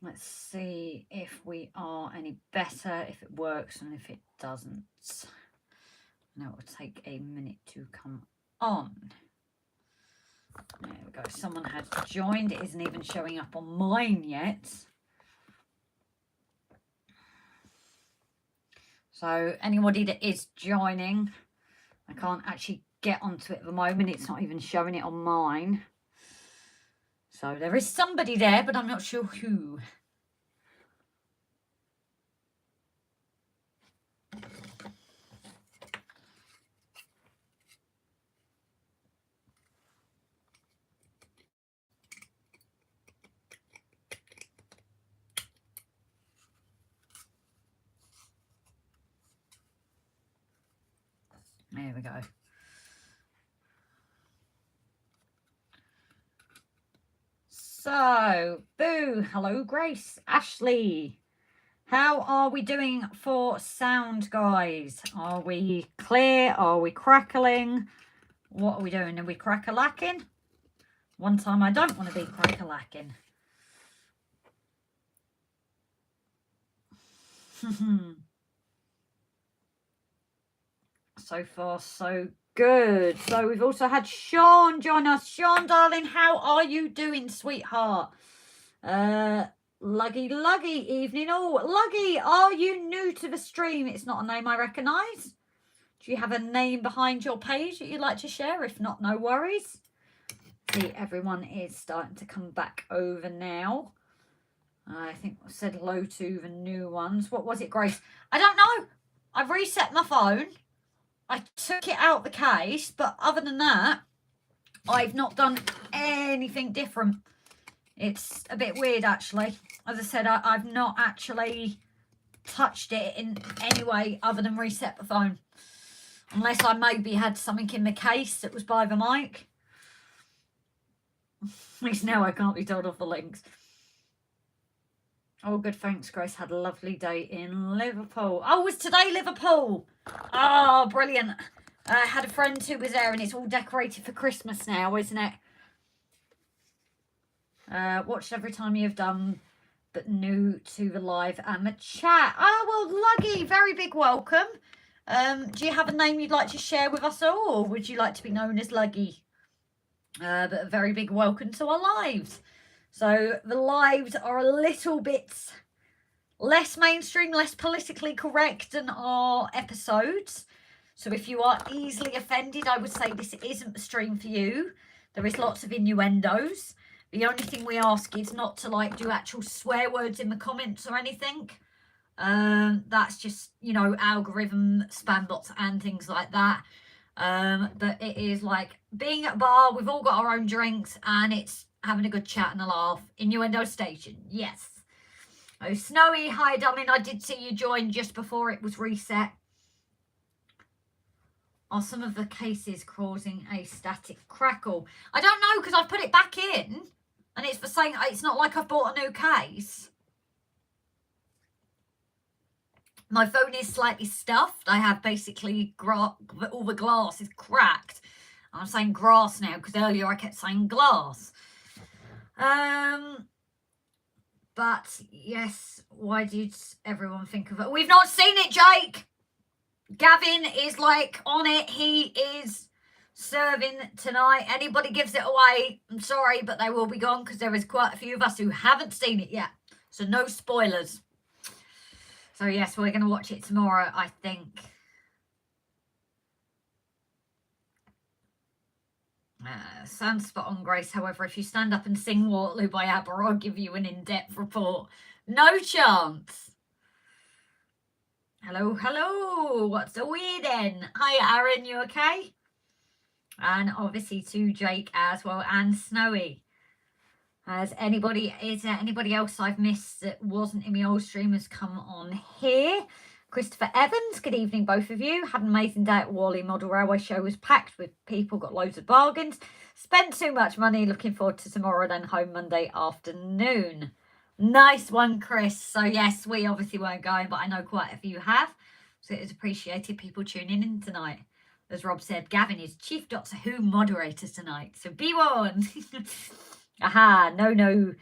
Let's see if we are any better, if it works, and if it doesn't. Now it will take a minute to come on. There we go. Someone has joined. It isn't even showing up on mine yet. So anybody that is joining, I can't actually get onto it at the moment. It's not even showing it on mine. So there is somebody there, but I'm not sure who. There we go. So, boo, hello Grace, Ashley. How are we doing for sound, guys? Are we clear? Are we crackling? What are we doing? Are we crack-a-lacking? One time I don't want to be crack-a-lacking. So far, so good. So we've also had Sean join us. Sean, darling, how are you doing, sweetheart? Luggy evening. Oh, Luggy, are you new to the stream? It's not a name I recognise. Do you have a name behind your page that you'd like to share? If not, no worries. See, everyone is starting to come back over now. I think I said hello to the new ones. What was it, Grace? I don't know. I've reset my phone. I took it out the case, but other than that, I've not done anything different. It's a bit weird, actually. As I said, I've not actually touched it in any way other than reset the phone. Unless I maybe had something in the case that was by the mic. At least now I can't be told off the links. Oh, good, thanks, Grace. Had a lovely day in Liverpool. Oh, was today Liverpool? Oh, brilliant. I had a friend who was there and it's all decorated for Christmas now, isn't it? Watched every time you've done, but new to the live and the chat. Oh, well, Luggy, very big welcome. Do you have a name you'd like to share with us all, or would you like to be known as Luggy? But a very big welcome to our lives. So the lives are a little bit less mainstream, less politically correct than our episodes. So if you are easily offended, I would say this isn't the stream for you. There is lots of innuendos. The only thing we ask is not to like do actual swear words in the comments or anything. That's just, you know, algorithm, spam bots and things like that. But it is like being at a bar, we've all got our own drinks and it's having a good chat and a laugh. Innuendo station, yes. Oh, Snowy, hi darling, I did see you join just before it was reset. Are some of the cases causing a static crackle? I don't know, because I've put it back in and it's the same. It's not like I've bought a new case. My phone is slightly stuffed. I have basically all the glass is cracked. I'm saying grass now because earlier I kept saying glass. But yes, why did everyone think of it? We've not seen it, Jake. Gavin is like on it. He is serving tonight. Anybody gives it away, I'm sorry, but they will be gone because there is quite a few of us who haven't seen it yet. So no spoilers. So yes, we're going to watch it tomorrow, I think. Sounds spot on, Grace. However, if you stand up and sing Waterloo by ABBA, I'll give you an in-depth report. No chance. Hello, hello. What's the weird then? Hi, Aaron. You okay? And obviously to Jake as well and Snowy. Is there anybody else I've missed that wasn't in the old stream has come on here? Christopher Evans, good evening, both of you. Had an amazing day at Whalley Model Railway Show. Was packed with people, got loads of bargains. Spent too much money. Looking forward to tomorrow, then home Monday afternoon. Nice one, Chris. So yes, we obviously weren't going, but I know quite a few have. So it is appreciated people tuning in tonight. As Rob said, Gavin is Chief Doctor Who moderator tonight. So be warned. Aha, no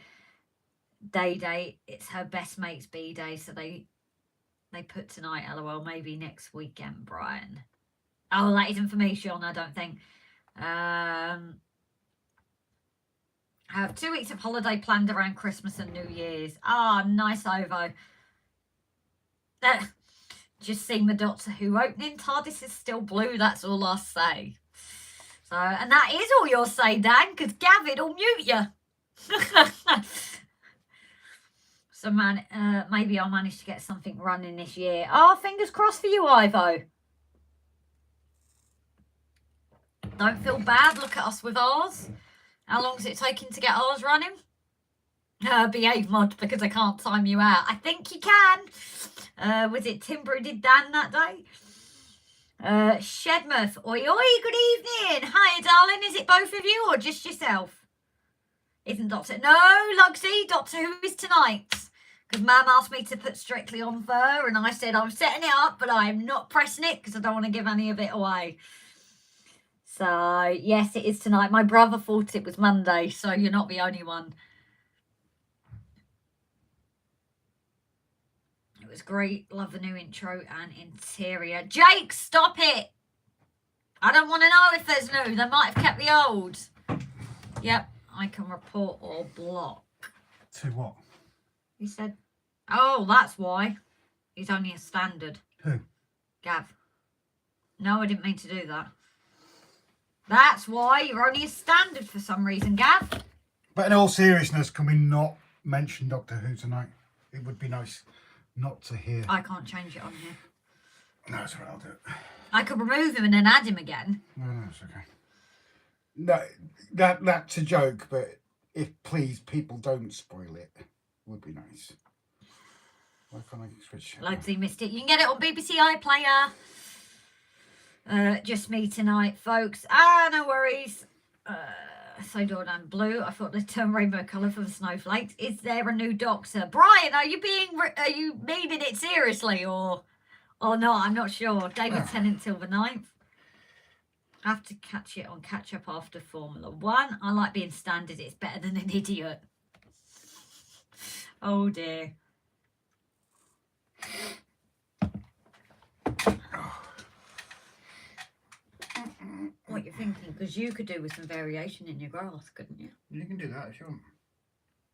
Day, it's her best mate's B-day, so they put tonight, LOL, maybe next weekend, Brian. Oh, that isn't for me, Sean, I don't think. I have 2 weeks of holiday planned around Christmas and New Year's. Ah, nice, Ovo. Just seen the Doctor Who opening. TARDIS is still blue, that's all I'll say. So, and that is all you'll say, Dan, because Gavin will mute you. So, man, maybe I'll manage to get something running this year. Oh, fingers crossed for you, Ivo. Don't feel bad. Look at us with ours. How long is it taking to get ours running? Behave, mod, because I can't time you out. I think you can. Was it Timber who did Dan that day? Shedmouth. Oi, oi, good evening. Hiya, darling. Is it both of you or just yourself? Isn't Doctor... No, Lugsy. Doctor Who is tonight. Because Mum asked me to put Strictly on Fur, and I said I'm setting it up, but I'm not pressing it because I don't want to give any of it away. So, yes, it is tonight. My brother thought it was Monday, so you're not the only one. It was great. Love the new intro and interior. Jake, stop it! I don't want to know if there's new. They might have kept the old. Yep, I can report or block. To what? He said, oh, that's why. He's only a standard. Who? Gav. No, I didn't mean to do that. That's why you're only a standard for some reason, Gav. But in all seriousness, can we not mention Doctor Who tonight? It would be nice not to hear. I can't change it on here. No, it's all right, I'll do it. I could remove him and then add him again. No, it's okay. No, that's a joke, but if please people don't spoil it, would be nice. Why can't I switch? Lugsy missed it. You can get it on BBC iPlayer. Just me tonight, folks. Ah, no worries. So DURHAM blue. I thought they'd turn rainbow colour for the snowflakes. Is there a new Doctor? Brian, are you meaning it seriously or not? I'm not sure. David Tennant till the 9th. I have to catch it on catch up after Formula 1. I like being standard. It's better than an idiot. Oh dear. What you're thinking? Because you could do with some variation in your grass, couldn't you? You can do that if you want.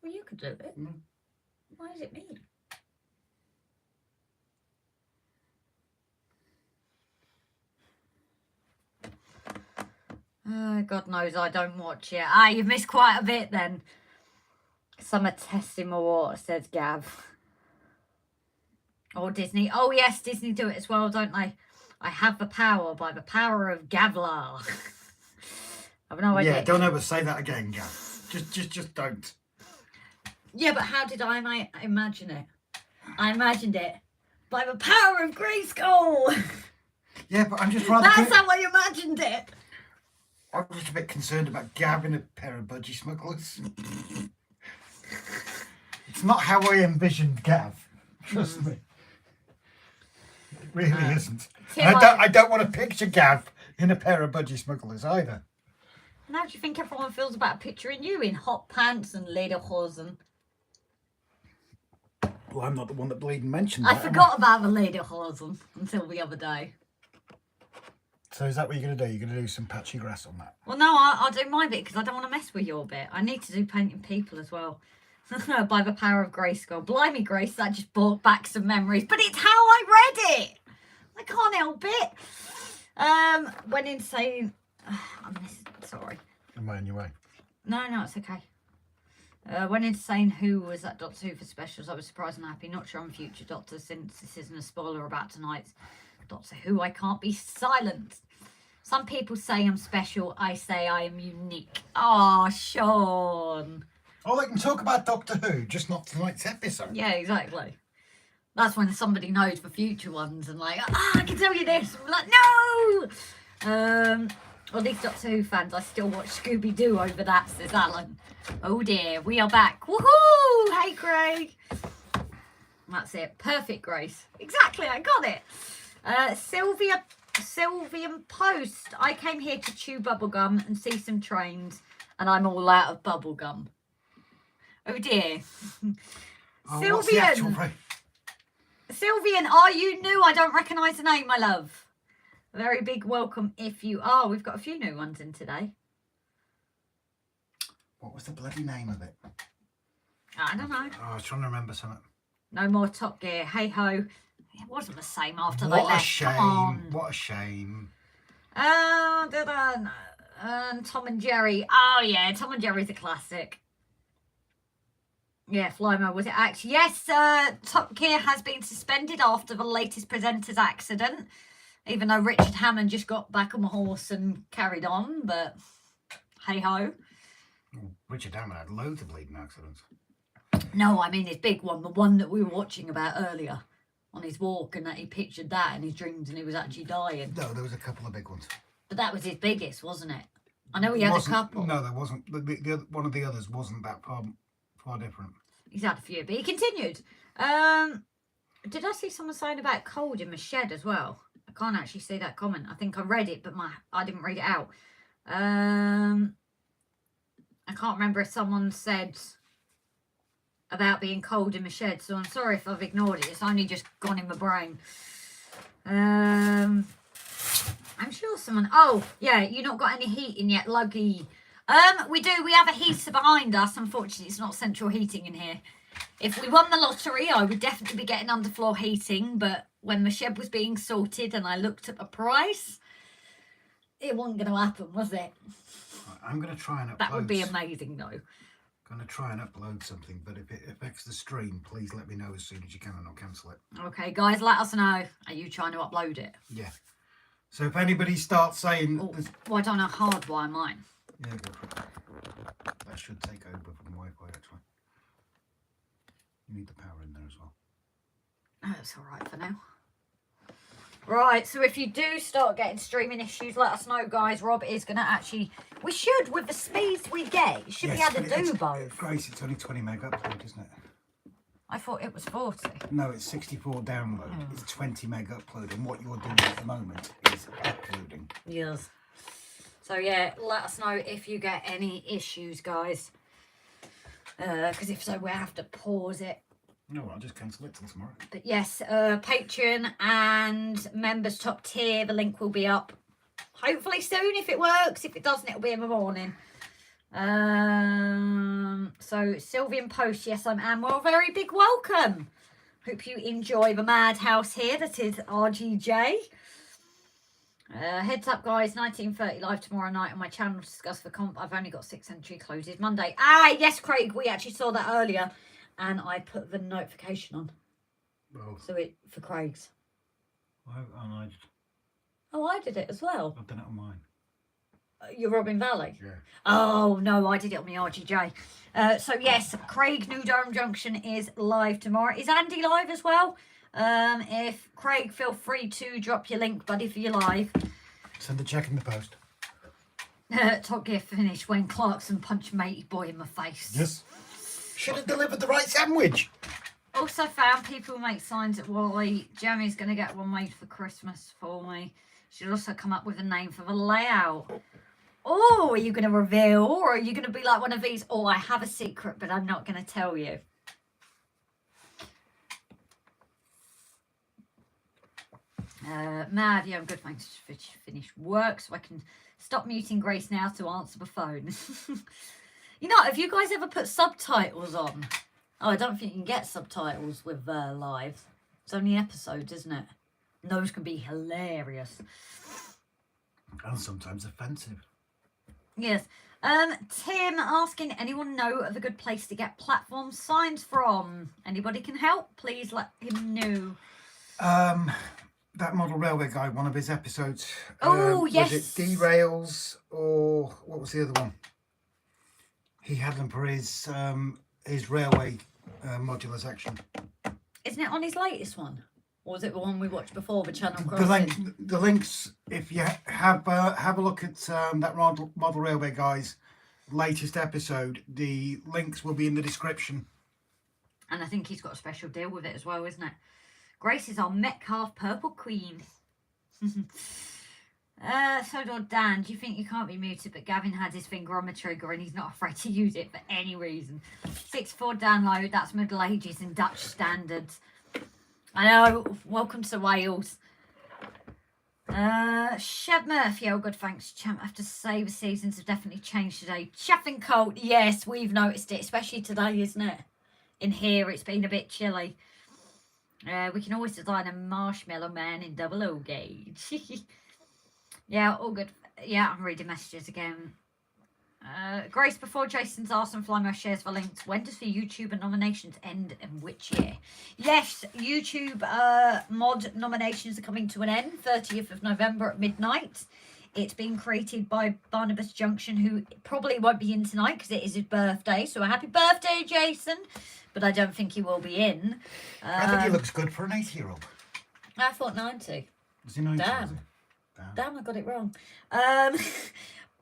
Well, you could do it. No. Why is it me? God knows I don't watch it. Ah, you've missed quite a bit then. Summer testing my water, says Gav. Or Disney. Oh yes, Disney do it as well, don't they? I have the power by the power of Gavlar. I've no idea. Yeah, don't ever say that again, Gav. Just don't. Yeah, but how did I imagine it? I imagined it by the power of Grayskull. Yeah, but I'm just rather... That's how I imagined it. I'm just a bit concerned about Gavin, a pair of budgie smugglers. It's not how I envisioned Gav. Trust me. It really isn't. And I don't want to picture Gav in a pair of budgie smugglers either. And how do you think everyone feels about picturing you in hot pants and lederhosen? Well, I'm not the one that bleeding mentioned that. I forgot about the lederhosen until the other day. So is that what you're going to do? You're going to do some patchy grass on that? Well, no, I'll do my bit because I don't want to mess with your bit. I need to do painting people as well. By the power of Grayskull. Blimey, Grace, that just brought back some memories. But it's how I read it. I can't help it. When insane... Sorry. Am I in your way? No, it's okay. When insane who was at Doctor Who for specials, I was surprised and happy. Not sure on future Doctor since this isn't a spoiler about tonight's Doctor Who. I can't be silent. Some people say I'm special. I say I am unique. Oh, Sean. Oh, they can talk about Doctor Who, just not tonight's episode. Yeah, exactly. That's when somebody knows for future ones and like, I can tell you this. I'm like, no! Well, these Doctor Who fans, I still watch Scooby-Doo over that, says Alan. Oh dear, we are back. Woohoo! Hey, Craig. That's it. Perfect, Grace. Exactly, I got it. Sylvian Post. I came here to chew bubblegum and see some trains, and I'm all out of bubblegum. Oh dear. Oh, what's the actual phrase? Sylvian, are you new? I don't recognise the name, my love. A very big welcome if you are. We've got a few new ones in today. What was the bloody name of it? I don't know. Oh, I was trying to remember something. No more Top Gear. Hey ho. It wasn't the same after they What a left. shame. Come on. What a shame. Tom and Jerry. Oh yeah, Tom and Jerry's a classic. Yeah, Flymo, was it actually? Yes, Top Gear has been suspended after the latest presenter's accident. Even though Richard Hammond just got back on the horse and carried on, but hey ho. Richard Hammond had loads of bleeding accidents. No, I mean his big one, the one that we were watching about earlier on his walk, and that he pictured that in his dreams and he was actually dying. No, there was a couple of big ones. But that was his biggest, wasn't it? I know he had a couple. No, there wasn't. One of the others wasn't that far different. He's had a few, but he continued. Did I see someone saying about cold in the shed as well? I can't actually see that comment. I think I read it, but I didn't read it out. I can't remember if someone said about being cold in the shed, so I'm sorry if I've ignored it. It's only just gone in my brain. I'm sure someone... Oh, yeah, you not got any heating yet, Luggy. We do. We have a heater behind us. Unfortunately, it's not central heating in here. If we won the lottery, I would definitely be getting underfloor heating, but when the shed was being sorted and I looked at the price, it wasn't going to happen, was it? I'm going to try and upload... That would be amazing, though. I'm going to try and upload something, but if it affects the stream, please let me know as soon as you can and I'll cancel it. Okay, guys, let us know. Are you trying to upload it? Yeah. So if anybody starts saying... Oh, well, I don't know hardwire mine. Yeah, go for it. That should take over from Wi-Fi, actually. You need the power in there as well. Oh, that's all right for now. Right, so if you do start getting streaming issues, let us know, guys. Rob is going to actually... We should, with the speeds we get, you should be able to do both. Grace, it's only 20 meg upload, isn't it? I thought it was 40. No, it's 64 download. It's 20 meg upload, and what you're doing at the moment is uploading. Yes. So, yeah, let us know if you get any issues, guys. Because if so, we'll have to pause it. No, I'll just cancel it till tomorrow. But yes, Patreon and members top tier, the link will be up hopefully soon if it works. If it doesn't, it'll be in the morning. So Sylvian Post, yes, I'm Anne. Well, very big welcome. Hope you enjoy the madhouse here. That is RGJ. Heads up, guys, 19:30 live tomorrow night on my channel to discuss the comp. I've only got 6 entry closes Monday. Ah, yes, Craig, we actually saw that earlier. And I put the notification on. Oh. So it for Craig's. Oh, I did it as well. I've done it on mine. You're Robin Valley? Yeah. Oh, no, I did it on the RGJ. So, yes, Craig, New Durham Junction is live tomorrow. Is Andy live as well? If Craig, feel free to drop your link, buddy, for your live. Send a check in the post. Top Gear finished when Clarkson punched Matey Boy in my face. Yes. Should have delivered the right sandwich. Also found people who make signs at Wally. Jeremy's going to get one made for Christmas for me. Should also come up with a name for the layout. Oh, are you going to reveal? Or are you going to be like one of these? Oh, I have a secret, but I'm not going to tell you. Mad, yeah, I'm good. Thanks for finish work so I can stop muting Grace now to answer the phone. You know, have you guys ever put subtitles on? Oh, I don't think you can get subtitles with live. It's only episodes, isn't it? And those can be hilarious. And sometimes offensive. Yes. Tim asking, anyone know of a good place to get platform signs from? Anybody can help? Please let him know. That model railway guy, one of his episodes. Oh, yes. Was it derails or what was the other one? He had them for his railway modular section. Isn't it on his latest one? Or was it the one we watched before, the Channel Crossing? The links, if you have a look at that model railway guy's latest episode, the links will be in the description. And I think he's got a special deal with it as well, isn't it? Grace is our Metcalf Purple Queen. So Dan, do you think you can't be muted, but Gavin has his finger on the trigger and he's not afraid to use it for any reason? 6-4 download, that's Middle Ages and Dutch standards. I know, welcome to Wales. Sheb Murphy, oh good, thanks champ. I have to say the seasons have definitely changed today. Chaffing cold, yes, we've noticed it, especially today, isn't it? In here, it's been a bit chilly. We can always design a marshmallow man in 00 gauge. Yeah, all good. Yeah, I'm reading messages again. Grace, before Jason's Arson Flymo shares the links, when does the YouTuber nominations end and which year? Yes, YouTube mod nominations are coming to an end, 30th of November at midnight. It's been created by Barnabas Junction, who probably won't be in tonight because it is his birthday. So a happy birthday, Jason. But I don't think he will be in. I think he looks good for an 80-year-old. I thought 90. Is he 90? Damn. Damn, I got it wrong.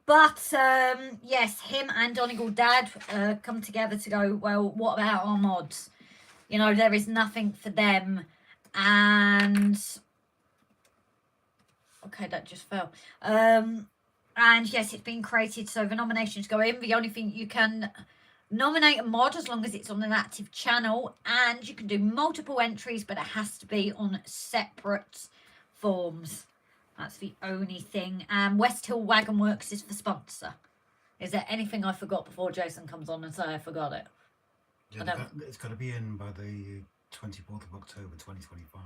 But yes, him and Donegal Dad come together to go, well, what about our mods? You know, there is nothing for them. And okay, that just fell. And yes, it's been created, so the nominations go in. The only thing, you can nominate a mod as long as it's on an active channel, and you can do multiple entries, but it has to be on separate forms. That's the only thing. West Hill Wagon Works is the sponsor. Is there anything I forgot before Jason comes on and say I forgot it? Yeah, it's got to be in by the 24th of October 2025.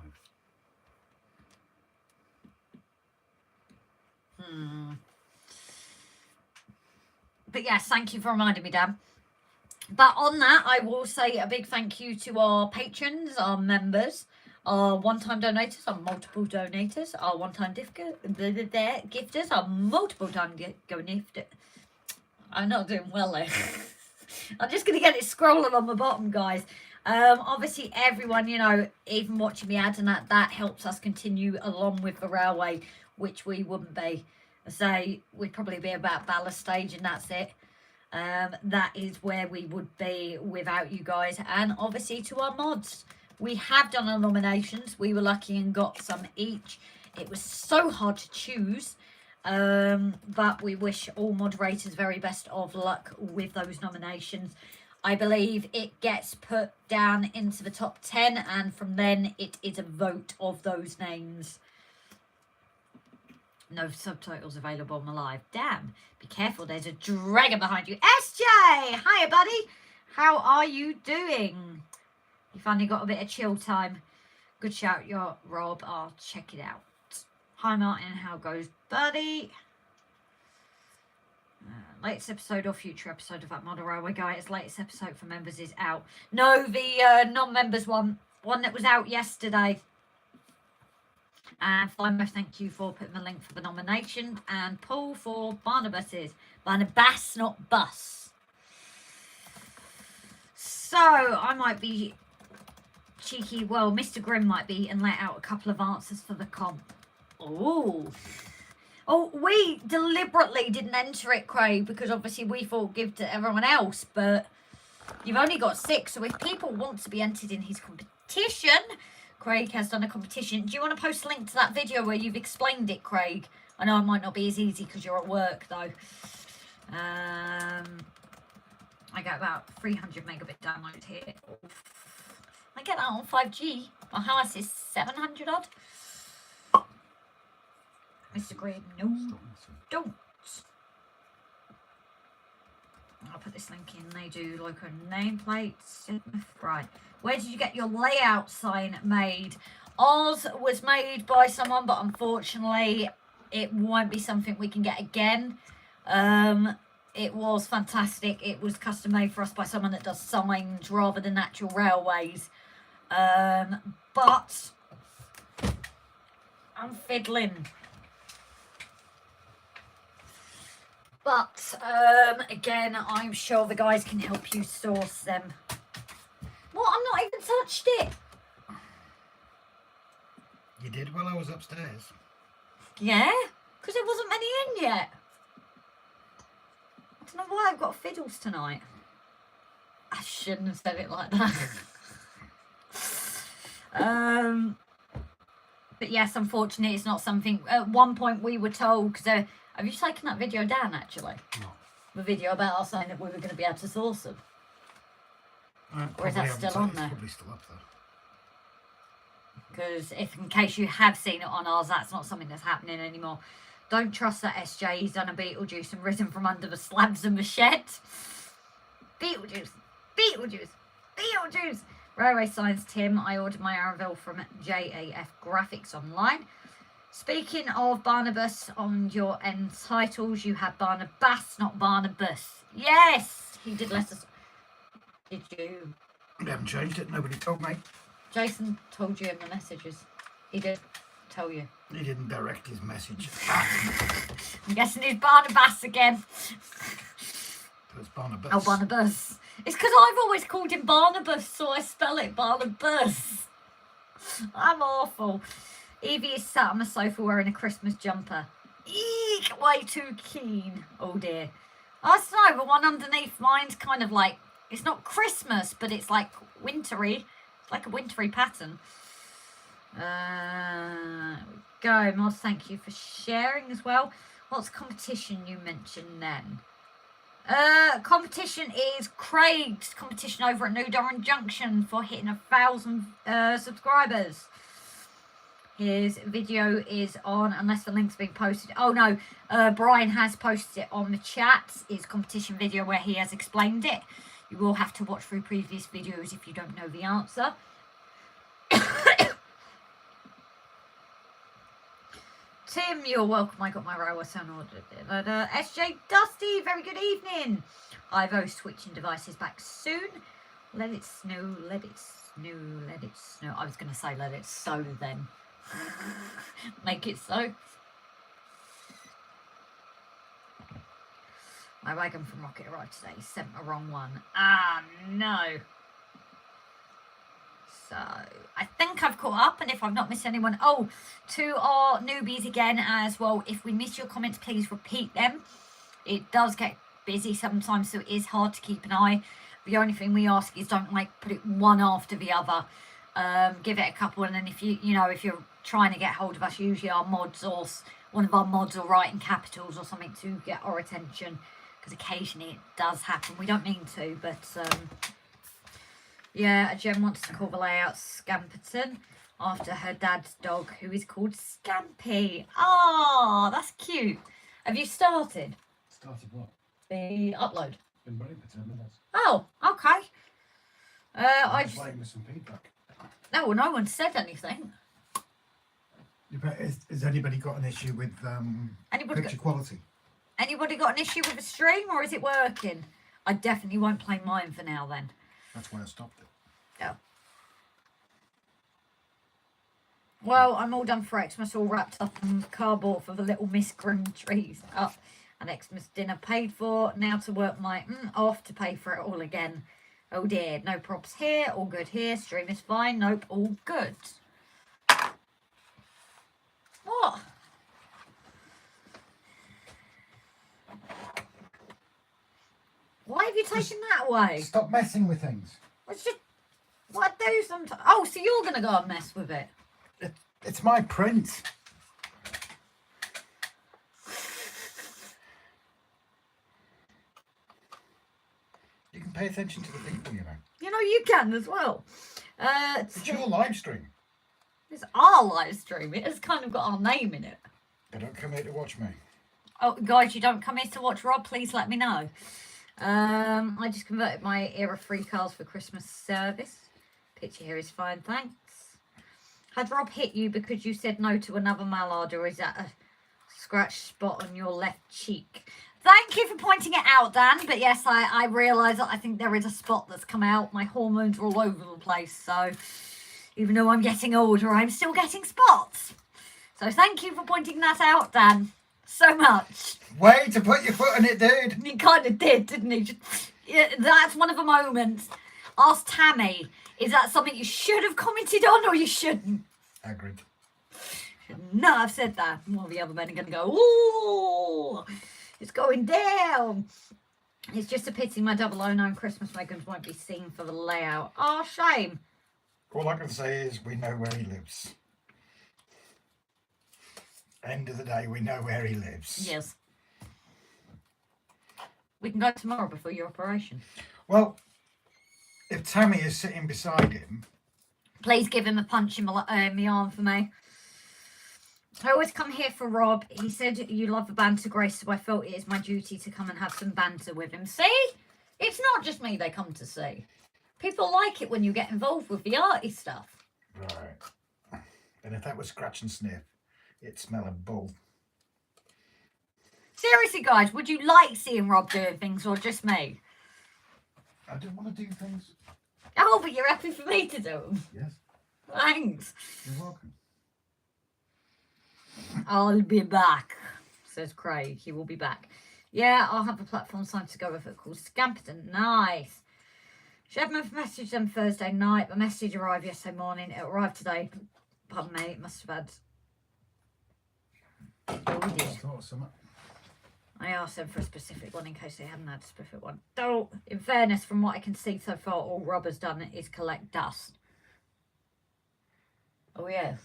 But yes, thank you for reminding me, Dan. But on that, I will say a big thank you to our patrons, our members, our one-time donators, our multiple donators, our one-time gifters, our multiple-time gifters. I'm not doing well there. I'm just going to get it scrolling on the bottom, guys. Obviously, everyone, you know, even watching the ads and that helps us continue along with the railway, which we wouldn't be. I say we'd probably be about ballast stage and that's it. That is where we would be without you guys. And obviously to our mods. We have done our nominations. We were lucky and got some each. It was so hard to choose. But we wish all moderators very best of luck with those nominations. I believe it gets put down into the top 10. And from then it is a vote of those names. No subtitles available on the live. Damn. Be careful. There's a dragon behind you. SJ! Hiya, buddy. How are you doing? You finally got a bit of chill time. Good shout, your Rob. I'll check it out. Hi, Martin. How goes, buddy? Latest episode or future episode of that Model Railway Guys. Latest episode for members is out. No, the non-members one that was out yesterday. And Flymo, thank you for putting the link for the nomination. And Paul for Barnabas's. Barnabas, not bus. So, I might be cheeky. Well, Mr. Grimm might be and let out a couple of answers for the comp. Oh, we deliberately didn't enter it, Craig, because obviously we thought give to everyone else. But you've only got 6. So, if people want to be entered in his competition... Craig has done a competition. Do you want to post a link to that video where you've explained it, Craig? I know it might not be as easy because you're at work, though. I get about 300 megabit download here. I get that on 5G. My house is 700 odd. Mr. Graham, no, don't. I'll put this link in. They do local nameplates. Right. Where did you get your layout sign made? Ours was made by someone, but unfortunately it won't be something we can get again. It was fantastic. It was custom made for us by someone that does signs rather than actual railways. But I'm fiddling. But again, I'm sure the guys can help you source them. What? I'm not even touched it. You did while I was upstairs. Yeah? Because there wasn't many in yet. I don't know why I've got fiddles tonight. I shouldn't have said it like that. But yes, unfortunately, it's not something. At one point, we were told, because have you taken that video down actually? No. The video about us saying that we were going to be able to source them. Or is that still on there? It's probably still up there. Because if, in case you have seen it on ours, that's not something that's happening anymore. Don't trust that SJ. He's done a Beetlejuice and risen from under the slabs of the shed. Beetlejuice, Beetlejuice, Beetlejuice. Railway Signs Tim. I ordered my Arville from JAF Graphics online. Speaking of Barnabas, on your end titles, you have Barnabas, not Barnabas. Yes, he did let us. Did you? They haven't changed it. Nobody told me. Jason told you in the messages. He did tell you. He didn't direct his message. I'm guessing it's Barnabas again. It's Barnabas. Oh, Barnabas. It's because I've always called him Barnabas, so I spell it Barnabas. I'm awful. Evie is sat on the sofa wearing a Christmas jumper. Eek, way too keen. Oh dear. Oh, it's no, the one underneath mine's kind of like, it's not Christmas, but it's like wintry. It's like a wintry pattern. There we go. Mods, thank you for sharing as well. What's competition you mentioned then? Competition is Craig's competition over at New Durham Junction for hitting 1,000 subscribers. His video is on, unless the link's been posted. Oh no, Brian has posted it on the chat. His competition video where he has explained it. You will have to watch through previous videos if you don't know the answer. Tim, you're welcome. I got my railway sound ordered. SJ Dusty, very good evening. Ivo switching devices back soon. Let it snow, let it snow, let it snow. I was going to say let it sow then. Make it so. My wagon from Rocket arrived today. He sent the wrong one. Ah, no. So, I think I've caught up, and if I've not missed anyone, oh, to our newbies again as well, if we miss your comments, please repeat them. It does get busy sometimes, so it is hard to keep an eye. The only thing we ask is don't, like, put it one after the other. Give it a couple, and then if if you're trying to get hold of us, usually our mods or one of our mods will write in capitals or something to get our attention, because occasionally it does happen. We don't mean to, but yeah, Jen wants to call the layout Scamperton after her dad's dog, who is called Scampy. Oh, that's cute. Have you started? Started what? The upload. Been running for 10 minutes. Oh, okay. I just waiting for some feedback. No, well, no one said anything. Has anybody got an issue with picture quality? Anybody got an issue with the stream, or is it working? I definitely won't play mine for now then. That's why I stopped it. Oh. Well, I'm all done for Xmas, all wrapped up in cardboard for the little Miss Green trees up. And Xmas dinner paid for. Now to work my off to pay for it all again. Oh dear, no props here, all good here. Stream is fine, nope, all good. What? Why have you taken that away? Stop messing with things. It's just what I do sometimes. Oh, so you're gonna go and mess with it? It's my print. You can pay attention to the people, you know. You know you can as well. It's your live stream. It's our live stream. It has kind of got our name in it. But don't come here to watch me. Oh, guys, you don't come here to watch Rob, please let me know. I just converted my Era free cars for Christmas service. Picture here is fine, thanks. Had Rob hit you because you said no to another mallard, or is that a scratch spot on your left cheek? Thank you for pointing it out, Dan. But yes, I realise that I think there is a spot that's come out. My hormones are all over the place, so even though I'm getting older, I'm still getting spots. So thank you for pointing that out, Dan. So much. Way to put your foot in it, dude. He kind of did, didn't he? That's one of the moments. Ask Tammy, is that something you should have commented on or you shouldn't? Agreed. No, I've said that. All the other men are going to go, ooh, it's going down. It's just a pity my 009 Christmas wagons won't be seen for the layout. Oh, shame. All I can say is we know where he lives. End of the day, we know where he lives. Yes. We can go tomorrow before your operation. Well, if Tammy is sitting beside him... Please give him a punch in my arm for me. I always come here for Rob. He said you love the banter, Grace, so I felt it is my duty to come and have some banter with him. See? It's not just me they come to see. People like it when you get involved with the arty stuff. Right. And if that was scratch and sniff, it'd smell of bull. Seriously, guys, would you like seeing Rob doing things or just me? I don't want to do things. Oh, but you're happy for me to do them? Yes. Thanks. You're welcome. I'll be back, says Craig. He will be back. Yeah, I'll have a platform sign to go with it called COMPTON. Nice. Shedman messaged them Thursday night. The message arrived yesterday morning. It arrived today. Pardon me, it must have had... Oh dear. I asked them for a specific one in case they hadn't had a specific one. Though, in fairness, from what I can see so far, all Rob has done is collect dust. Oh, yeah.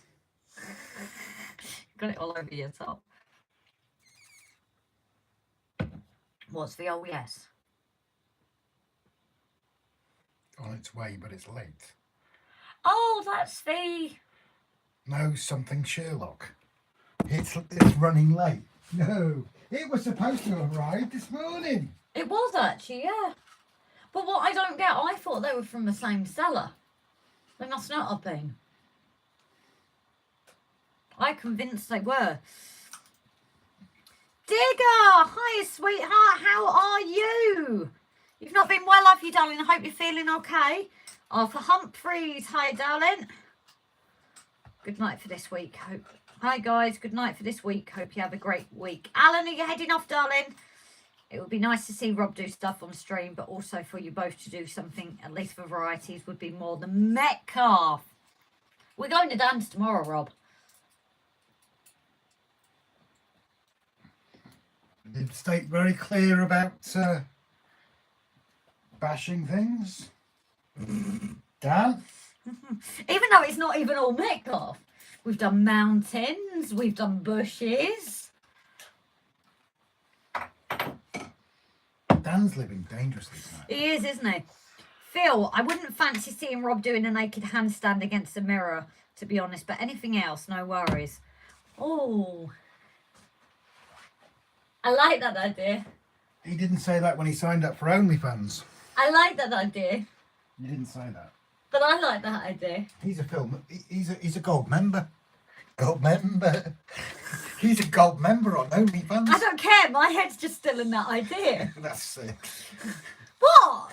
Got it all over your top. What's the oh, yes? On its way, but it's late. Oh, that's the... No, something Sherlock. It's running late. No, it was supposed to have arrived this morning. It was actually, yeah. But what I don't get, I thought they were from the same seller. They must not have been. I'm convinced they were. Digger! Hi, sweetheart. How are you? You've not been well, have you, darling? I hope you're feeling okay. Arthur Humphreys. Hi, darling. Good night for this week. Hope. Hi, guys. Good night for this week. Hope you have a great week. Alan, are you heading off, darling? It would be nice to see Rob do stuff on stream, but also for you both to do something, at least for varieties, would be more than Metcalf. We're going to dance tomorrow, Rob. Did state very clear about bashing things? Dan? Even though it's not even all Metcalf. We've done mountains, we've done bushes. Dan's living dangerously tonight. He is, isn't he? Phil, I wouldn't fancy seeing Rob doing a naked handstand against the mirror, to be honest, but anything else, no worries. Oh, I like that idea. He didn't say that when he signed up for OnlyFans. I like that idea. You didn't say that. But I like that idea. He's a film. He's a gold member. Gold member. He's a gold member on OnlyFans. I don't care. My head's just still in that idea. That's sick. What?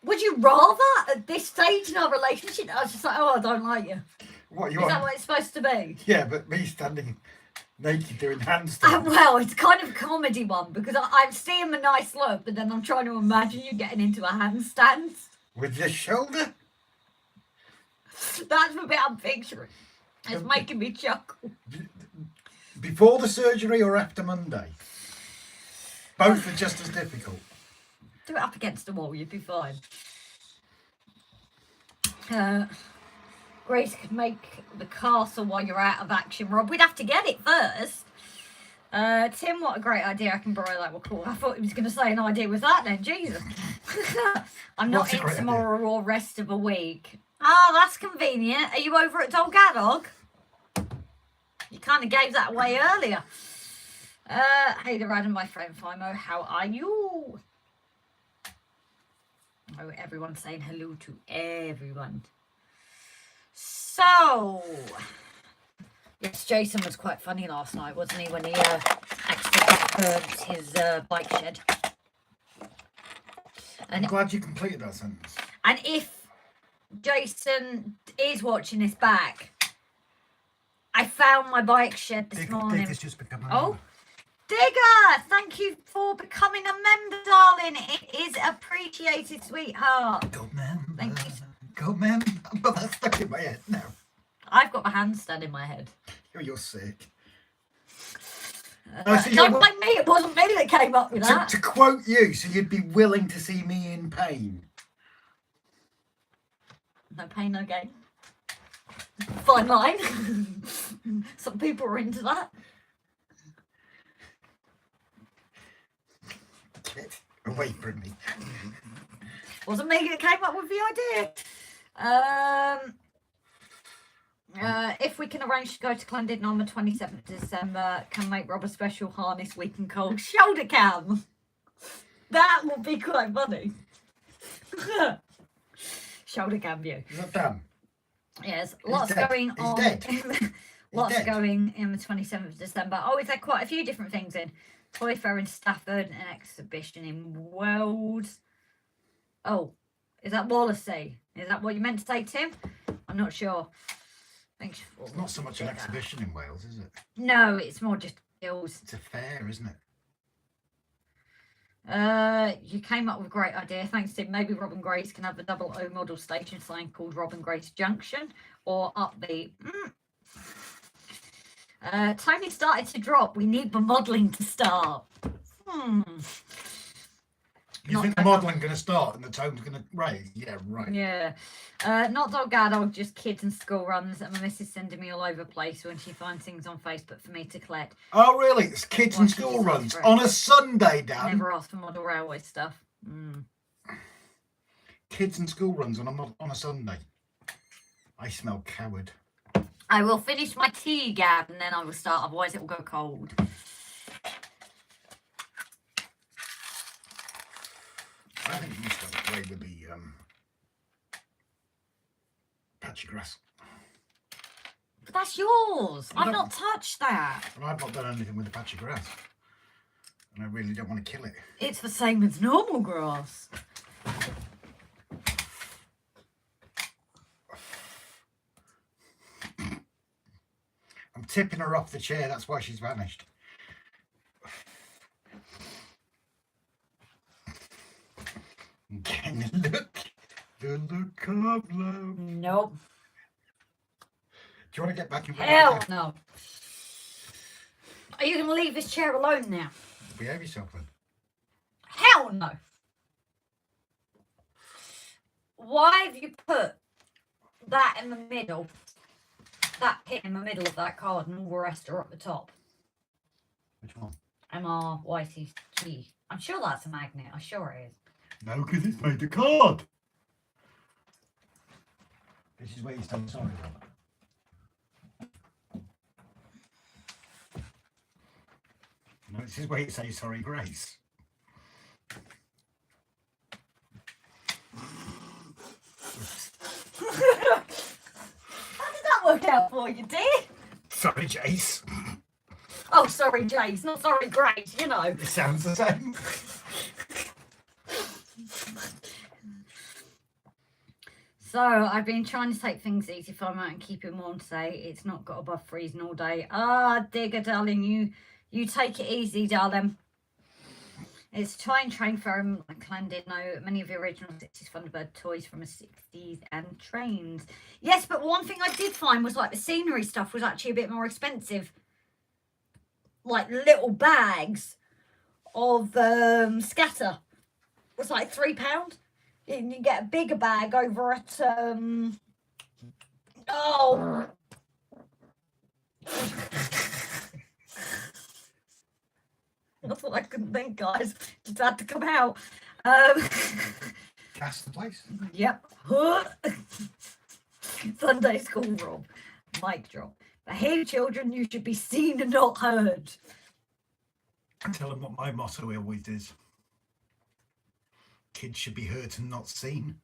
Would you rather at this stage in our relationship? I was just like, oh, I don't like you. What you Is want? that what it's supposed to be? Yeah, but me standing naked doing handstands. Well, it's kind of a comedy one because I'm seeing a nice look, but then I'm trying to imagine you getting into a handstand. With your shoulder? That's the bit I'm picturing. It's making me chuckle. Before the surgery or after Monday? Both are just as difficult. Do it up against the wall, you'd be fine. Grace could make the castle while you're out of action, Rob. We'd have to get it first. Tim, what a great idea. I can borrow that. Well, cool. I thought he was going to say an idea with that then. Jesus. I'm not in tomorrow or rest of the week. Oh, that's convenient. Are you over at Dolgadog? You kind of gave that away earlier. Hey there, Adam, my friend Fimo. How are you? Oh, everyone's saying hello to everyone. So, yes, Jason was quite funny last night, wasn't he, when he accidentally burnt his bike shed. I'm glad you completed that sentence. And if Jason is watching this back, I found my bike shed this morning. Digger's just become a member. Digger, thank you for becoming a member, darling. It is appreciated, sweetheart. Gold member. Thank you. Gold member. But that's stuck in my head now. I've got my handstand in my head. Oh, you're sick. Don't blame me. It wasn't me that came up with that. To quote you, so you'd be willing to see me in pain. No pain, no gain. Fine line. Some people are into that. Get away from me. Wasn't me that came up with the idea. If we can arrange to go to Clondidden on the 27th of December, can make Rob a special harness we can call shoulder cam. That would be quite funny. Shoulder cam view. Is that done? Yes, lots going on. Lots going in the 27th of December. Oh, we've had quite a few different things in. Toy fair in Stafford, an exhibition in Wales. Oh, is that WOLFSEC? Is that what you meant to say, Tim? I'm not sure. Thanks. It's not so much an exhibition in Wales, is it? No, it's more just skills. It's a fair, isn't it? You came up with a great idea. Thanks, Tim. Maybe Rob and Grace can have a double O model station sign called Rob and Grace Junction or Upbeat. Tony started to drop. We need the modelling to start. You think the modelling going to start and the tone's going to raise? Yeah, right. Yeah. Not dog adult, just kids and school runs. And my missus sending me all over the place when she finds things on Facebook for me to collect. Oh, really? It's kids and school runs on a Sunday, Dan. Never asked for model railway stuff. Kids and school runs on a Sunday. I smell coward. I will finish my tea, Gab, and then I will start. Otherwise, it will go cold. I think you start to play with the patch of grass. But that's yours. I've not touched that. Well, I've not done anything with the patch of grass. And I really don't want to kill it. It's the same as normal grass. I'm tipping her off the chair. That's why she's vanished. Can you look? The look of love. Nope. Do you want to get back in bed? Hell no. Are you going to leave this chair alone now? Behave yourself then. Hell no. Why have you put that in the middle? That pit in the middle of that card and all the rest are at the top. Which one? MRYCG. I'm sure that's a magnet. I'm sure it is. No, because it's made the card. This is where you stand sorry, Robert. No, this is where you say sorry, Grace. How did that work out for you, dear? Sorry, Jace. Oh, sorry, Jace. Not sorry, Grace. You know. It sounds the same. So, I've been trying to take things easy for a moment and keep it warm today. It's not got above freezing all day. Ah, digger, darling, you take it easy, darling. It's train film like Clandid. No, many of the original 60s Thunderbird toys from the 60s and trains. Yes, but one thing I did find was like the scenery stuff was actually a bit more expensive. Like little bags of scatter was like £3. And you get a bigger bag over at that's what I couldn't think, guys. Just had to come out. Gas the place. Yep. Sunday school, Rob. Mic drop. Behave, children. You should be seen and not heard. Tell them what my motto always is. Kids should be heard and not seen.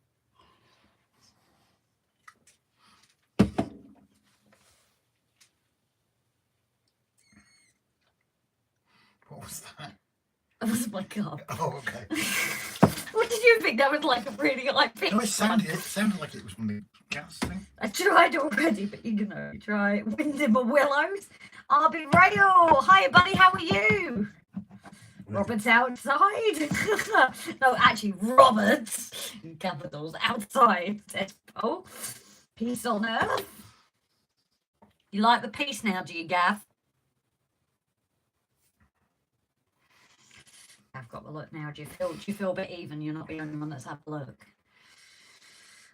What was that? That was my car. Oh, okay. What did you think? That was like a really like big No, it sounded like it was from the gas thing. I tried already, but you know, try Wind in my Willows. I'll be Rail. Hi, buddy. How are you? Robert's outside. No, actually, Robert's in capitals outside. Says Paul. Peace on earth. You like the peace now, do you, Gav? I've got the look now. Do you feel a bit even? You're not the only one that's had a look.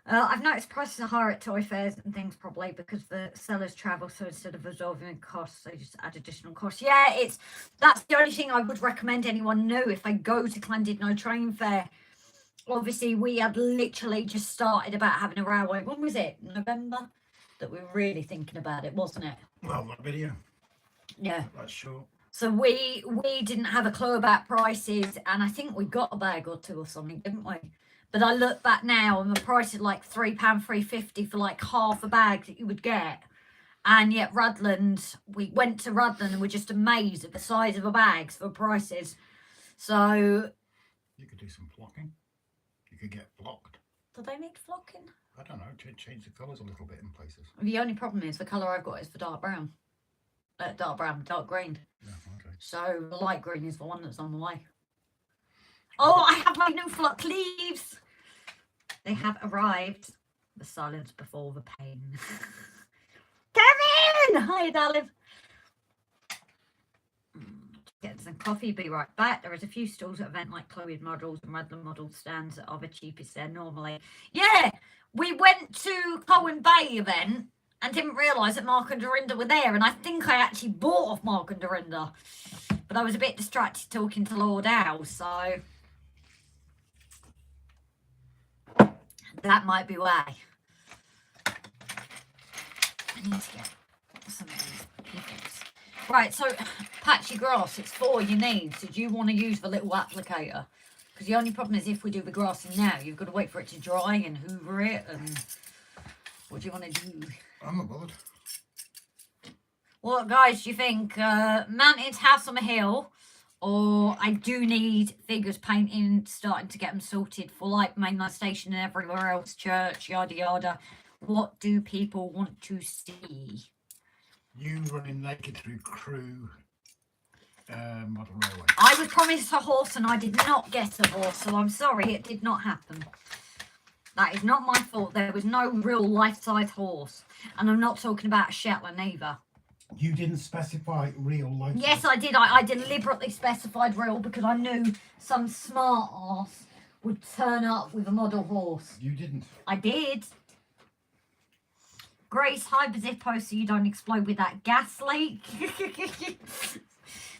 I've noticed prices are higher at toy fairs and things, probably because the sellers travel, so instead of absorbing costs, they just add additional costs. Yeah, that's the only thing I would recommend anyone new if they go to Llandudno Train Fair. Obviously, we had literally just started about having a railway. When was it? November? That we were really thinking about it, wasn't it? Well, that video. Yeah. That's short. So we didn't have a clue about prices, and I think we got a bag or two or something, didn't we? But I look back now and the price is like £3, £3.50 for like half a bag that you would get. And yet Rutland, we went to Rutland and we're just amazed at the size of the bags for prices. So you could do some flocking. You could get flocked. Do they need flocking? I don't know, change the colours a little bit in places. The only problem is the colour I've got is for dark brown. Dark green. Yeah, okay. So the light green is the one that's on the way. Oh, I have my new flock leaves. They have arrived. The silence before the pain. Kevin! Hi, darling. Get some coffee, be right back. There is a few stalls at event like Chloe's models and Radland model stands that are the cheapest there normally. Yeah, we went to Cohen Bay event and didn't realise that Mark and Dorinda were there. And I think I actually bought off Mark and Dorinda. But I was a bit distracted talking to Lord Al, so that might be why. I need to get some of these pickles. Right, so patchy grass, it's 4 you need. So do you want to use the little applicator? Because the only problem is if we do the grassing now, you've got to wait for it to dry and hoover it. And what do you want to do? I'm not bothered. What, guys, do you think Mountains House on a Hill, or I do need figures painting, starting to get them sorted for like Mainline Station and everywhere else, church, yada yada. What do people want to see? You running naked through Crew model railway. I was promised a horse and I did not get a horse, so I'm sorry, it did not happen. That is not my fault. There was no real life-size horse. And I'm not talking about a Shetland either. You didn't specify real life. Yes, I did. I deliberately specified real because I knew some smart ass would turn up with a model horse. You didn't. I did. Grace, hide the Zippo so you don't explode with that gas leak.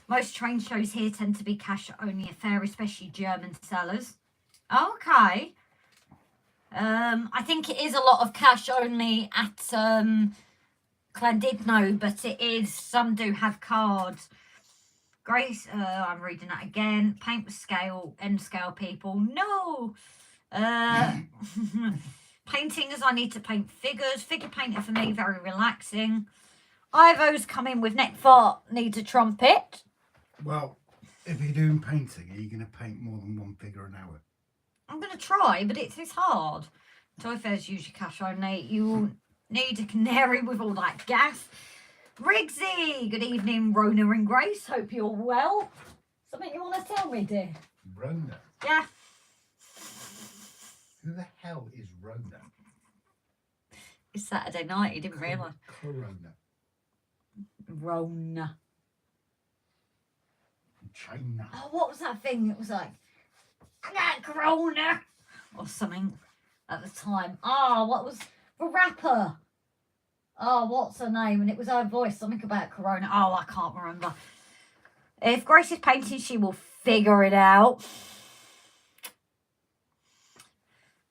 Most train shows here tend to be cash only affair, especially German sellers. Okay. I think it is a lot of cash only at Llandudno, but it is, some do have cards. Grace, I'm reading that again. Paint with scale, end scale people. No! Painting as I need to paint figures. Figure painting for me, very relaxing. Ivo's come in with neck fart, needs a trumpet. Well, if you're doing painting, are you going to paint more than one figure an hour? I'm going to try, but it's hard. Toy fairs usually cash only. You need a canary with all that gas. Rigsy, good evening, Rona and Grace. Hope you're well. Something you want to tell me, dear? Rona? Yeah. Who the hell is Rona? It's Saturday night, you didn't realise. Corona. Rona. China. Oh, what was that thing? It was like, I got Corona. Or something at the time. Oh, what was the rapper? Oh, what's her name? And it was her voice, something about Corona. Oh, I can't remember. If Grace is painting, she will figure it out.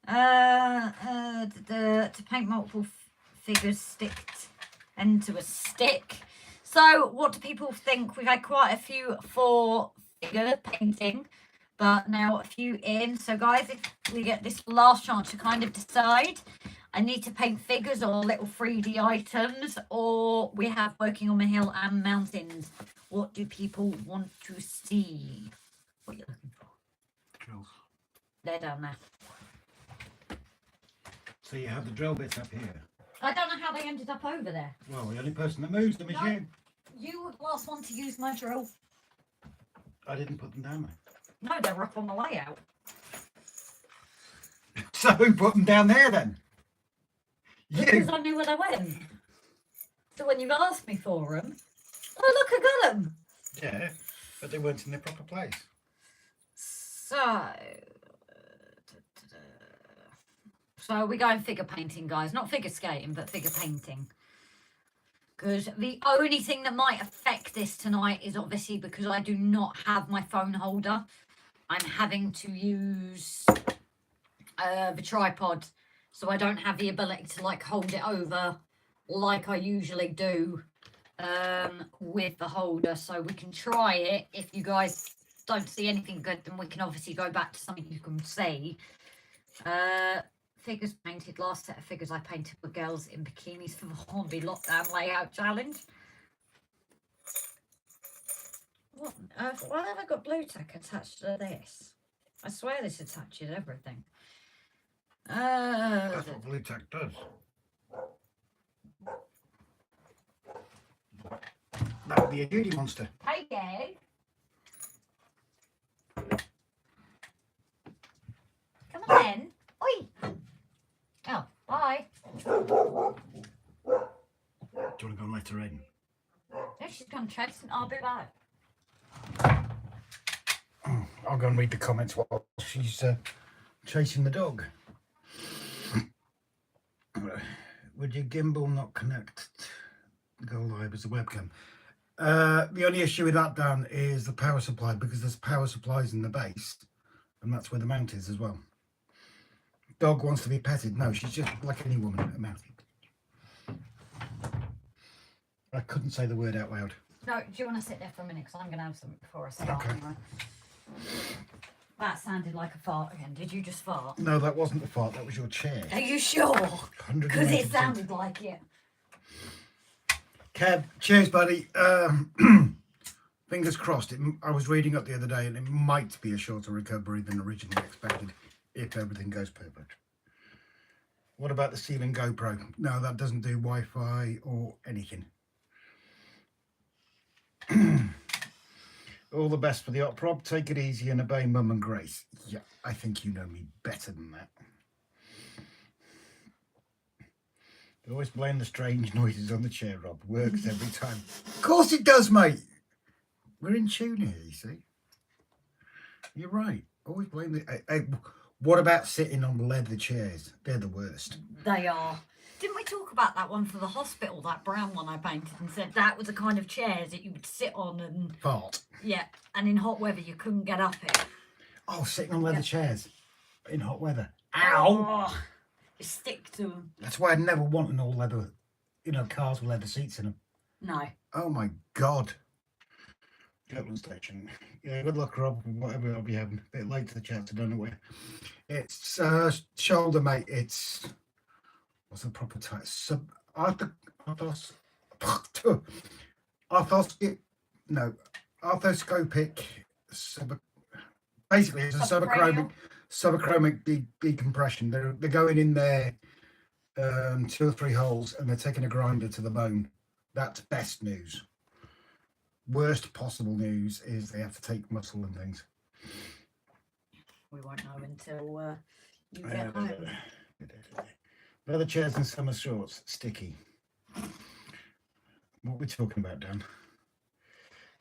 To paint multiple figures sticked into a stick. So, what do people think? We've had quite a few for figure painting, but now a few in. So, guys, if we get this last chance to kind of decide, I need to paint figures or little 3D items, or we have working on the hill and mountains. What do people want to see? What are you looking for? Drills. They're down there. So you have the drill bits up here. I don't know how they ended up over there. Well, the only person that moves them is No. you. You were the last one to use my drill. I didn't put them down there. No, they were up on the layout. So who put them down there then? Because You. I knew where they went. So when you asked me for them, oh look, I got them. Yeah, but they weren't in their proper place. So, So we're going figure painting, guys. Not figure skating, but figure painting. Because the only thing that might affect this tonight is obviously because I do not have my phone holder. I'm having to use the tripod. So I don't have the ability to like hold it over like I usually do with the holder. So we can try it. If you guys don't see anything good, then we can obviously go back to something you can see. Figures painted. Last set of figures I painted were girls in bikinis for the Hornby lockdown layout challenge. What on earth? Why have I got blue tack attached to this? I swear this attaches everything. That's what blue tack does. That would be a Judy monster. Hey, Gag. Come on then. Oi. Oh, bye. Do you want to go and let her in? No, she's gone chasing. I'll be back. I'll go and read the comments while she's chasing the dog. Would your gimbal not connect go live as a webcam? The only issue with that, Dan, is the power supply, because there's power supplies in the base, and that's where the mount is as well. Dog wants to be petted. No, she's just like any woman, a mouth. I couldn't say the word out loud. No, do you want to sit there for a minute? Because I'm going to have something before I start. Okay. Anyway. That sounded like a fart again. Did you just fart? No, that wasn't the fart. That was your chair. Are you sure? 100%. Because it sounded like it. Kev, cheers, buddy. Fingers crossed. I was reading up the other day, and it might be a shorter recovery than originally expected if everything goes perfect. What about the ceiling GoPro? No, that doesn't do Wi-Fi or anything. All the best for the op prop. Take it easy and obey Mum and Grace. Yeah, I think you know me better than that. You always blame the strange noises on the chair, Rob. Works every time. Of course it does, mate. We're in tune here, you see. You're right. Always blame the... what about sitting on the leather chairs? They're the worst. They are. Didn't we talk about that one for the hospital, that brown one I painted, and said that was the kind of chairs that you would sit on and... Fart. Yeah, and in hot weather you couldn't get up it. Oh, sitting on leather chairs in hot weather. Ow! Oh, you stick to them. That's why I'd never want an all leather, cars with leather seats in them. No. Oh my God. Copeland Station. Yeah, good luck, Rob, with whatever I'll be having. A bit late to the chat, I don't know where. It's shoulder, mate. It's... What's the proper title? Arthroscopic. Basically, it's a subachromic decompression. They're going in there 2 or 3 holes, and they're taking a grinder to the bone. That's best news. Worst possible news is they have to take muscle and things. We won't know until you get home. Leather chairs and summer shorts, sticky. What are we talking about, Dan?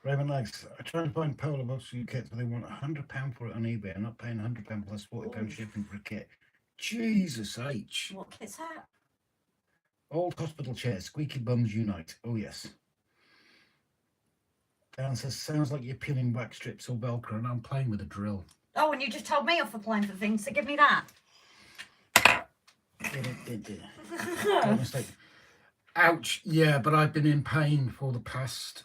Raymond Legs. I tried to find polar boxing kits, but they want £100 for it on eBay. I'm not paying £100 plus £40 shipping for a kit. Jesus H. What kit's that? Old hospital chairs, squeaky bums unite. Oh yes. Dan says, sounds like you're peeling wax strips or Velcro, and I'm playing with a drill. Oh, and you just told me off for playing for things, so give me that. Mistake. Ouch. Yeah, but I've been in pain for the past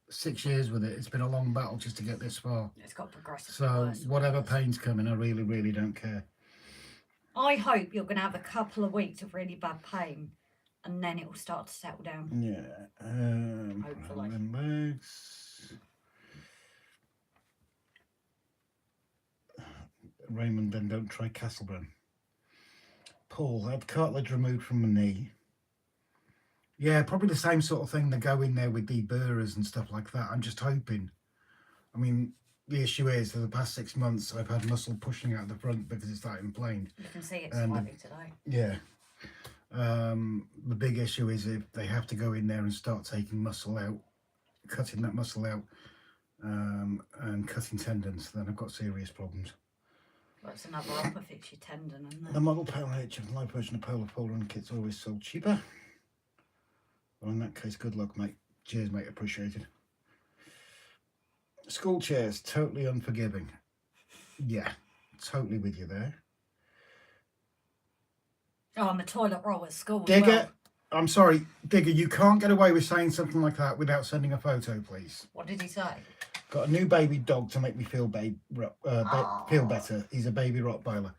6 years with it. It's been a long battle just to get this far. It's got progressive. So whatever pain's coming, I really, really don't care. I hope you're going to have a couple of weeks of really bad pain, and then it will start to settle down. Yeah. Hopefully. Legs. Raymond, then don't try Castlebrun. Paul, I had cartilage removed from my knee. Yeah, probably the same sort of thing. They go in there with deburrs and stuff like that. I'm just hoping. I mean, the issue is for the past 6 months, I've had muscle pushing out the front because it's that inflamed. You can see it's slightly today. Yeah. The big issue is if they have to go in there and start taking muscle out, cutting that muscle out, and cutting tendons, then I've got serious problems. That's another upper fix your tendon, isn't it? The model Pale H of live version of Polar Run kit's always sold cheaper. Well, in that case, good luck, mate. Cheers, mate. Appreciated. School chairs, totally unforgiving. Yeah, totally with you there. Oh, I'm a toilet roll at school. Digger, Well. I'm sorry, Digger, you can't get away with saying something like that without sending a photo, please. What did he say? Got a new baby dog to make me feel feel better. He's a baby Rottweiler.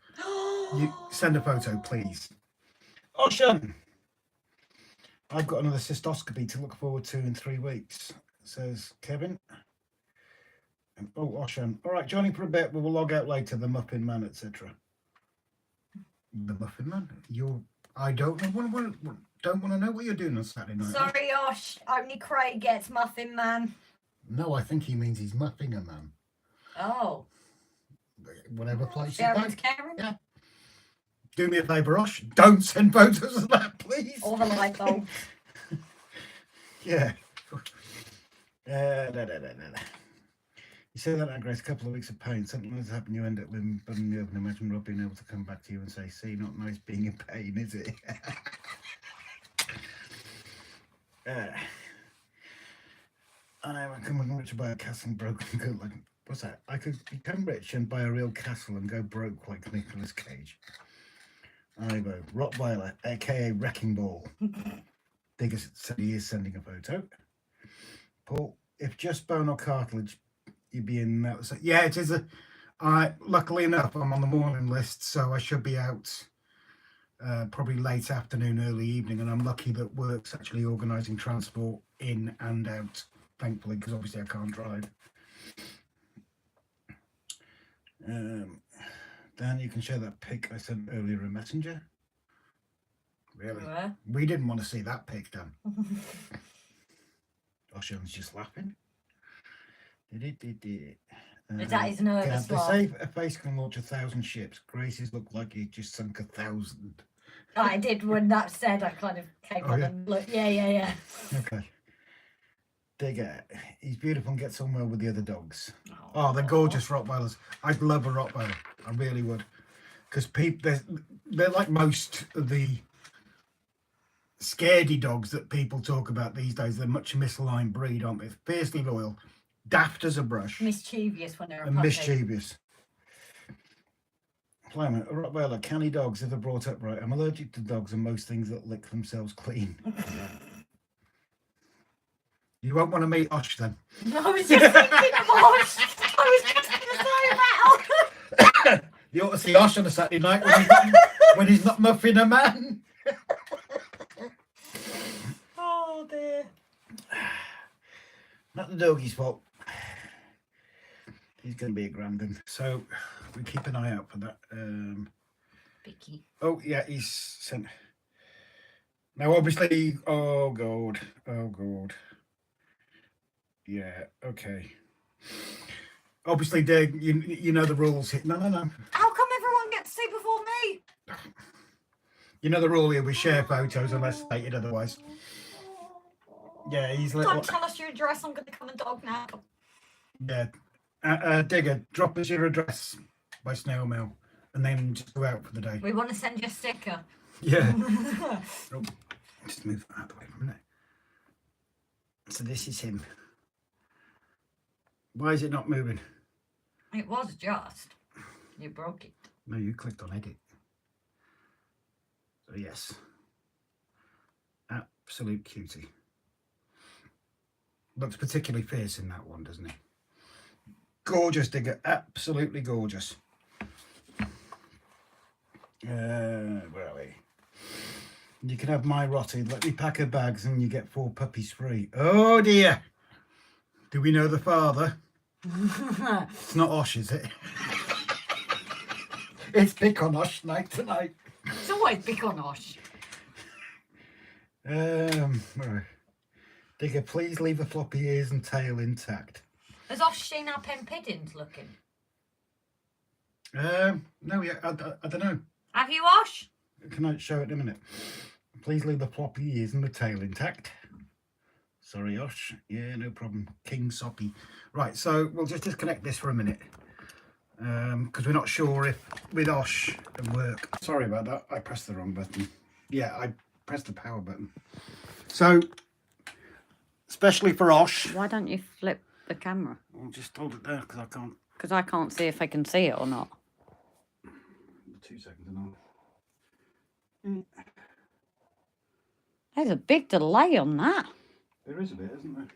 You send a photo, please. Ocean, I've got another cystoscopy to look forward to in 3 weeks, says Kevin. And, oh, Ocean. All right, Johnny, for a bit, we will log out later. The Muffin Man, etc. The Muffin Man? I don't know. Don't want to know what you're doing on Saturday night. Sorry, Osh. Only Craig gets Muffin Man. No, I think he means he's muffing a man. Oh. Whatever place Sharon you Karen? Yeah. Do me a favour, Osh. Don't send photos of that, please. Or the light bulb. Yeah. You say that, Grace, a couple of weeks of pain. Something has happened, you end up with bumming the oven. Imagine Rob being able to come back to you and say, see, not nice being in pain, is it? I can rich to buy a castle and broken good. Like, what's that? I could become rich and buy a real castle and go broke like Nicolas Cage. Ivo, Rottweiler, aka Wrecking Ball. Digger said he is sending a photo. Paul, if just bone or cartilage, you'd be in that. So, yeah, it is luckily enough, I'm on the morning list, so I should be out probably late afternoon, early evening, and I'm lucky that work's actually organising transport in and out, thankfully, because obviously I can't drive. Dan, you can share that pic I sent earlier in Messenger. Really? Where? We didn't want to see that pic, Dan. Ocean's just laughing. Is that his nervous they laugh? say a face can launch 1,000 ships. Grace's looked like he just sunk 1,000. I did when that said, I kind of came on and looked. Yeah. Okay. Digger, he's beautiful and gets on well with the other dogs. Oh, they're gorgeous Rottweilers. I'd love a Rottweiler. I really would. Because they're like most of the scaredy dogs that people talk about these days. They're much misaligned breed, aren't they? Fiercely loyal, daft as a brush. Mischievous when they're a and puppy. Mischievous. Flyman, a Rottweiler, canny dogs if they're brought up right. I'm allergic to dogs and most things that lick themselves clean. You won't want to meet Osh then. No, I was just thinking of Osh. I was just going to say that. You ought to see Osh on a Saturday night when he's not muffing a man. Oh dear. Not the doggy's fault. He's going to be a grandin. So we keep an eye out for that. Vicky. Oh, yeah, he's sent. Now, obviously, oh, God. Yeah, okay. Obviously, Dig, you know the rules here. No. How come everyone gets to see before me? You know the rule here, we share photos unless stated otherwise. Yeah, he's little. Don't tell us your address, I'm going to come and dog now. Yeah. Digger, drop us your address by snail mail and then just go out for the day. We want to send you a sticker. Yeah. Oh, just move that out of the way for a minute. So this is him. Why is it not moving? It was just. You broke it. No, you clicked on edit. So yes. Absolute cutie. Looks particularly fierce in that one, doesn't he? Gorgeous, Digger. Absolutely gorgeous. Where are we? You can have my rotted. Let me pack her bags and you get 4 puppies free. Oh dear. Do we know the father? It's not Osh, is it? It's pick on Osh night tonight. It's always big on Osh. Right. Digger, please leave the floppy ears and tail intact. Has Osh seen our pen pigeons looking? No, yeah, I don't know. Have you, Osh? Can I show it in a minute? Please leave the floppy ears and the tail intact. Sorry, Osh. Yeah, no problem. King Soppy. Right, so we'll just disconnect this for a minute. because we're not sure if with Osh and work. Sorry about that, I pressed the wrong button. Yeah, I pressed the power button. So, especially for Osh. Why don't you flip the camera? I'll just hold it there because I can't. Because I can't see if I can see it or not. 2 seconds and all. There's a big delay on that. There is a bit, isn't there?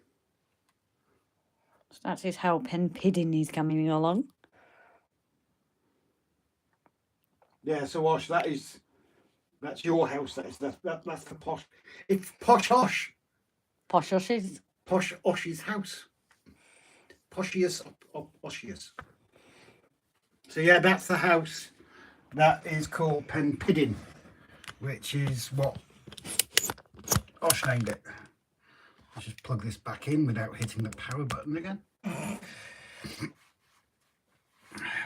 So that's his helping pidding he's coming along. Yeah, so Osh, that's your house. That's the posh. It's posh Osh. Posh Ushes. Posh Osh's house. Poshiest of Oshiest. So yeah, that's the house that is called Penpiddin, which is what Osh named it. Let's just plug this back in without hitting the power button again.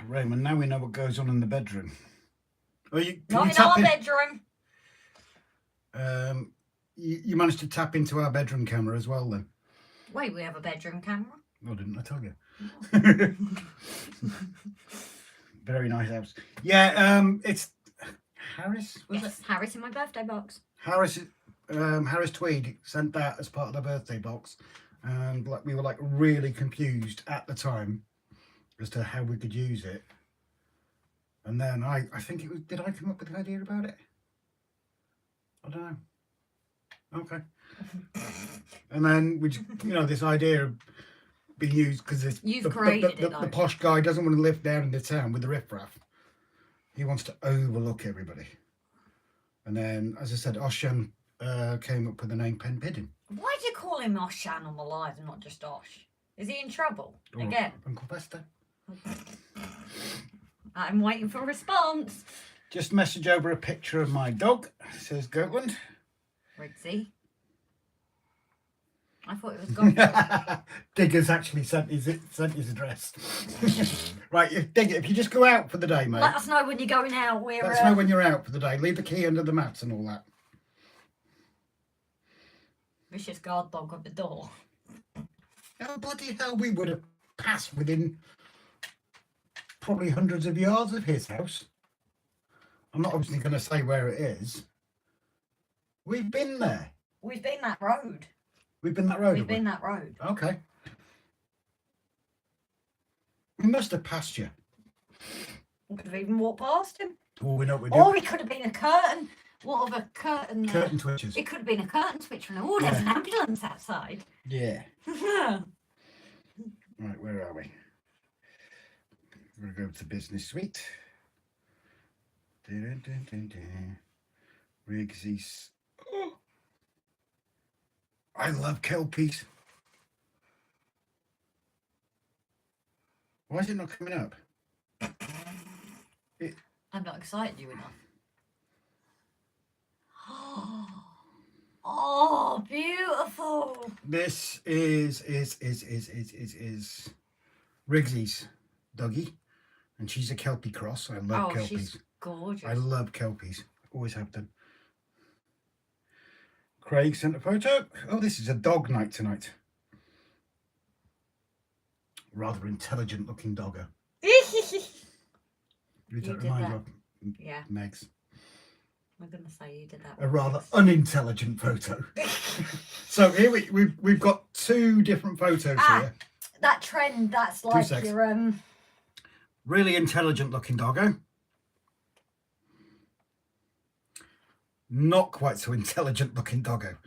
Raymond, now we know what goes on in the bedroom. Oh, Not in our bedroom. You managed to tap into our bedroom camera as well then? Wait, we have a bedroom camera? Oh, didn't I tell you? Very nice house. Yeah, it's Harris, was Yes, it? Harris in my birthday box. Harris Tweed sent that as part of the birthday box, and like we were like really confused at the time as to how we could use it. And then I think it was, did I come up with the idea about it? I don't know. Okay. And then we just, this idea of being used because the posh guy doesn't want to live down in the town with the riffraff. He wants to overlook everybody. And then, as I said, Oshan came up with the name Penpiddin. Why do you call him Oshan on the live and not just Osh? Is he in trouble again? Uncle Bester. I'm waiting for a response. Just message over a picture of my dog, says Goatland. Rixie. I thought it was gone. Digger's actually sent his address. Right, Digger, if you just go out for the day, mate. Let us know when you're going out. Let us know when you're out for the day. Leave the key under the mats and all that. Vicious guard dog at the door. Oh, bloody hell, we would have passed within probably hundreds of yards of his house. I'm not obviously going to say where it is. We've been there. We've been that road. We've been that road. We've been that road. Okay. We must have passed you. We could have even walked past him. Oh, we know what we do. Or it could have been a curtain. What of a curtain? Curtain twitches. It could have been a curtain switcher. Oh, there's an ambulance outside. Yeah. Right, where are we? We're going to go to business suite. Riggsy's. Oh. I love kelpies. Why is it not coming up? I'm not excited you enough. Oh, beautiful. This is Riggsy's doggy, and she's a kelpie cross. I love kelpies. She's gorgeous. I love kelpies. Always have done. Craig sent a photo. Oh, this is a dog night tonight. Rather intelligent looking doggo. Does that remind you of Meg's? I'm going to say you did that. A rather unintelligent photo. So here we've got two different photos here. That trend, that's like your really intelligent looking doggo. Not quite so intelligent looking doggo.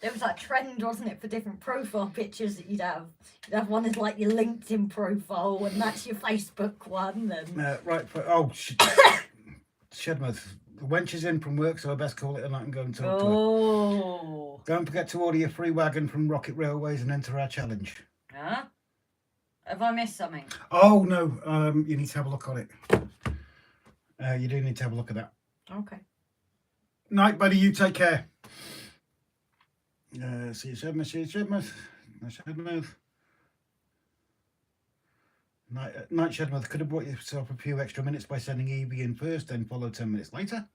There was that trend, wasn't it, for different profile pictures that you'd have. You'd have one as like your LinkedIn profile, and that's your Facebook one. And right. Shedmouth. The wench is in from work, so I best call it a night and go and talk to her. Don't forget to order your free wagon from Rocket Railways and enter our challenge. Huh? Have I missed something? Oh, no. You need to have a look on it. You do need to have a look at that. Okay. Night, buddy. You take care. See you, Shedmouth. See you, Shedmouth. Shedmouth. Night, Shedmouth. Could have bought yourself a few extra minutes by sending Evie in first, then follow 10 minutes later.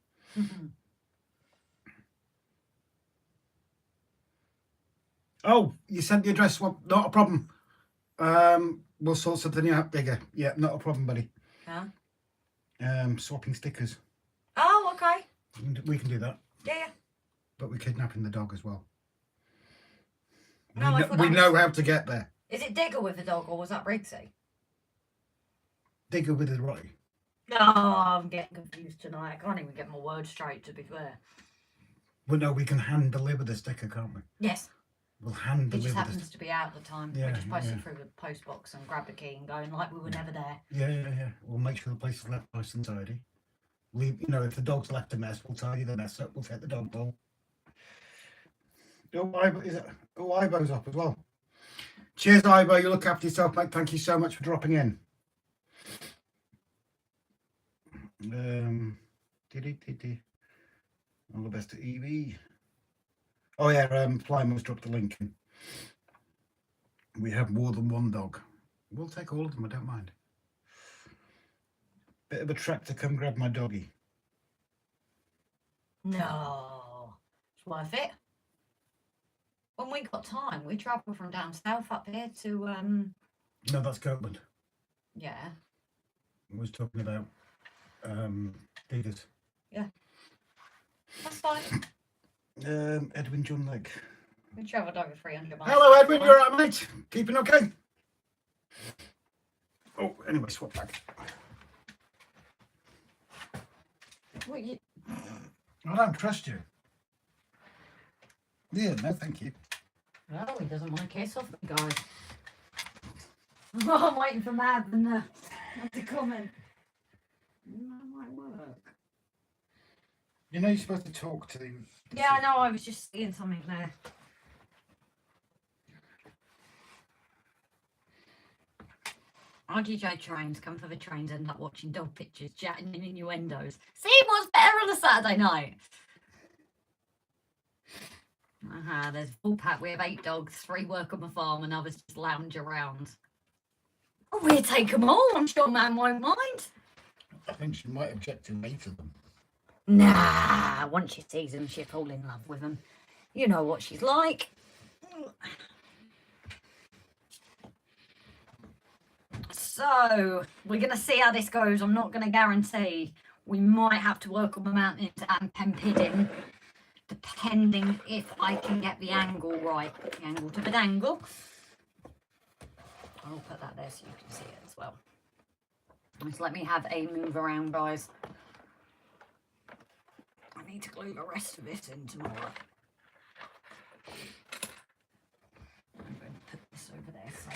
Oh, you sent the address. Well, not a problem. We'll sort something out, Digger. Yeah, not a problem, buddy. can? Swapping stickers. Oh, okay. We can do that. Yeah. But we're kidnapping the dog as well. No, I thought we that know was- how to get there. Is it Digger with the dog or was that Briggsy? Digger with the Rotty. No, I'm getting confused tonight. I can't even get my words straight, to be fair. Well, no, we can hand deliver the sticker, can't we? Yes. We'll hand It just deliver happens to be out at the time. Yeah, We just post yeah. it through the post box and grab the key and going like we were never there. Yeah. We'll make sure the place is left nice and tidy. Leave, you know, if the dog's left a mess, we'll tidy the mess up. We'll take the dog bowl. Ibo's up as well. Cheers, Ibo. You look after yourself, mate. Thank you so much for dropping in. All the best to Evie. Oh yeah, Flymo's dropped the link in. We have more than one dog. We'll take all of them, I don't mind. Bit of a trek to come grab my doggy. No. It's worth it. When we got time, we travel from down south up here to No, that's Copeland. yeah. I was talking about Diggers. Yeah. That's fine. Edwin John Legg. We travelled over 300 miles. Hello, Edwin. You're right, mate. Keeping okay? Oh, anyway, swap back. What you... I don't trust you. Yeah, no, thank you. Oh, he doesn't want to kiss off me, guys. Oh, I'm waiting for Mav and to comment. That might work. You know you're supposed to talk to... Yeah, I know. I was just seeing something there. RGJ trains, come for the trains, end up watching dog pictures, chatting and innuendos. See what's better on a Saturday night. There's a full pack. We have 8 dogs, 3 work on the farm and others just lounge around. Oh, we'll take them all. I'm sure Man won't mind. I think she might object to 8 of them. Nah, once she sees them, she'll fall in love with them. You know what she's like. So, we're going to see how this goes. I'm not going to guarantee. We might have to work on the mountains and Penpidden, depending if I can get the angle right. The angle to the angle. I'll put that there so you can see it as well. Just let me have a move around, guys. I need to glue the rest of it in tomorrow. I'm going to put this over there. So.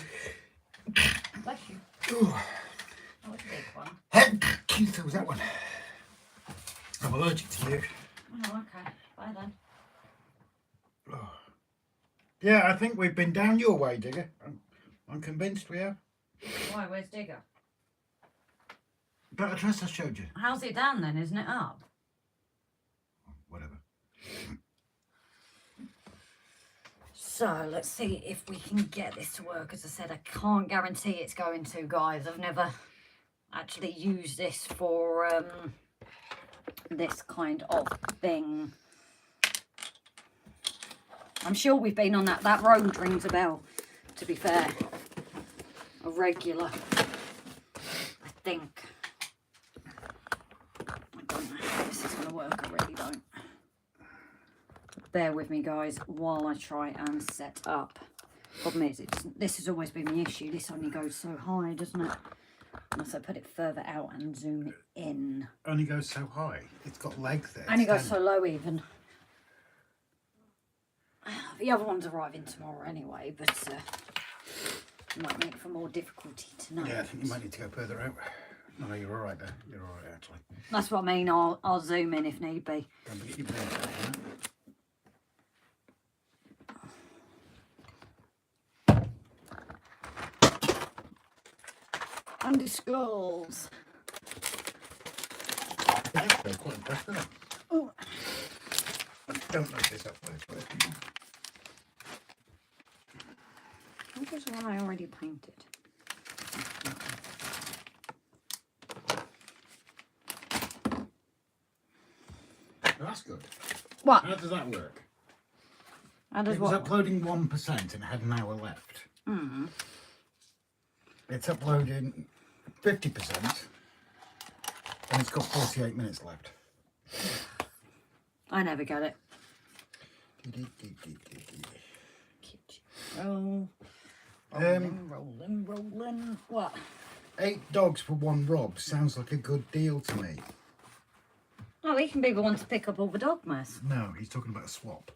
Bless you. Ooh. Oh, it's a big one. Keith, was that one? I'm allergic to you. Oh, okay. Bye then. Oh. Yeah, I think we've been down your way, Digger. I'm convinced we have. Why? Where's Digger? That address I showed you. How's it down then? Isn't it up? Whatever. So let's see if we can get this to work. As I said, I can't guarantee it's going to, guys. I've never actually used this for this kind of thing. I'm sure we've been on that. That road rings a bell, to be fair. A regular, I think. I don't know how this is going to work. I really don't. Bear with me, guys, while I try and set up. Problem is, this has always been the issue. This only goes so high, doesn't it? Unless I put it further out and zoom in. Only goes so high. It's got legs there. Only goes so low, even. The other one's arriving tomorrow anyway, but might make for more difficulty tonight. Yeah, I think you might need to go further out. No, you're all right there. You're all right, actually. That's what I mean. I'll zoom in if need be. Don't forget your brains out, yeah? Undisclosed. Yeah, they're quite impressed with it. Oh. I don't know if this up works, but I think there's one I already painted. that's good. What? How does that work? How does It was what? uploading 1% and it had an hour left. Mm. It's uploading 50% And it's got 48 minutes left. I never get it. Roll. Rolling. What? 8 dogs for 1 Rob sounds like a good deal to me. Oh, he can be the one to pick up all the dog mess. No, he's talking about a swap.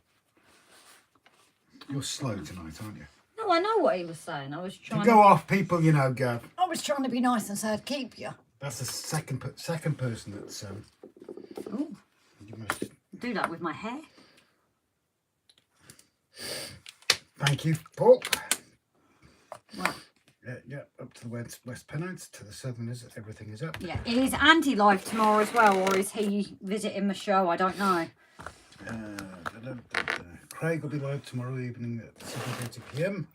You're slow tonight, aren't you? No, I know what he was saying. I was trying Go off, people, you know, Gav. I was trying to be nice and say I'd keep you. That's the second person that's... Ooh. You must... Do that with my hair. Thank you, Paul. What? Yeah, up to the west Pennines, to the southerners, everything is up. Yeah, is Andy live tomorrow as well, or is he visiting the show? I don't know. Craig will be live tomorrow evening at 7:30 p.m.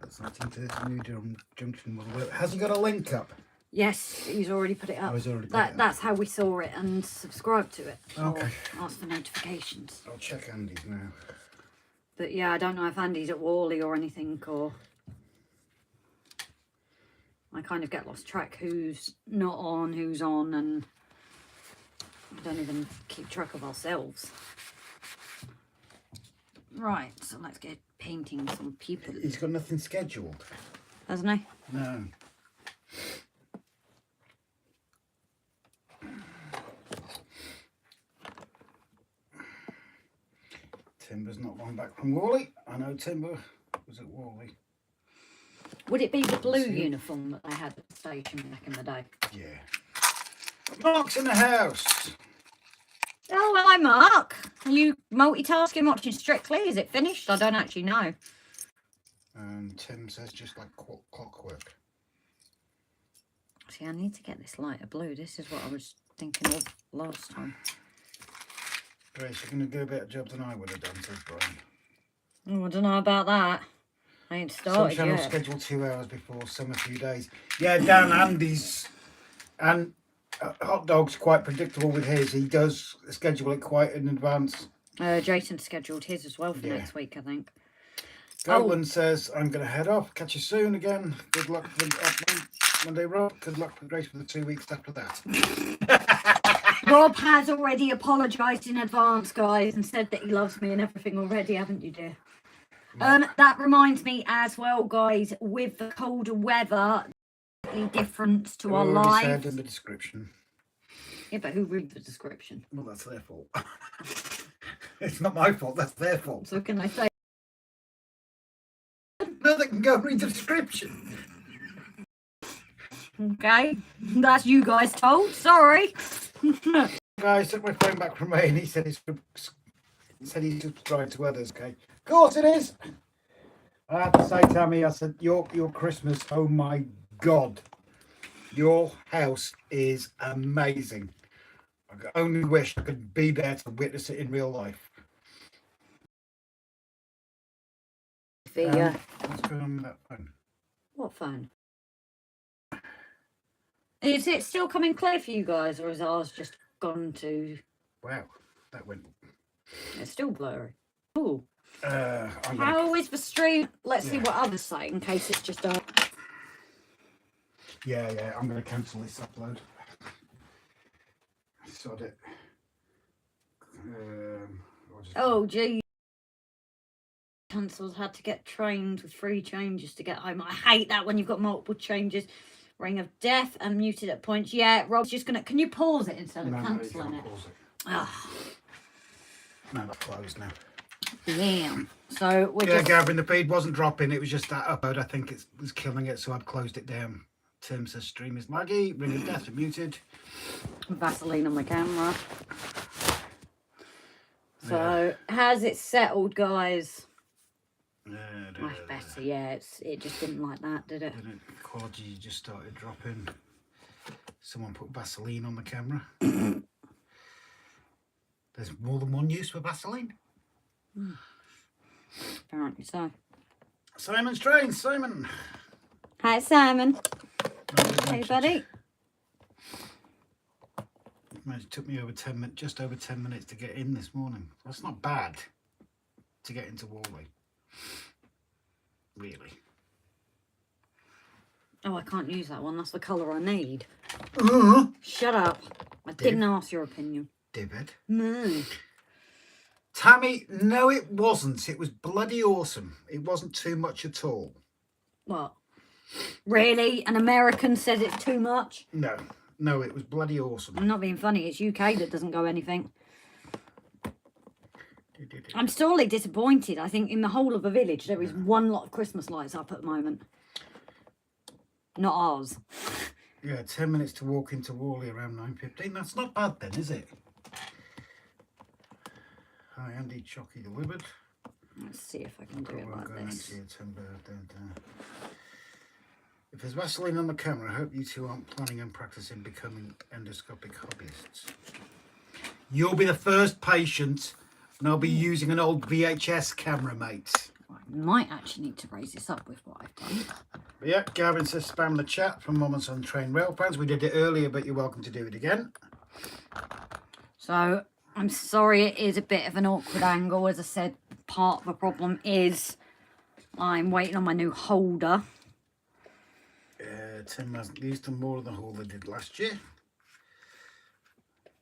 That's 19:30 New Durham Junction. Has he got a link up? Yes, he's already put it up. Oh, he's already put it up. That's how we saw it and subscribed to it. Okay. Or asked for notifications. I'll check Andy's now. But yeah, I don't know if Andy's at Wally or anything, or... I kind of get lost track who's not on, who's on, and we don't even keep track of ourselves. Right, so let's get painting some people. He's got nothing scheduled. Hasn't he? No. Timber's not long back from Wally. I know Timber was at Wally. Would it be the blue uniform that they had at the station back in the day? Yeah. Mark's in the house. Oh, hi Mark. Are you multitasking watching Strictly? Is it finished? I don't actually know. And Tim says just like clockwork. See, I need to get this lighter blue. This is what I was thinking of last time. Grace, you're going to do a better job than I would have done, says Brian. Oh, I don't know about that. I ain't started Some channels yet. scheduled 2 hours before, some a few days. Yeah, Dan Andy's and Hot Dog's quite predictable with his. He does schedule it quite in advance. Jason scheduled his as well for next week, I think. Goblin says, I'm going to head off. Catch you soon again. Good luck for Monday, Rob. Good luck for Grace for the 2 weeks after that. Rob has already apologised in advance, guys, and said that he loves me and everything already, haven't you, dear? That reminds me as well, guys, with the colder weather, the difference to our lives. Said in the description. Yeah, but who read the description? Well, that's their fault. It's not my fault, that's their fault. So can I say? No, they can go read the description. Okay, that's you guys told. Sorry. Guys, took my phone back from Ray and he said he's subscribed to others, okay? Of course it is. I have to say, Tammy, I said, your Christmas, oh my God. Your house is amazing. I only wish I could be there to witness it in real life. What's going on with that phone? What phone? Is it still coming clear for you guys, or is ours just gone to... Wow, that went... It's still blurry. Ooh. How is the stream? Let's see what others say in case it's just a... Yeah, I'm going to cancel this upload. Sod it. Oh, gee. Cancelled, had to get trained with 3 changes to get home. I hate that when you've got multiple changes. Ring of death and muted at points. Yeah, Rob's just going to... Can you pause it instead of cancelling it? Oh. No, that's closed now. Yeah. So we're just... Gavin, the feed wasn't dropping. It was just that upload. I think it was killing it, so I've closed it down. Tim says stream is laggy. Ring of death muted. Vaseline on my camera. So has it settled, guys? Much better. Yeah, it just didn't like that, did it? Quality just started dropping. Someone put Vaseline on the camera. There's more than one use for Vaseline. Apparently so. Simon's train, Simon. Hi, Simon. Hey, buddy. It took me over 10 minutes, just over 10 minutes to get in this morning. That's not bad to get into Wally. Really. Oh, I can't use that one. That's the colour I need. Uh, Shut up. I didn't ask your opinion. Divot. No. Tammy, no it wasn't. It was bloody awesome. It wasn't too much at all. What? Really? An American says it's too much? No. No, it was bloody awesome. I'm not being funny. It's UK that doesn't go anything. I'm sorely disappointed. I think in the whole of the village there is one lot of Christmas lights up at the moment. Not ours. Yeah, 10 minutes to walk into Worley around 9:15. That's not bad then, is it? Hi, Andy. Chocky delivered. Let's see if I can do it like this. If there's Vaseline on the camera, I hope you two aren't planning on practicing becoming endoscopic hobbyists. You'll be the first patient, and I'll be using an old VHS camera, mate. I might actually need to raise this up with what I've done. But yeah, Gavin says spam the chat from Mum and Son Train RAILFANS. We did it earlier, but you're welcome to do it again. So, I'm sorry it is a bit of an awkward angle. As I said, part of the problem is I'm waiting on my new holder. Tim hasn't used them more than the haul they did last year.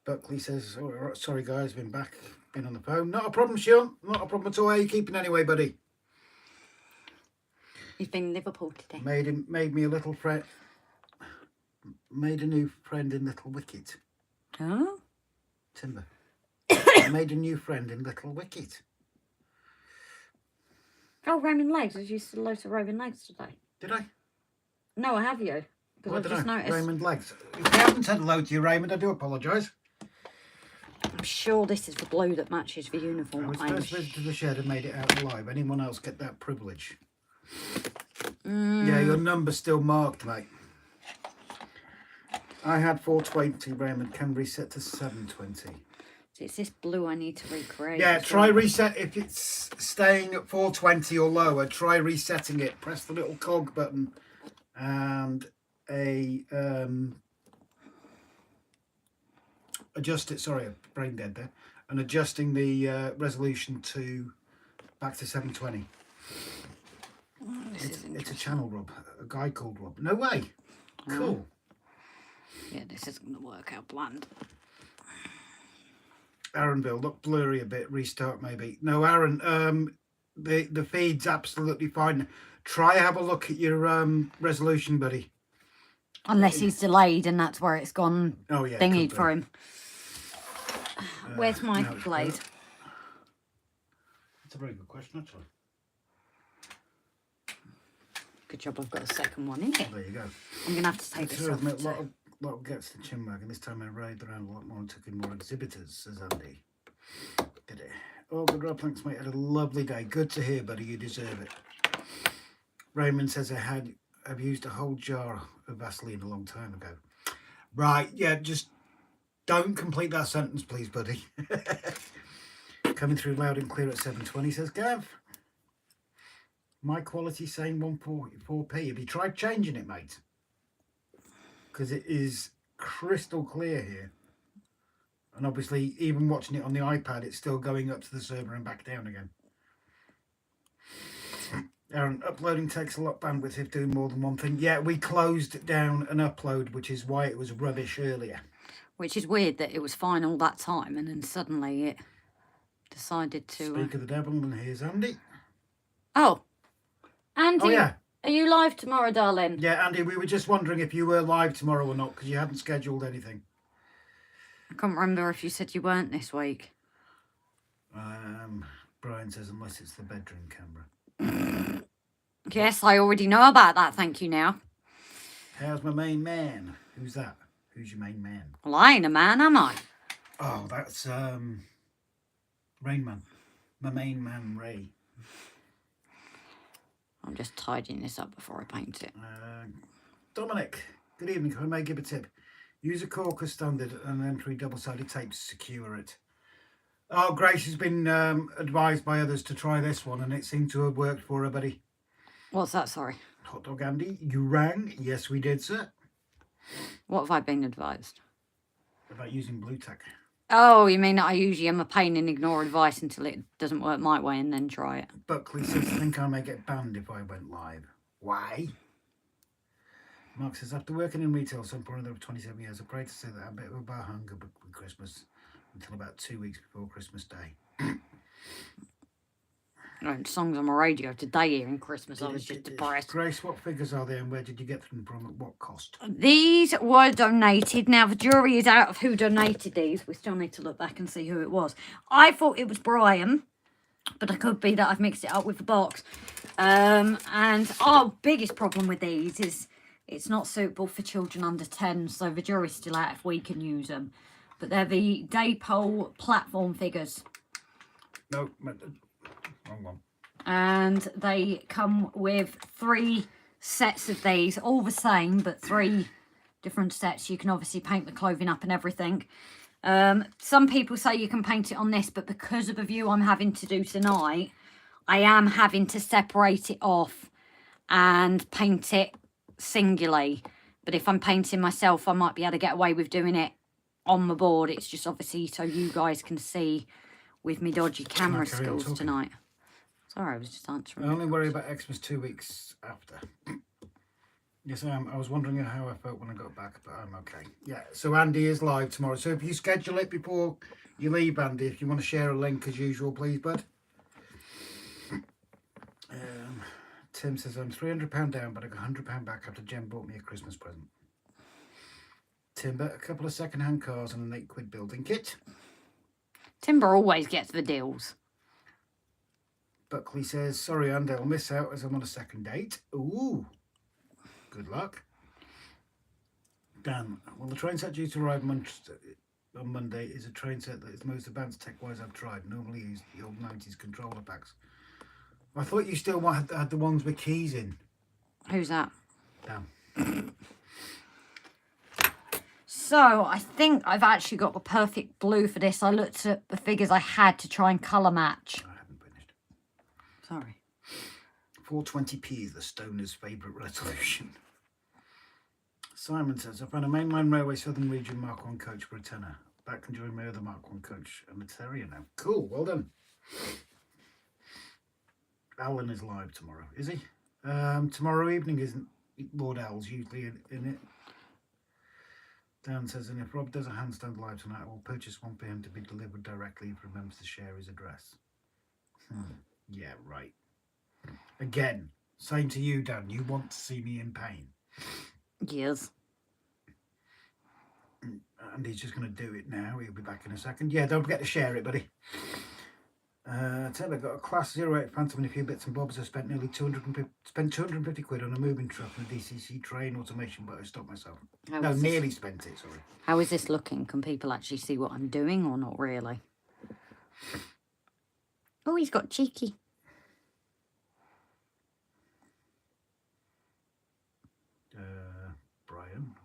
Buckley says, oh, sorry guys, been on the phone. Not a problem, Sean. Not a problem at all. How are you keeping anyway, buddy? He's been in Liverpool today. Made me a little friend. Made a new friend in Little Wicket. Huh? Timber. Made a new friend in Little Wicket. Oh, Roman Legs. I used to load of Roman Legs today. Did I? No, I have you. Because I've just noticed. Raymond Legs. If I haven't said hello to you, Raymond, I do apologise. I'm sure this is the blue that matches the uniform. I was first visit to the shed and made it out alive. Anyone else get that privilege? Yeah, your number's still marked, mate. I had 420, Raymond. Can reset to 720. It's this blue I need to recreate. Yeah, try reset. If it's staying at 420 or lower, try resetting it. Press the little cog button and adjust it. Sorry, I'm brain dead there. And adjusting the resolution to back to 720. It's a channel, Rob. A guy called Rob. No way. Cool. Yeah, this isn't going to work out bland. Aaronville, look blurry a bit. Restart maybe. No, Aaron. The feed's absolutely fine. Try have a look at your resolution, buddy. Unless he's delayed and that's where it's gone. Oh yeah, thingied for him. Where's my blade? That's a very good question, actually. Good job, I've got a second one in here. There you go. I'm gonna have to take this off. A lot of gets to chin wag, and this time I raided around a lot more and took in more exhibitors, says Andy. Did it? Oh, good Rob, thanks mate. Had a lovely day. Good to hear, buddy. You deserve it. Raymond says I've used a whole jar of Vaseline a long time ago. Right, yeah, just don't complete that sentence, please, buddy. Coming through loud and clear at 720, says Gav. My quality saying 144p. Have you tried changing it, mate? Because it is crystal clear here. And obviously, even watching it on the iPad, it's still going up to the server and back down again. Aaron, uploading takes a lot of bandwidth if doing more than one thing. Yeah, we closed down an upload, which is why it was rubbish earlier. Which is weird that it was fine all that time and then suddenly it decided to... Speak of the devil, and here's Andy. Oh, Andy, oh, yeah. Are you live tomorrow, darling? Yeah, Andy, we were just wondering if you were live tomorrow or not, because you hadn't scheduled anything. I can't remember if you said you weren't this week. Brian says, unless it's the bedroom camera. Yes, I already know about that, thank you now. How's my main man? Who's that? Who's your main man? Well, I ain't a man, am I? Oh, that's Rain Man. My main man, Ray. I'm just tidying this up before I paint it. Dominic, good evening. I may give a tip. Use a cork as standard and then 3 double-sided tape to secure it. Oh, Grace has been advised by others to try this one, and it seemed to have worked for her, buddy. What's that, sorry? Hot Dog Andy, you rang. Yes, we did, sir. What have I been advised? About using blue tack. Oh, you mean that I usually am a pain and ignore advice until it doesn't work my way and then try it? Buckley says, I think I may get banned if I went live. Why? Mark says, after working in retail some point over 27 years, I'm afraid to say that I'm a bit of a bar hunger with Christmas until about 2 weeks before Christmas Day. Songs on my radio today here in Christmas. I was just depressed. Grace, what figures are there and where did you get them from? At what cost? These were donated. Now, the jury is out of who donated these. We still need to look back and see who it was. I thought it was Brian, but it could be that I've mixed it up with the box. And our biggest problem with these is it's not suitable for children under 10, so the jury's still out if we can use them. But they're the Daypole platform figures. No, wrong one. And they come with 3 sets of these, all the same, but 3 different sets. You can obviously paint the clothing up and everything. Some people say you can paint it on this, but because of the view I'm having to do tonight, I am having to separate it off and paint it singularly. But if I'm painting myself, I might be able to get away with doing it on the board. It's just obviously so you guys can see with me dodgy camera skills tonight. Sorry, I was just answering. I only worry about Xmas 2 weeks after. Yes, I am. I was wondering how I felt when I got back, but I'm okay. Yeah, so Andy is live tomorrow. So if you schedule it before you leave, Andy, if you want to share a link as usual, please, bud. Tim says, I'm £300 down, but I got £100 back after Jen bought me a Christmas present. Timber, a couple of second-hand cars and an £8 building kit. Timber always gets the deals. Buckley says, sorry, Andy, I'll miss out as I'm on a second date. Ooh, good luck. Dan, well, the train set due to arrive on Monday is a train set that is the most advanced tech-wise I've tried. Normally use the old 90s controller packs. I thought you still had the ones with keys in. Who's that? Dan. So, I think I've actually got the perfect blue for this. I looked at the figures I had to try and colour match. I haven't finished. Sorry. 420p is the stoner's favourite resolution. Simon says, I found a mainline railway Southern Region Mark 1 coach for a tenner. Back can join my other Mark 1 coach and a terrier now. Cool, well done. Alan is live tomorrow, is he? Tomorrow evening isn't Lord Al's usually in it. Dan says, and if Rob does a handstand live tonight, I will purchase one for him to be delivered directly if he remembers to share his address. Yeah, right. Again, same to you, Dan. You want to see me in pain. Yes. And he's just going to do it now. He'll be back in a second. Yeah, don't forget to share it, buddy. Taylor got a Class 08 Phantom and a few bits and bobs. I spent nearly 250 quid on a moving truck and a DCC train automation, but I stopped myself. Nearly spent it, sorry. How is this looking? Can people actually see what I'm doing or not really? Oh, he's got cheeky.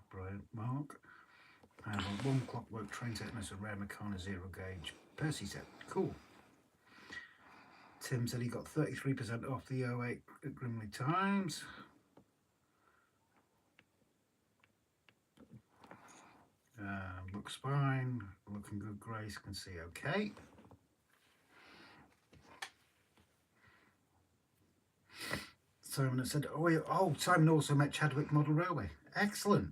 Brian, Mark. And one clockwork train set and it's a rare Meccana 0 gauge Percy set. Cool. Tim said he got 33% off the 08 at Grimley Times. Looks fine. Looking good. Grace can see okay. Simon had said, Simon also met Chadwick Model Railway. Excellent.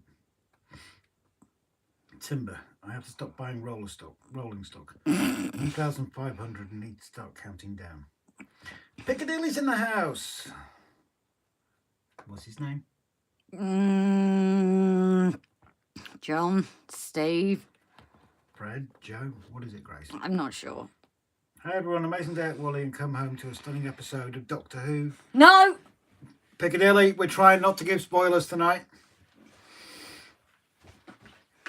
Timber. I have to stop buying rolling stock. 1,500 and need to start counting down. Piccadilly's in the house. What's his name? John, Steve. Fred, Joe. What is it, Grace? I'm not sure. Hi everyone, amazing day at Wally and come home to a stunning episode of Doctor Who. No! Piccadilly, we're trying not to give spoilers tonight.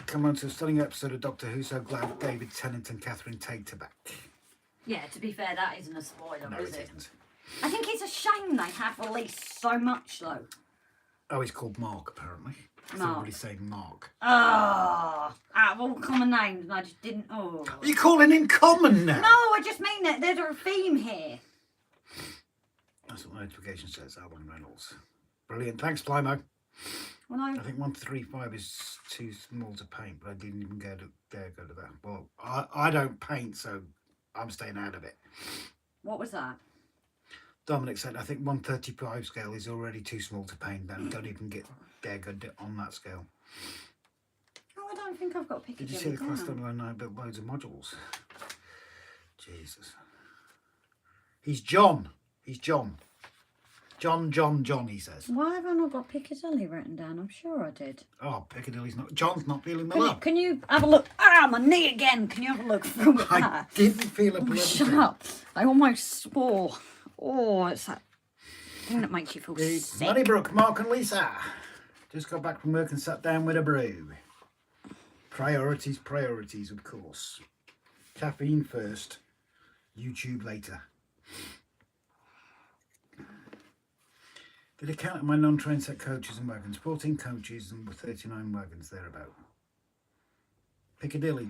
Come on to a stunning episode of Doctor Who. So glad David Tennant and Catherine Tate are back. Yeah, to be fair, that isn't a spoiler, No, is it it? isn't. I think it's a shame they have released so much, though. Oh, he's called Mark, apparently. Mark. Everybody's saying Mark. Out of all common names, and I just didn't. Oh. Are you calling him common now? No, I just mean that there's a theme here. That's what the notification says, Alan Reynolds. Brilliant. Thanks, Flymo. Well, no. I think 135 is too small to paint, but I didn't even dare go to that. Well, I don't paint, so I'm staying out of it. What was that? Dominic said, I think 135 scale is already too small to paint. Don't even dare go on that scale. Oh, I don't think I've got Piccadilly. Did you see the class down. online? I built loads of modules. Jesus. He's John. He's John. John, he says. Why have I not got Piccadilly written down? I'm sure I did. Oh, Piccadilly's not. John's not feeling the love. Can you have a look? Ah, my knee again. Can you have a look through it? I didn't feel a bloody Shut thing. up. I almost swore. Oh, it's that thing that makes you feel sick. MONEYBROOK, Mark and Lisa. Just got back from work and sat down with a brew. Priorities, of course. Caffeine first. YouTube later. Did I count my non-train set coaches and wagons? 14 coaches and 39 wagons thereabout. Piccadilly.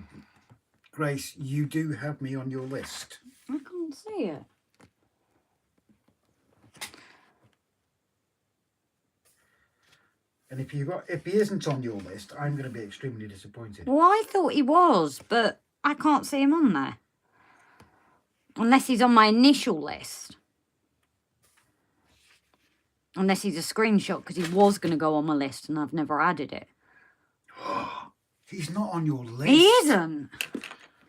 Grace, you do have me on your list. I can't see it. And if he isn't on your list, I'm going to be extremely disappointed. Well, I thought he was, but I can't see him on there. Unless he's on my initial list. Unless he's a screenshot, because he was going to go on my list and I've never added it. He's not on your list. He isn't.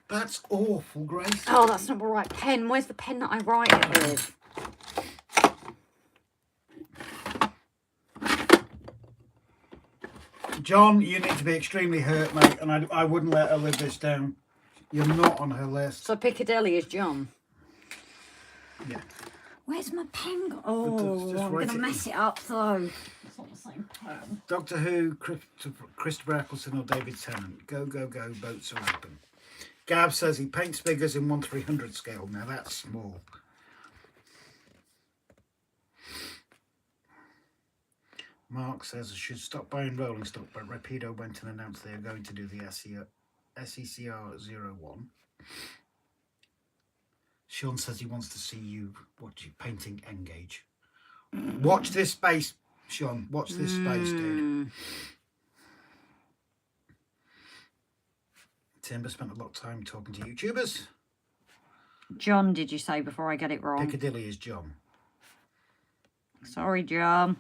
That's awful, Grace. Oh, that's not the right pen. Where's the pen that I write it with? John, you need to be extremely hurt, mate, and I wouldn't let her live this down. You're not on her list. So Piccadilly is John. Yeah. Where's my pen? Oh, Just I'm write going to it mess it up, though. It's not the same pen. Doctor Who, Christopher Eccleston or David Tennant. Go, boats are open. Gav says he paints figures in 1/300 scale. Now that's small. Mark says I should stop buying rolling stock, but Rapido went and announced they are going to do the SECR 01. Sean says he wants to see you painting Engage. Watch this space, Sean. Watch this space, dude. Timber spent a lot of time talking to YouTubers. John, did you say before I get it wrong? Piccadilly is John. Sorry, John.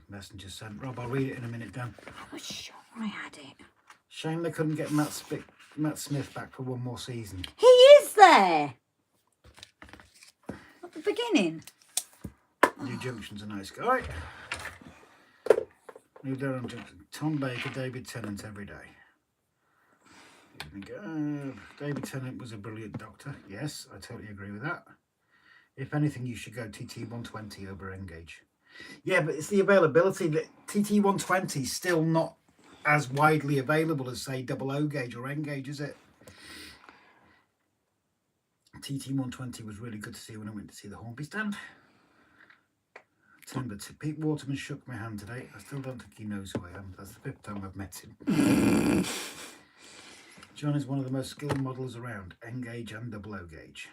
Messenger sent. Rob, I'll read it in a minute, Dan. I was sure I had it. Shame they couldn't get Matt Smith back for one more season. He is there! At the beginning. New Junction's a nice guy. New Durham Junction. Tom Baker, David Tennant every day. David Tennant was a brilliant doctor. Yes, I totally agree with that. If anything, you should go TT120 over Engage. Yeah, but it's the availability that TT120 is still not as widely available as, say, O gauge or N-gauge, is it? TT120 was really good to see when I went to see the Hornby stand. But Pete Waterman shook my hand today. I still don't think he knows who I am. That's the 5th time I've met him. John is one of the most skilled modelers around, N-gauge and O gauge.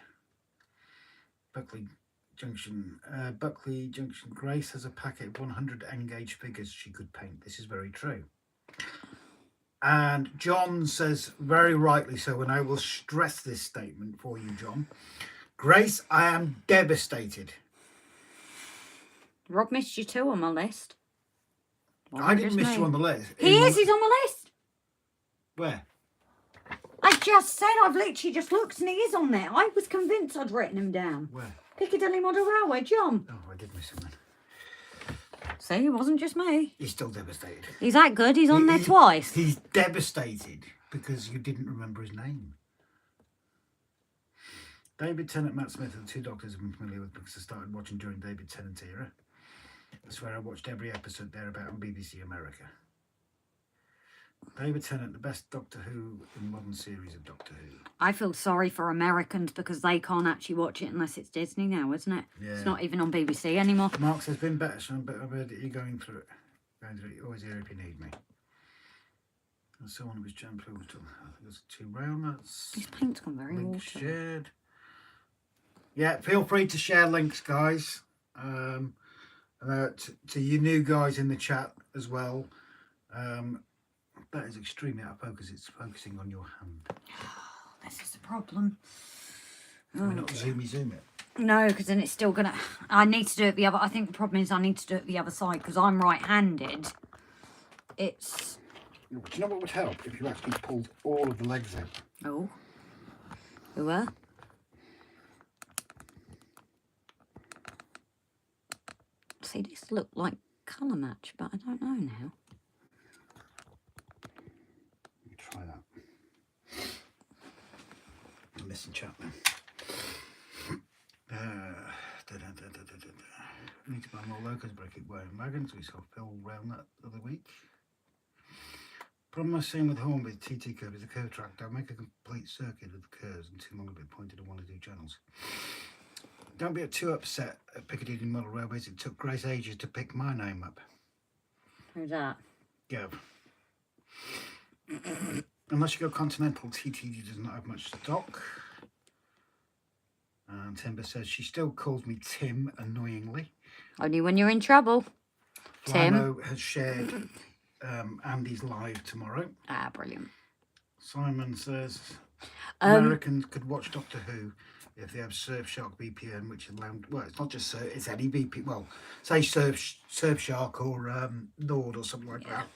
Buckley Junction. Grace has a packet of 100 N-gauge figures she could paint. This is very true. And John says, very rightly so, and I will stress this statement for you, John. Grace, I am devastated. Rob missed you too on my list. I didn't miss you on the list. He's on my list. Where? I just said, I've literally just looked and he is on there. I was convinced I'd written him down. Where? Piccadilly Model Railway, John. Oh, I did miss him then. See, it wasn't just me. He's still devastated. He's that good, he's on there twice. He's devastated because you didn't remember his name. David Tennant, Matt Smith are the two doctors I'm familiar with because I started watching during David Tennant's era. I swear I watched every episode thereabout on BBC America. David Tennant, the best Doctor Who in modern series of Doctor Who. I feel sorry for Americans because they can't actually watch it unless it's Disney now, isn't it? Yeah. It's not even on BBC anymore. Mark says, been better, Sean, but I've heard that you're going through it. You're always here if you need me. And someone who was jammed through, I think there's 2 round nuts. His paint's gone very Link watery. shared. Yeah, feel free to share links, guys. To you new guys in the chat as well. That is extremely out of focus. It's focusing on your hand. This is the problem. Can we not zoom it? No, because then it's still gonna. I need to do it the other. I think the problem is I need to do it the other side because I'm right-handed. It's. Do you know what would help if you actually pulled all of the legs out? Oh. Who were? See, this looked like colour match, but I don't know now. Let me try that. I'm missing Chapman. We need to buy more locos break it wearing wagons. We saw Phil round that the other week. Problem I've seen with Hornby TT curve is the curve track. Don't make a complete circuit of the curves and too long a bit pointed on one or two channels. Don't be too upset at Piccadilly Model Railways. It took Grace ages to pick my name up. Who's that? Gav. Unless you go Continental, TTG does not have much stock. And Timber says she still calls me Tim annoyingly. Only when you're in trouble. Tim. Flymo has shared Andy's live tomorrow. Ah, brilliant. Simon says Americans could watch Doctor Who if they have Surfshark VPN, which allowed, well, it's not just it's any VPN, well, say Surfshark or Nord or something like that.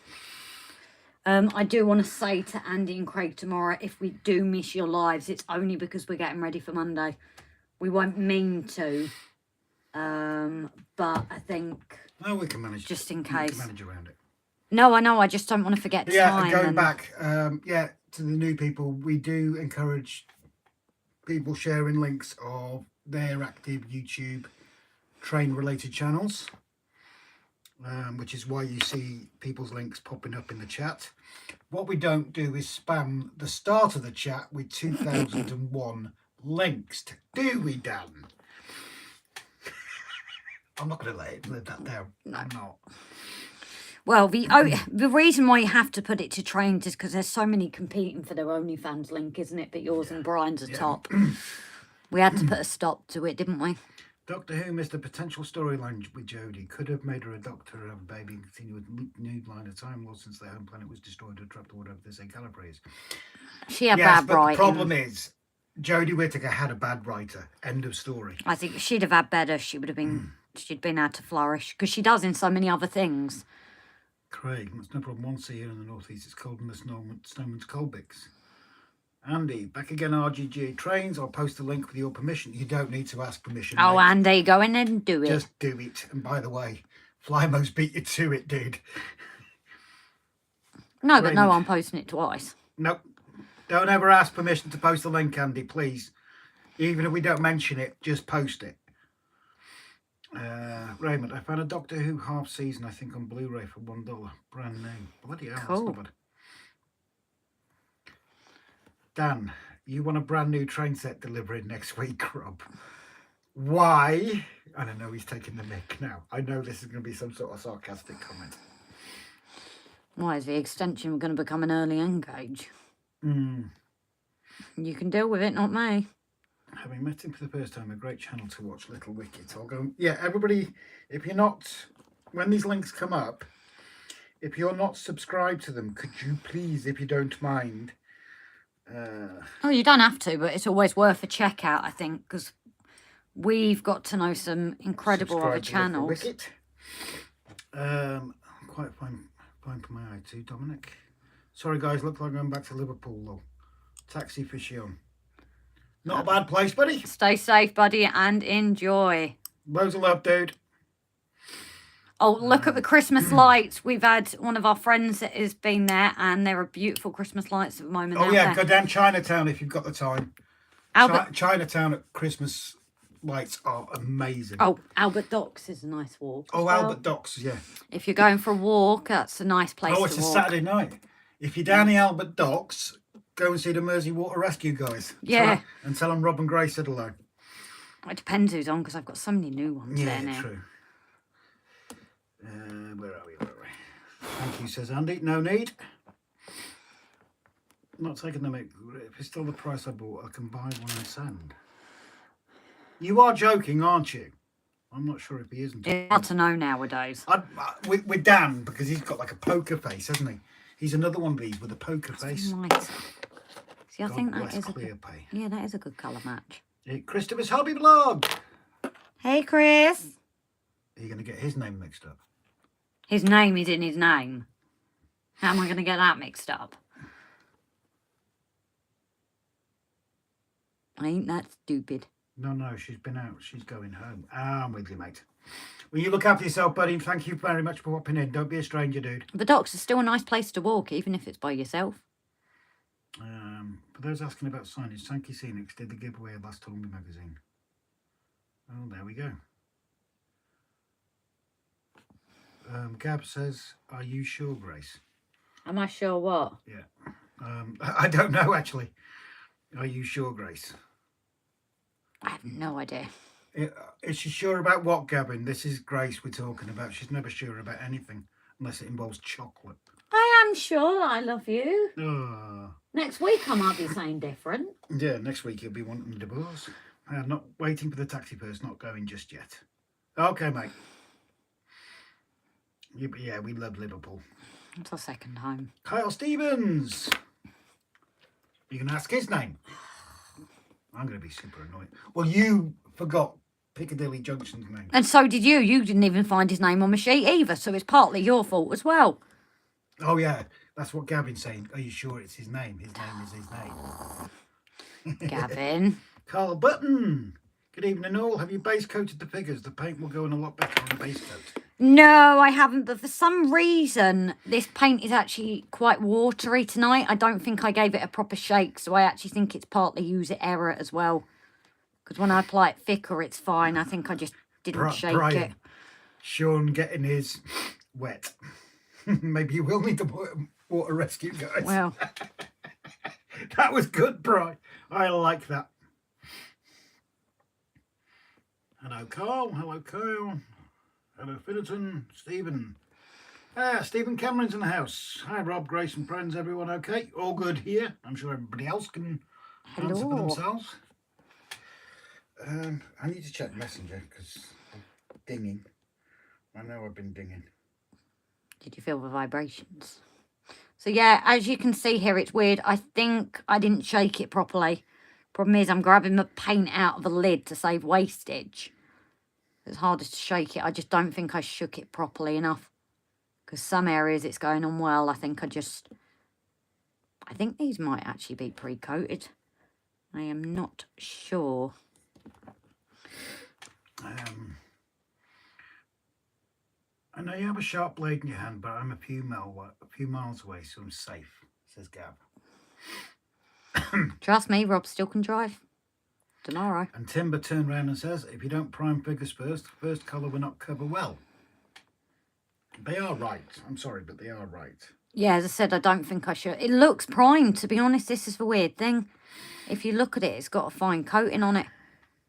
I do want to say to Andy and Craig tomorrow, if we do miss your lives, it's only because we're getting ready for Monday. We won't mean to, but I think... No, we can manage. Just in We case. can manage around it. No, I know, I just don't want to forget Yeah, time. and going back, yeah, to the new people, we do encourage people sharing links of their active YouTube train-related channels, which is why you see people's links popping up in the chat. What we don't do is spam the start of the chat with 2001 links, do we, Dan? I'm not going to let it live that down. No. I'm not. Well, the reason why you have to put it to trains is because there's so many competing for their OnlyFans link, isn't it? But yours and Brian's are top. We had to put a stop to it, didn't we? Doctor Who missed a potential storyline with Jodie. Could have made her a doctor and have a baby and continue with nude line of Time Lord since their home planet was destroyed or trapped or whatever they say Calibri is. She had Yes, bad but writing. the problem is Jodie Whittaker had a bad writer. End of story. I think she'd have had better. She would have been. She'd been able to flourish because she does in so many other things. Craig, that's no problem. One sea here in the northeast. It's cold in the Snowman's Colbix. Andy, back again, RGJ trains. I'll post a link with your permission. You don't need to ask permission. Oh, mate. Andy, go in and do it. Just do it. And by the way, Flymo's beat you to it, dude. No, but no, Raymond. I'm posting it twice. Nope. Don't ever ask permission to post the link, Andy, please. Even if we don't mention it, just post it. Raymond, I found a Doctor Who half season, I think, on Blu-ray for $1. Brand new. Bloody hell, Cool. that's not bad. Dan, you want a brand new train set delivering next week, Rob? Why? I don't know, he's taking the mick now. I know this is going to be some sort of sarcastic comment. Why is the extension going to become an early engage? You can deal with it, not me. Having met him for the first time, a great channel to watch, Little Wicket. I'll go, yeah, everybody, if you're not, when these links come up, if you're not subscribed to them, could you please, if you don't mind... Oh, you don't have to, but it's always worth a check out, I think, because we've got to know some incredible other channels. Wicket. Quite fine for my eye too, Dominic. Sorry guys, look like I'm going back to Liverpool though. Taxi for Shion. Not a bad place, buddy. Stay safe, buddy, and enjoy. Loads of love, dude. Oh, look at the Christmas lights. We've had one of our friends that has been there, and there are beautiful Christmas lights at the moment. Oh out yeah, there. go down Chinatown if you've got the time. Chinatown at Christmas lights are amazing. Oh, Albert Docks is a nice walk. Oh, as well. Albert Docks, yeah. If you're going for a walk, that's a nice place to walk. Oh, it's a Saturday night. If you're down the Albert Docks, go and see the Mersey Water Rescue guys. Yeah. And tell them Rob and Grace said hello. It depends who's on, because I've got so many new ones there now. Yeah, true. Where are we? Thank you, says Andy. No need. Not taking the mic. If it's still the price I bought, I can buy one and send. You are joking, aren't you? I'm not sure if he isn't. It's hard to know nowadays. With Dan, because he's got like a poker face, hasn't he? He's another one of these with a poker face. Right. See, I God think that bless is Clear a good, Pay. yeah, that is a good colour match. Christopher's Hobby Vlog. Hey, Chris. Are you going to get his name mixed up? His name is in his name. How am I going to get that mixed up? Ain't that stupid? No, she's been out. She's going home. I'm with you, mate. Well, you look after yourself, buddy. Thank you very much for popping in. Don't be a stranger, dude. The docks are still a nice place to walk, even if it's by yourself. For those asking about signage, Sankey Scenics did the giveaway of last Talmer magazine. Oh, there we go. Gab says, are you sure, Grace? Am I sure what? Yeah. I don't know, actually. Are you sure, Grace? I have no idea. Is she sure about what, Gavin? This is Grace we're talking about. She's never sure about anything unless it involves chocolate. I am sure that I love you. Oh. Next week I might be saying different. Yeah, next week you'll be wanting a divorce. I'm not waiting for the taxi person, not going just yet. Okay, mate. Yeah, we love Liverpool. It's our second time. Kyle Stevens. You can ask his name. I'm going to be super annoyed. Well, you forgot Piccadilly Junction's name. And so did you. You didn't even find his name on my sheet either, so it's partly your fault as well. Oh, yeah. That's what Gavin's saying. Are you sure it's his name? His name is his name. Gavin. Carl Button. Good evening, all. Have you base coated the figures? The paint will go in a lot better on a base coat. No, I haven't, but for some reason, this paint is actually quite watery tonight. I don't think I gave it a proper shake, so I actually think it's partly user error as well. Because when I apply it thicker, it's fine. I think I just didn't shake it. Sean getting his wet. Maybe you will need the water rescue, guys. Well. That was good, Brian. I like that. Hello, Carl. Hello, Kyle. Hello, Finnerton. Stephen. Stephen Cameron's in the house. Hi, Rob, Grace and friends. Everyone okay? All good here. I'm sure everybody else can answer for themselves. I need to check Messenger because I'm dinging. I know I've been dinging. Did you feel the vibrations? So yeah, as you can see here, it's weird. I think I didn't shake it properly. Problem is I'm grabbing the paint out of the lid to save wastage. It's hardest to shake it. I just don't think I shook it properly enough. Because some areas it's going on well. I think these might actually be pre-coated. I am not sure. I know you have a sharp blade in your hand, but I'm a few miles away, so I'm safe, says Gab. Trust me, Rob still can drive tomorrow. And Timber turned around and says, if you don't prime figures first, the first colour will not cover well. They are right. I'm sorry, but they are right. Yeah, as I said, I don't think I should. It looks primed, to be honest. This is the weird thing. If you look at it, it's got a fine coating on it.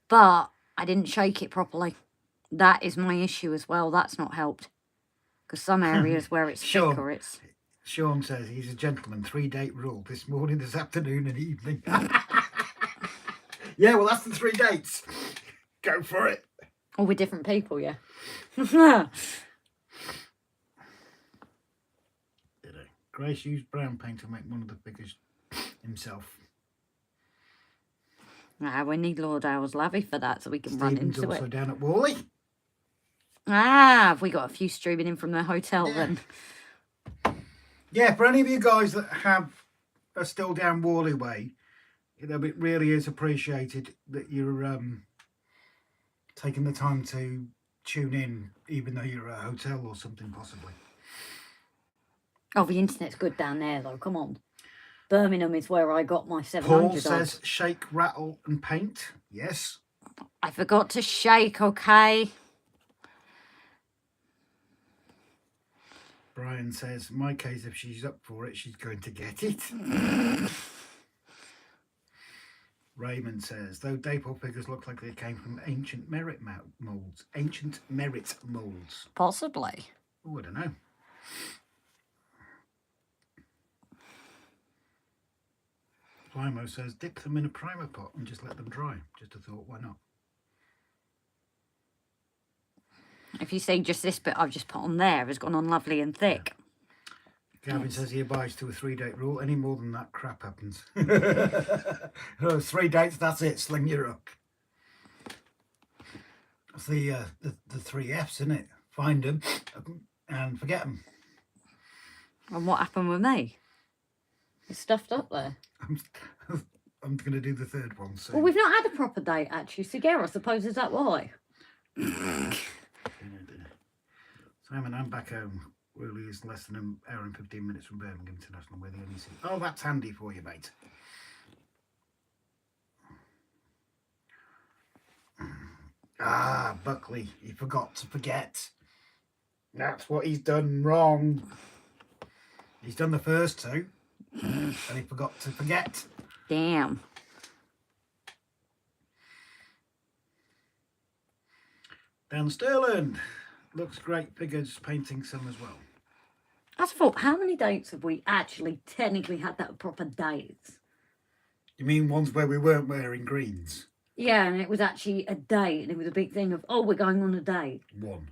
But I didn't shake it properly. That is my issue as well. That's not helped. Because some areas where it's thicker, it's... Sean says he's a gentleman. 3-date rule. This morning, this afternoon and evening. Yeah, well, that's the 3 dates. Go for it. All with different people, yeah. Grace used brown paint to make one of the figures himself. We need Lord Owl's Lavy for that so we can run into it. Also down at Wally. Have we got a few streaming in from their hotel then? Yeah, for any of you guys that are still down Wally way, it really is appreciated that you're taking the time to tune in, even though you're at a hotel or something possibly. Oh, the internet's good down there though, come on. Birmingham is where I got my 700 Paul says shake, rattle and paint. Yes. I forgot to shake, okay. Brian says, in my case, if she's up for it, she's going to get it. Raymond says, though DELPH figures look like they came from ancient merit moulds. Ancient merit moulds. Possibly. Oh, I don't know. Flymo says, dip them in a primer pot and just let them dry. Just a thought, why not? If you see just this bit I've just put on there has gone on lovely and thick. Gavin says he abides to a 3-date rule. Any more than that, crap happens. 3 dates, that's it. Sling your hook. It's the 3 F's, isn't it? Find them and forget them. And what happened with me? It's stuffed up there. I'm going to do the 3rd one soon. Well, we've not had a proper date, actually. Cigar, I suppose, is that why? Simon, I'm back home. Really is less than an hour and 15 minutes from Birmingham International, where the only city. Oh, that's handy for you, mate. Ah, Buckley, he forgot to forget. That's what he's done wrong. He's done the first 2, and he forgot to forget. Damn. Dan Sterland. Looks great figures, painting some as well. I thought, how many dates have we actually technically had that were proper dates? You mean ones where we weren't wearing greens? Yeah, and it was actually a date, and it was a big thing of, oh, we're going on a date. 1.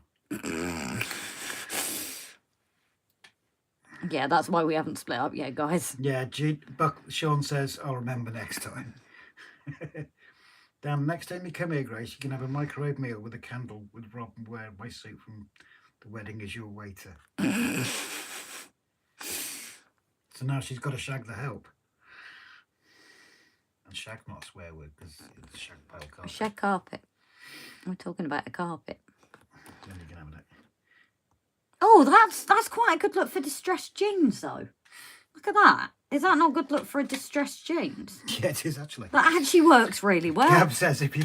Yeah, that's why we haven't split up yet, guys. Yeah, Sean says, I'll remember next time. Dan, next time you come here, Grace, you can have a microwave meal with a candle with Rob and wear my suit from the wedding as your waiter. So now she's got to shag the help. And shag not a swear word because it's shag pile carpet. Shag carpet. We're talking about a carpet. Then you can have it. Oh, that's quite a good look for distressed jeans, though. Look at that. Is that not a good look for a distressed jeans? Yeah, it is actually. That actually works really well. Gab says if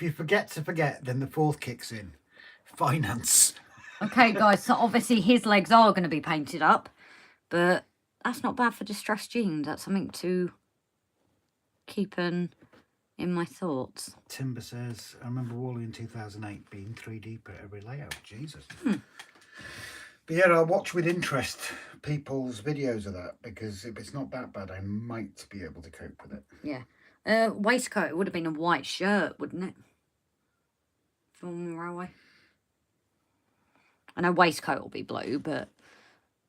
you forget to forget, then the 4th kicks in. Finance. Okay, guys, so obviously his legs are going to be painted up, but that's not bad for distressed jeans. That's something to keep in my thoughts. Timber says, I remember Wally in 2008 being 3D per every layout. Jesus. But yeah, I'll watch with interest people's videos of that, because if it's not that bad, I might be able to cope with it. Yeah. Waistcoat, it would have been a white shirt, wouldn't it? From Railway. I know waistcoat will be blue, but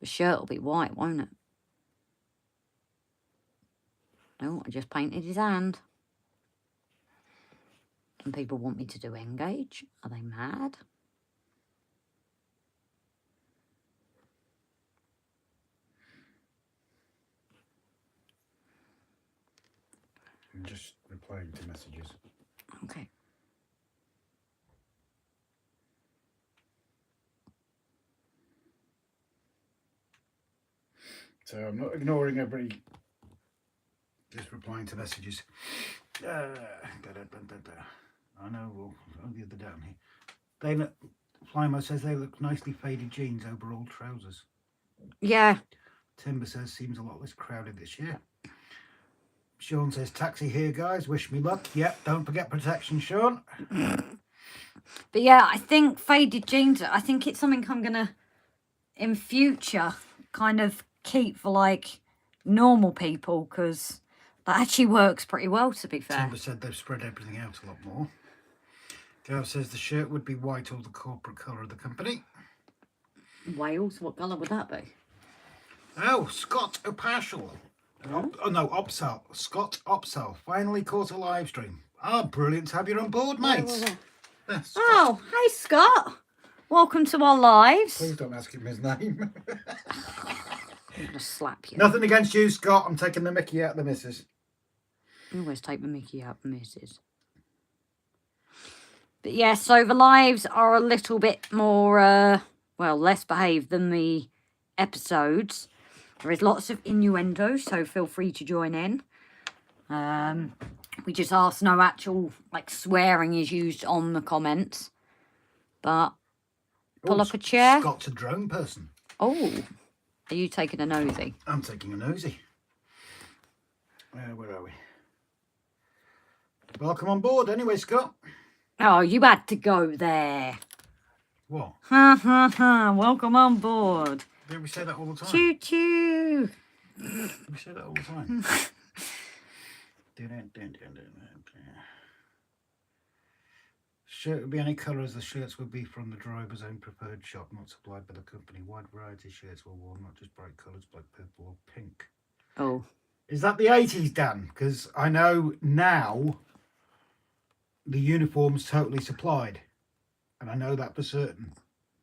the shirt will be white, won't it? No, I just painted his hand. And people want me to do engage. Are they mad? I'm just replying to messages. Okay. So I'm not ignoring everybody, just replying to messages. I know, well, the other down here. They look, Flymo says they look nicely faded jeans over old trousers. Yeah. Timber says seems a lot less crowded this year. Sean says taxi here, guys. Wish me luck. Yep, don't forget protection, Sean. But yeah, I think faded jeans, I think it's something I'm going to, in future, kind of keep for like normal people, because that actually works pretty well, to be fair. Timber said they've spread everything out a lot more. Gav says the shirt would be white or the corporate colour of the company. Wales, what colour would that be? Oh, Scott Opashel. Opsal. Scott Opsal. Finally caught a live stream. Ah, brilliant to have you on board, mate. Oh, hey, Scott. Welcome to our lives. Please don't ask him his name. I'm going to slap you. Nothing against you, Scott. I'm taking the mickey out of the missus. You always take the mickey out, missus. But yeah, so the lives are a little bit more, well, less behaved than the episodes. There is lots of innuendo, so feel free to join in. We just ask no actual, like, swearing is used on the comments. But pull up a chair. Scott's a drone person. Oh, are you taking a nosy? I'm taking a nosy. Where are we? Welcome on board anyway, Scott. Oh, you had to go there. What? Ha ha ha, welcome on board. Don't we say that all the time? Choo choo. We say that all the time. Shirt would be any colour as the shirts would be from the driver's own preferred shop, not supplied by the company. Wide variety of shirts were worn, not just bright colours, black, purple or pink. Oh. Is that the 80s, Dan? Because I know now the uniform's totally supplied. And I know that for certain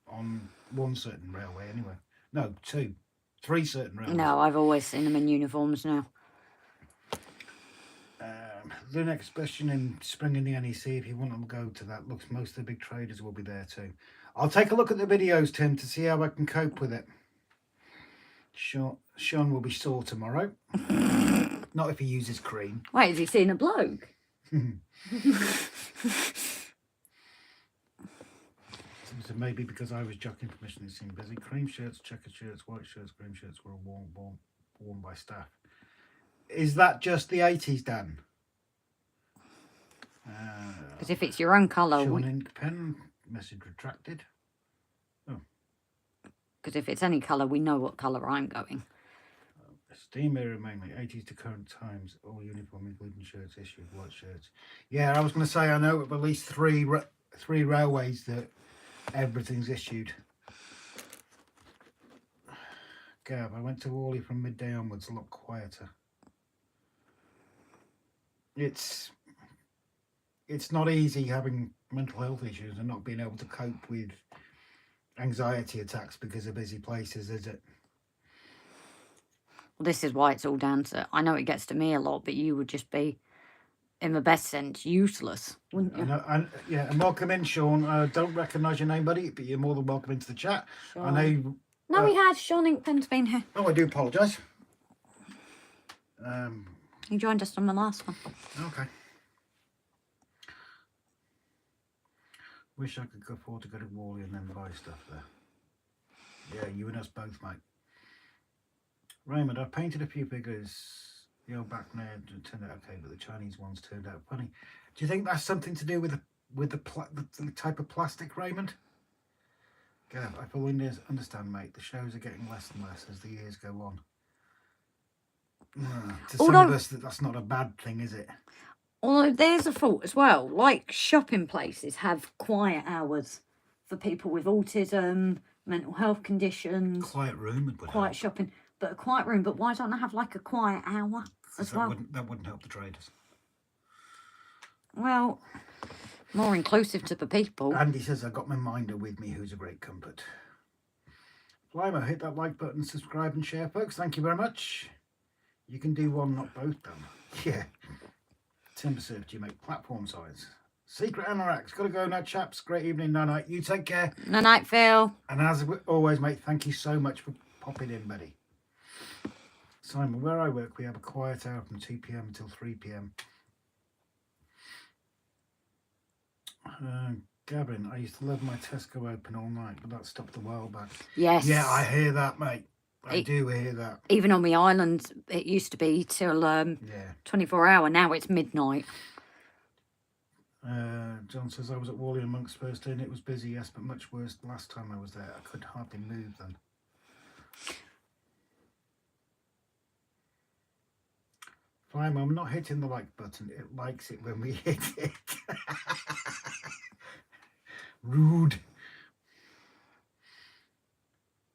on one certain railway anyway. No, 2, 3 certain railways. No, I've always seen them in uniforms now. The next question in spring in the NEC, if you want to go to that, looks most of the big traders will be there too. I'll take a look at the videos, Tim, to see how I can cope with it. Sean will be sore tomorrow. Not if he uses cream. Wait, has he seen a bloke? So maybe because I was jockeying permission, it seemed busy. Cream shirts, checkered shirts, white shirts, green shirts were worn by staff. Is that just the 80s, Dan? Because if it's your own colour... Sean ink pen, message retracted. Oh. Because if it's any colour, we know what colour I'm going. Steam era mainly, 80s to current times, all uniform including shirts issued, white shirts. Yeah, I was going to say, I know of at least three railways that everything's issued. Gav, I went to Worley from midday onwards, a lot quieter. It's not easy having mental health issues and not being able to cope with anxiety attacks because of busy places, is it? Well, this is why it's all down to... I know it gets to me a lot, but you would just be, in the best sense, useless, wouldn't you? Yeah, and welcome in, Sean. Don't recognise your name, buddy, but you're more than welcome into the chat. Sean. I know... No, he has. Sean Inkpen's been here. Oh, I do apologise. He joined us on the last one. Okay. Wish I could afford to go to Worley and then buy stuff there. Yeah, you and us both, mate. Raymond, I've painted a few figures. The old back there turned out okay, but the Chinese ones turned out funny. Do you think that's something to do with the type of plastic, Raymond? Gav, I fully understand, mate. The shows are getting less and less as the years go on. To some of us, that's not a bad thing, is it? Although there's a fault as well. Like shopping places have quiet hours for people with autism, mental health conditions. Quiet room would quiet shopping. But a quiet room, but why don't I have like a quiet hour as well? That wouldn't help the traders. Well, more inclusive to the people. Andy says, I got my minder with me, who's a great comfort. Flymo, hit that like button, subscribe and share, folks. Thank you very much. You can do one, not both, Dan. Yeah. Timber Surf, do you make platform size? Secret Anoraks, gotta go now, chaps. Great evening, night. You take care. Night, Phil. And as always, mate, thank you so much for popping in, buddy. Simon, where I work, we have a quiet hour from 2 PM until 3 PM. Gavin, I used to love my Tesco open all night, but that stopped a while back. Yes. Yeah, I hear that, mate. I do hear that. Even on the island, it used to be till 24 hour. Now it's midnight. John says, I was at Worley and Monk's first day and it was busy, yes, but much worse the last time I was there. I could hardly move then. Fine, I'm not hitting the like button. It likes it when we hit it. Rude.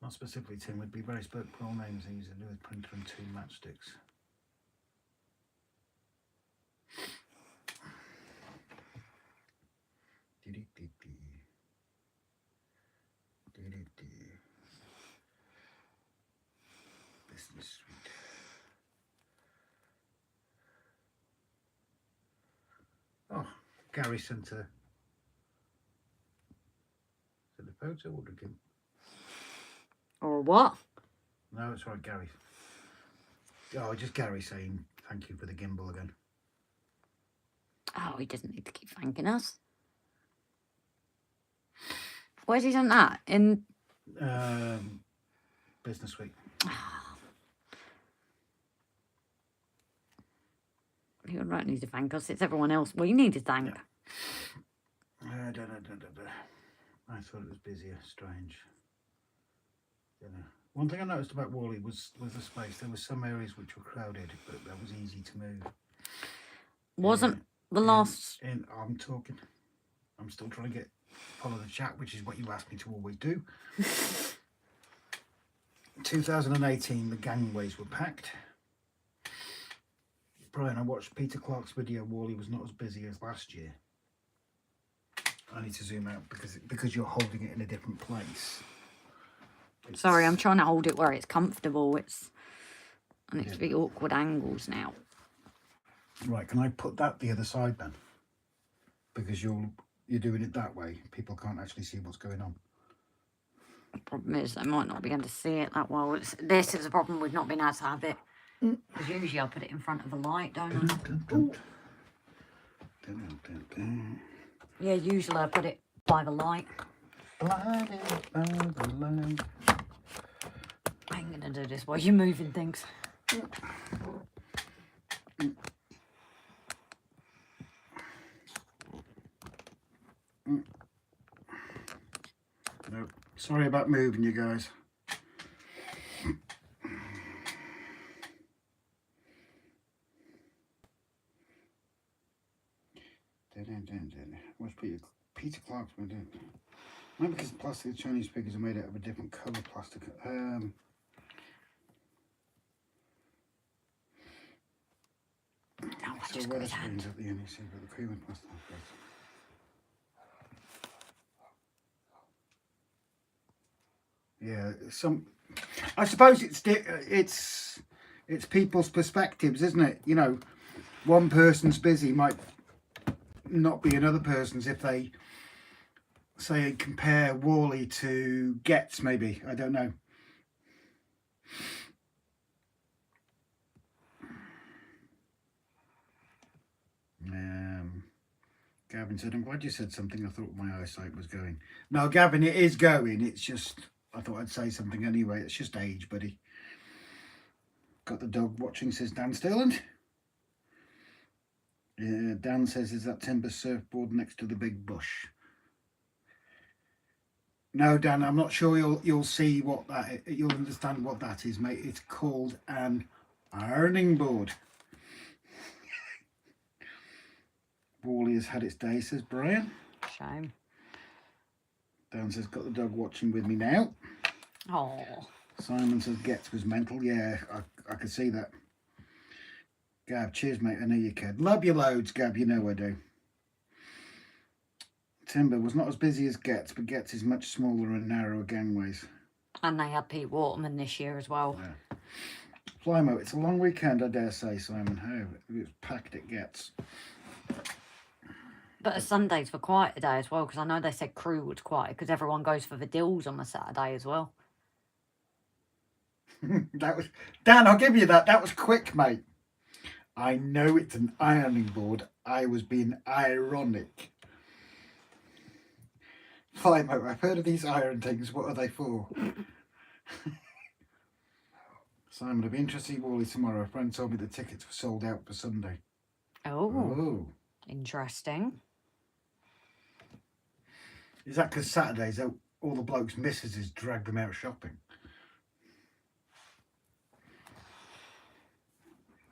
Not specifically Tim, would be very spoke plural names and use a new printer and 2 matchsticks. Business suite. Oh, Gary sent a photo or the gimbal? Or what? No, it's right, Gary. Oh, just Gary saying thank you for the gimbal again. Oh, he doesn't need to keep thanking us. Where's he done that? In Business Week. You don't need to thank us. It's everyone else we need to thank. Yeah. I thought it was busier. Strange. One thing I noticed about Worley was the space. There were some areas which were crowded, but that was easy to move. Wasn't the last... I'm talking. I'm still trying to follow the chat, which is what you asked me to always do. 2018, the gangways were packed. Brian, I watched Peter Clark's video. Worley was not as busy as last year. I need to zoom out because you're holding it in a different place. Sorry, I'm trying to hold it where it's comfortable. And it's the awkward angles now. Right, can I put that the other side then? Because you're doing it that way. People can't actually see what's going on. The problem is they might not be able to see it that well. This is a problem with not being able to have it. Because usually I put it in front of the light, don't I? Yeah, usually I put it by the light. Blinded by the light. I'm going to do this while you're moving things. No, sorry about moving you guys. What's Peter Clark's been doing? Maybe because the plastic the Chinese figures are made out of a different colour plastic. So weather screens at the end, you see, but the cream and plastic. Yeah, I suppose it's people's perspectives, isn't it? You know, one person's busy might not be another person's if they say compare Wally to Getz, maybe. I don't know. Gavin said, I'm glad you said something. I thought my eyesight was going. No, Gavin, it is going. It's just, I thought I'd say something anyway. It's just age, buddy. Got the dog watching, says Dan Stirland. Yeah, Dan says, is that timber surfboard next to the big bush? No, Dan, I'm not sure you'll see what that is. You'll understand what that is, mate. It's called an ironing board. Wally has had its day, says Brian. Shame. Dan says, got the dog watching with me now. Oh. Simon says, Getz was mental. Yeah, I could see that. Gav, cheers, mate. I know you cared. Love you loads, Gav. You know I do. Timber was not as busy as Getz, but Getz is much smaller and narrower gangways. And they had Pete Waterman this year as well. Yeah. Flymo, it's a long weekend, I dare say, Simon. Oh, it was packed at Getz. But Sundays were quiet today as well, because I know they said crew was quiet, because everyone goes for the dills on a Saturday as well. That was Dan, I'll give you that. That was quick, mate. I know it's an ironing board. I was being ironic. Flymo, I've heard of these iron things. What are they for? Simon, I'll be interested to see Wally tomorrow. A friend told me the tickets were sold out for Sunday. Oh. Interesting. Is that because Saturdays all the blokes' missuses drag them out shopping?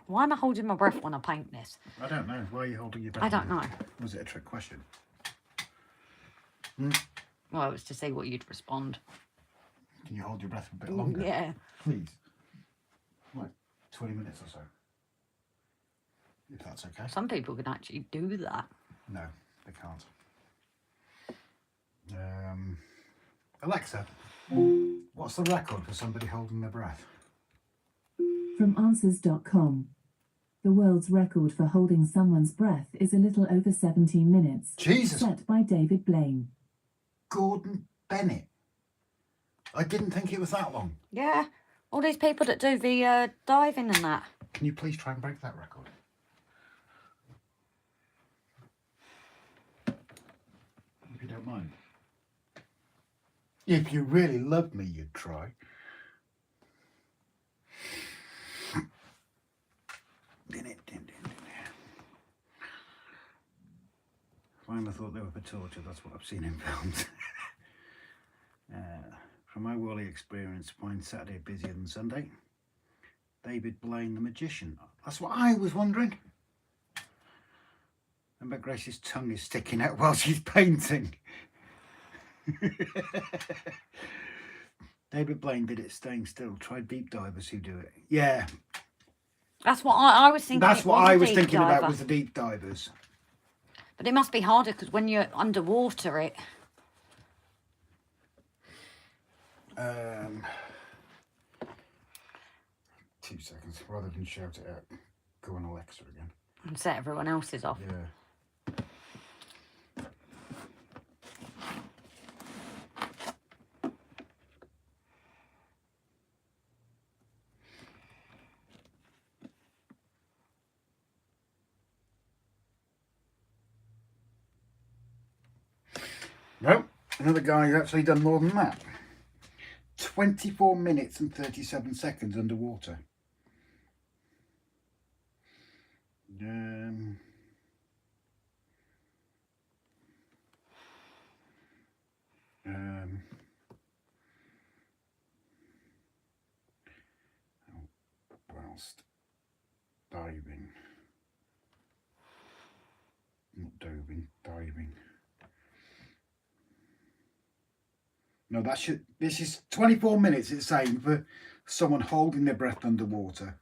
Why am I holding my breath when I paint this? I don't know. Why are you holding your breath? I don't know. Was it a trick question? Well, it was to see what you'd respond. Can you hold your breath a bit longer? Yeah. Please. Like 20 minutes or so. If that's okay. Some people can actually do that. No, they can't. Alexa, what's the record for somebody holding their breath? From answers.com. The world's record for holding someone's breath is a little over 17 minutes. Jesus! Set by David Blaine. Gordon Bennett. I didn't think it was that long. Yeah. All these people that do the diving and that. Can you please try and break that record? If you don't mind. If you really loved me, you'd try. I thought they were for torture. That's what I've seen in films. From my Wally experience, find Saturday busier than Sunday. David Blaine, the magician. That's what I was wondering. Remember, Grace's tongue is sticking out while she's painting. David Blaine did it staying still. Try deep divers who do it. Yeah. That's what I was thinking. That's what I was thinking about was the deep divers. But it must be harder because when you're underwater, it... 2 seconds, rather than shout it out. Go on Alexa again. And set everyone else's off. Yeah. No, another guy's actually done more than that. 24 minutes and 37 seconds underwater. Whilst diving. Not doving, diving. No, that should, this is 24 minutes it's saying for someone holding their breath underwater.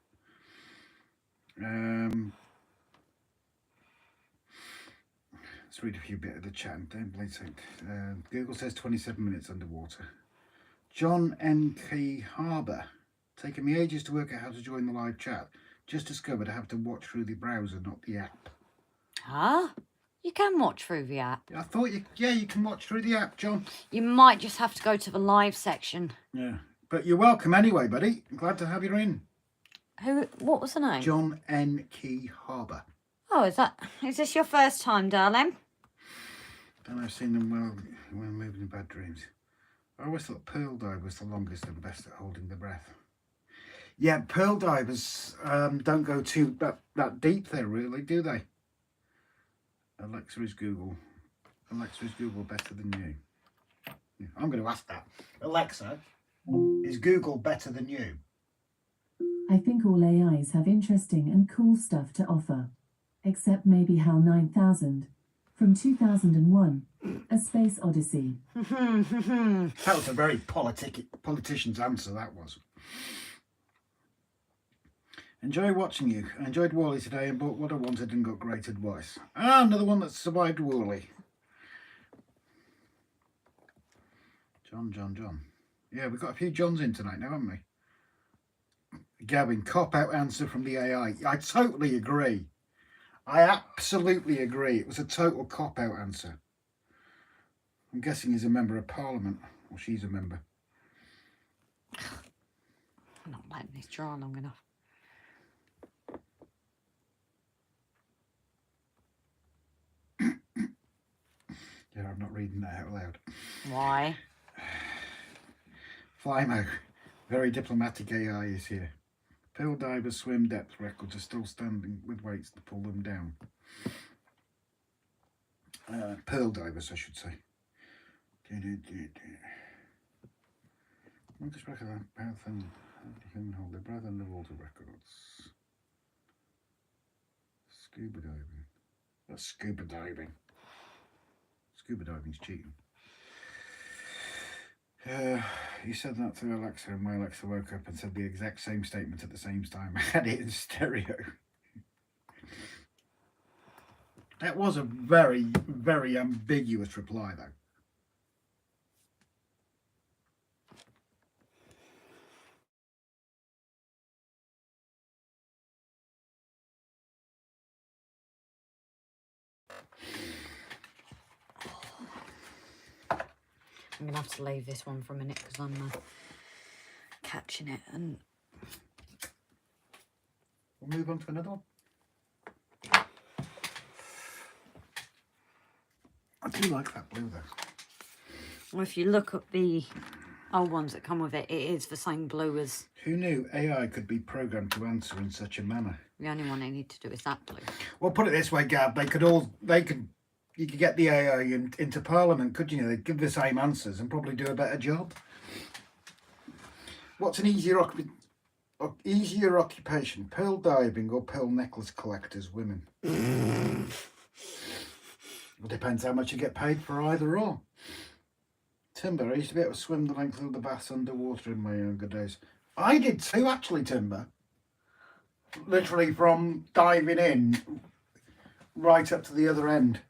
Let's read a few bit of the chat. Google says 27 minutes underwater. John N.K. Harbour. Taking me ages to work out how to join the live chat. Just discovered I have to watch through the browser, not the app. Huh? You can watch through the app. I thought you can watch through the app, John. You might just have to go to the live section. Yeah. But you're welcome anyway, buddy. I'm glad to have you in. What was the name? John N. Key Harbour. Oh, is this your first time, darling? Don't I've seen them when moving in bad dreams. I always thought pearl dive was the longest and best at holding the breath. Yeah, pearl divers don't go too that deep there, really, do they? Alexa is Google. Alexa is Google better than you? Yeah, I'm going to ask that. Alexa, is Google better than you? I think all AIs have interesting and cool stuff to offer. Except maybe HAL 9000 from 2001, A Space Odyssey. That was a very politician's answer, that was. Enjoy watching you. I enjoyed Wally today and bought what I wanted and got great advice. Ah, another one that survived Wally. John. Yeah, we've got a few Johns in tonight now, haven't we? Gavin, cop-out answer from the AI. I totally agree. I absolutely agree. It was a total cop-out answer. I'm guessing he's a member of Parliament. Or she's a member. I'm not letting this draw long enough. Yeah, I'm not reading that out loud. Why? Flymo, very diplomatic AI is here. Pearl divers' swim depth records are still standing with weights to pull them down. Pearl divers, I should say. What is record how thin you can hold their breath underwater records? Scuba diving. That's scuba diving. Scuba diving's cheating. You said that to Alexa, and my Alexa woke up and said the exact same statement at the same time. I had it in stereo. That was a very, very ambiguous reply, though. I'm going to have to leave this one for a minute because I'm catching it. And we'll move on to another one. I do like that blue, though. well, if you look at the old ones that come with it, it is the same blue as... Who knew AI could be programmed to answer in such a manner? The only one they need to do is that blue. Well, put it this way, Gab, you could get the AI into Parliament, could you? They'd give the same answers and probably do a better job. What's an easier occupation, pearl diving or pearl necklace collectors, women? It depends how much you get paid for either or. Timber, I used to be able to swim the length of the baths underwater in my younger days. I did too, actually, Timber. Literally from diving in right up to the other end.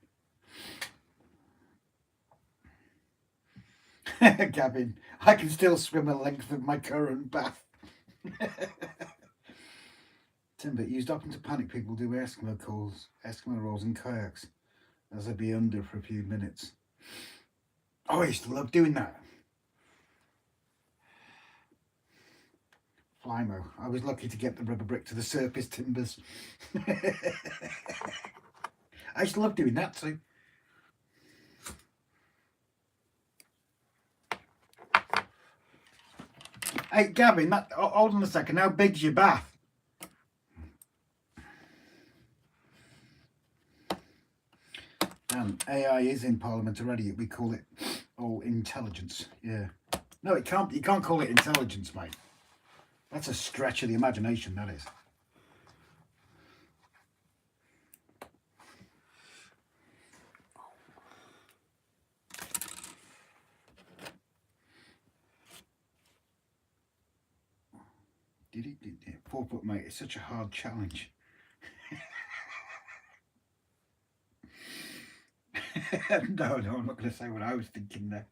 Gavin, I can still swim the length of my current bath. Timber, you stopping to panic people do Eskimo rolls and kayaks as they'd be under for a few minutes. Oh, I used to love doing that. Flymo, I was lucky to get the rubber brick to the surface timbers. I used to love doing that too. Hey Gavin, hold on a second, how big's your bath? AI is in Parliament already. We call it intelligence. Yeah. No, it can't. You can't call it intelligence, mate. That's a stretch of the imagination. That is. Did it? 4 foot, mate. It's such a hard challenge. No, I'm not going to say what I was thinking there.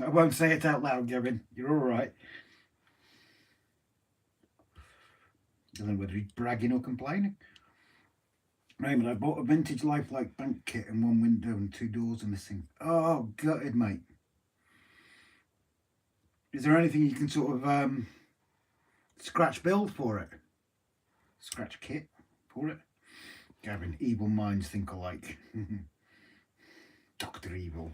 I won't say it out loud, Gavin. You're all right. I don't know whether he's bragging or complaining. Raymond, I bought a vintage lifelike bank kit and 1 window and 2 doors in this thing. Oh, gutted, mate. Is there anything you can sort of scratch build for it? Scratch kit for it? Gavin, evil minds think alike. Dr. Evil.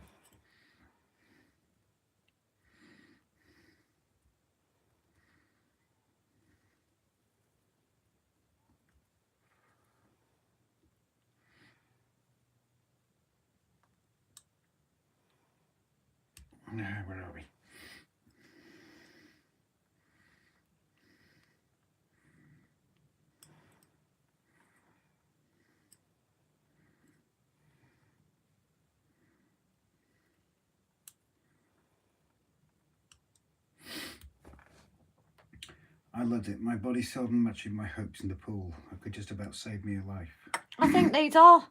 Where are we? I loved it. My body seldom matching my hopes in the pool. I could just about save me a life. I think these are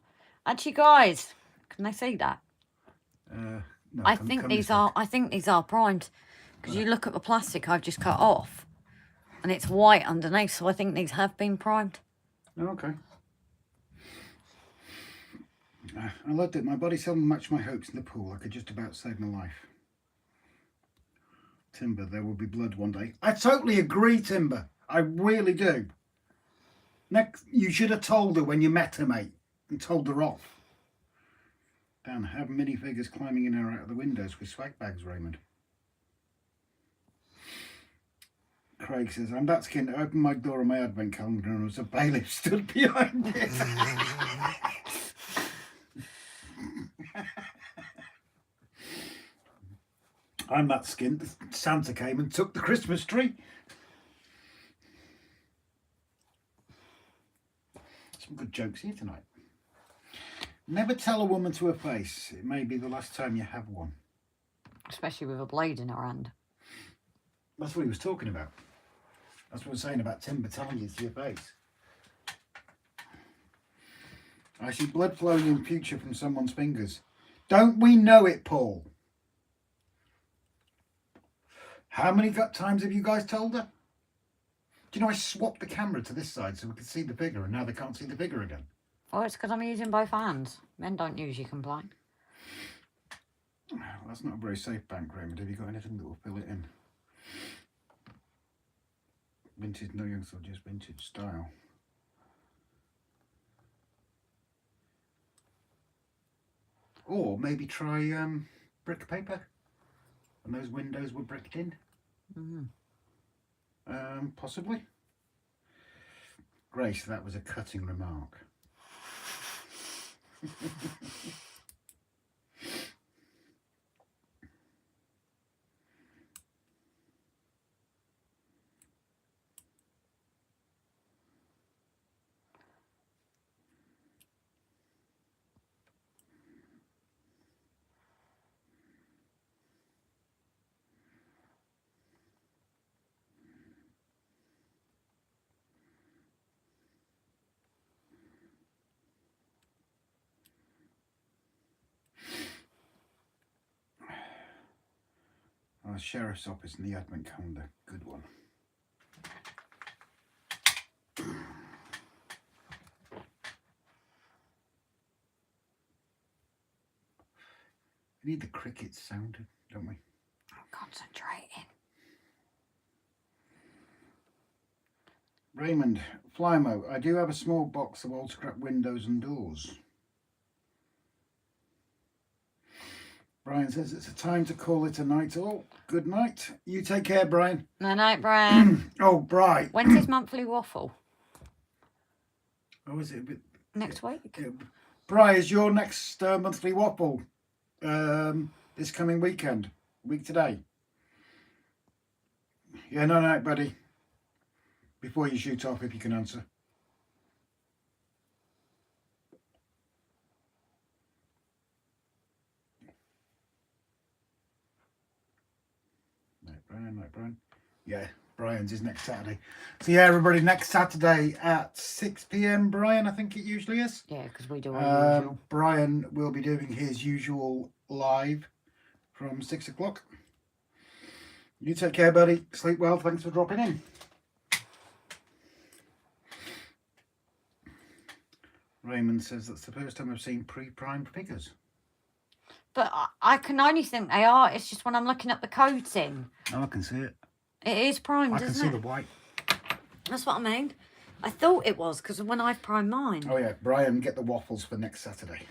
actually, guys. Can they see that? No, I think these are primed, because you look at the plastic I've just cut off, and it's white underneath. So I think these have been primed. Okay. I loved it. My body seldom matched my hopes in the pool. I could just about save my life. Timber, there will be blood one day. I totally agree, Timber. I really do. Next, you should have told her when you met her, mate, and told her off. Dan, have minifigures climbing in or out of the windows with swag bags, Raymond. Craig says, I'm that skin. I opened my door on my advent calendar and there was a bailiff stood behind it. I'm that skint. Santa came and took the Christmas tree. Some good jokes here tonight. Never tell a woman to her face. It may be the last time you have one. Especially with a blade in her hand. That's what he was talking about. That's what I was saying about Timber telling you to your face. I see blood flowing in future from someone's fingers. Don't we know it, Paul? How many times have you guys told her? Do you know I swapped the camera to this side so we could see the figure, and now they can't see the figure again? Oh, it's because I'm using both hands. Men don't usually complain. Well, that's not a very safe bank, Raymond. Have you got anything that will fill it in? Vintage, no youngster, just vintage style. Or maybe try brick paper. And those windows were bricked in. Possibly. Grace, that was a cutting remark. Sheriff's Office and the Advent Calendar. Good one. We need the crickets sounded, don't we? I'm concentrating. Raymond, Flymo, I do have a small box of old scrap windows and doors. Brian says it's a time to call it a night all. Good night. You take care, Brian. No, night, Brian. Oh, Brian. When's his monthly waffle? Oh, is it a bit... Next week? Brian, is your next monthly waffle this coming weekend? Week today? Yeah, no, night, buddy. Before you shoot off, if you can answer. Night, Brian. Yeah, Brian's is next Saturday. So yeah, everybody, next Saturday at 6 PM, Brian, I think it usually is. Yeah, because we do our usual. Brian will be doing his usual live from 6 o'clock. You take care, buddy. Sleep well. Thanks for dropping in. Raymond says that's the first time I've seen pre-primed figures. But I can only think they are. It's just when I'm looking at the coating. Oh, I can see it. It is primed, I can isn't see it? the white. That's what I mean. I thought it was because when I've primed mine. Oh yeah, Brian, get the waffles for next Saturday.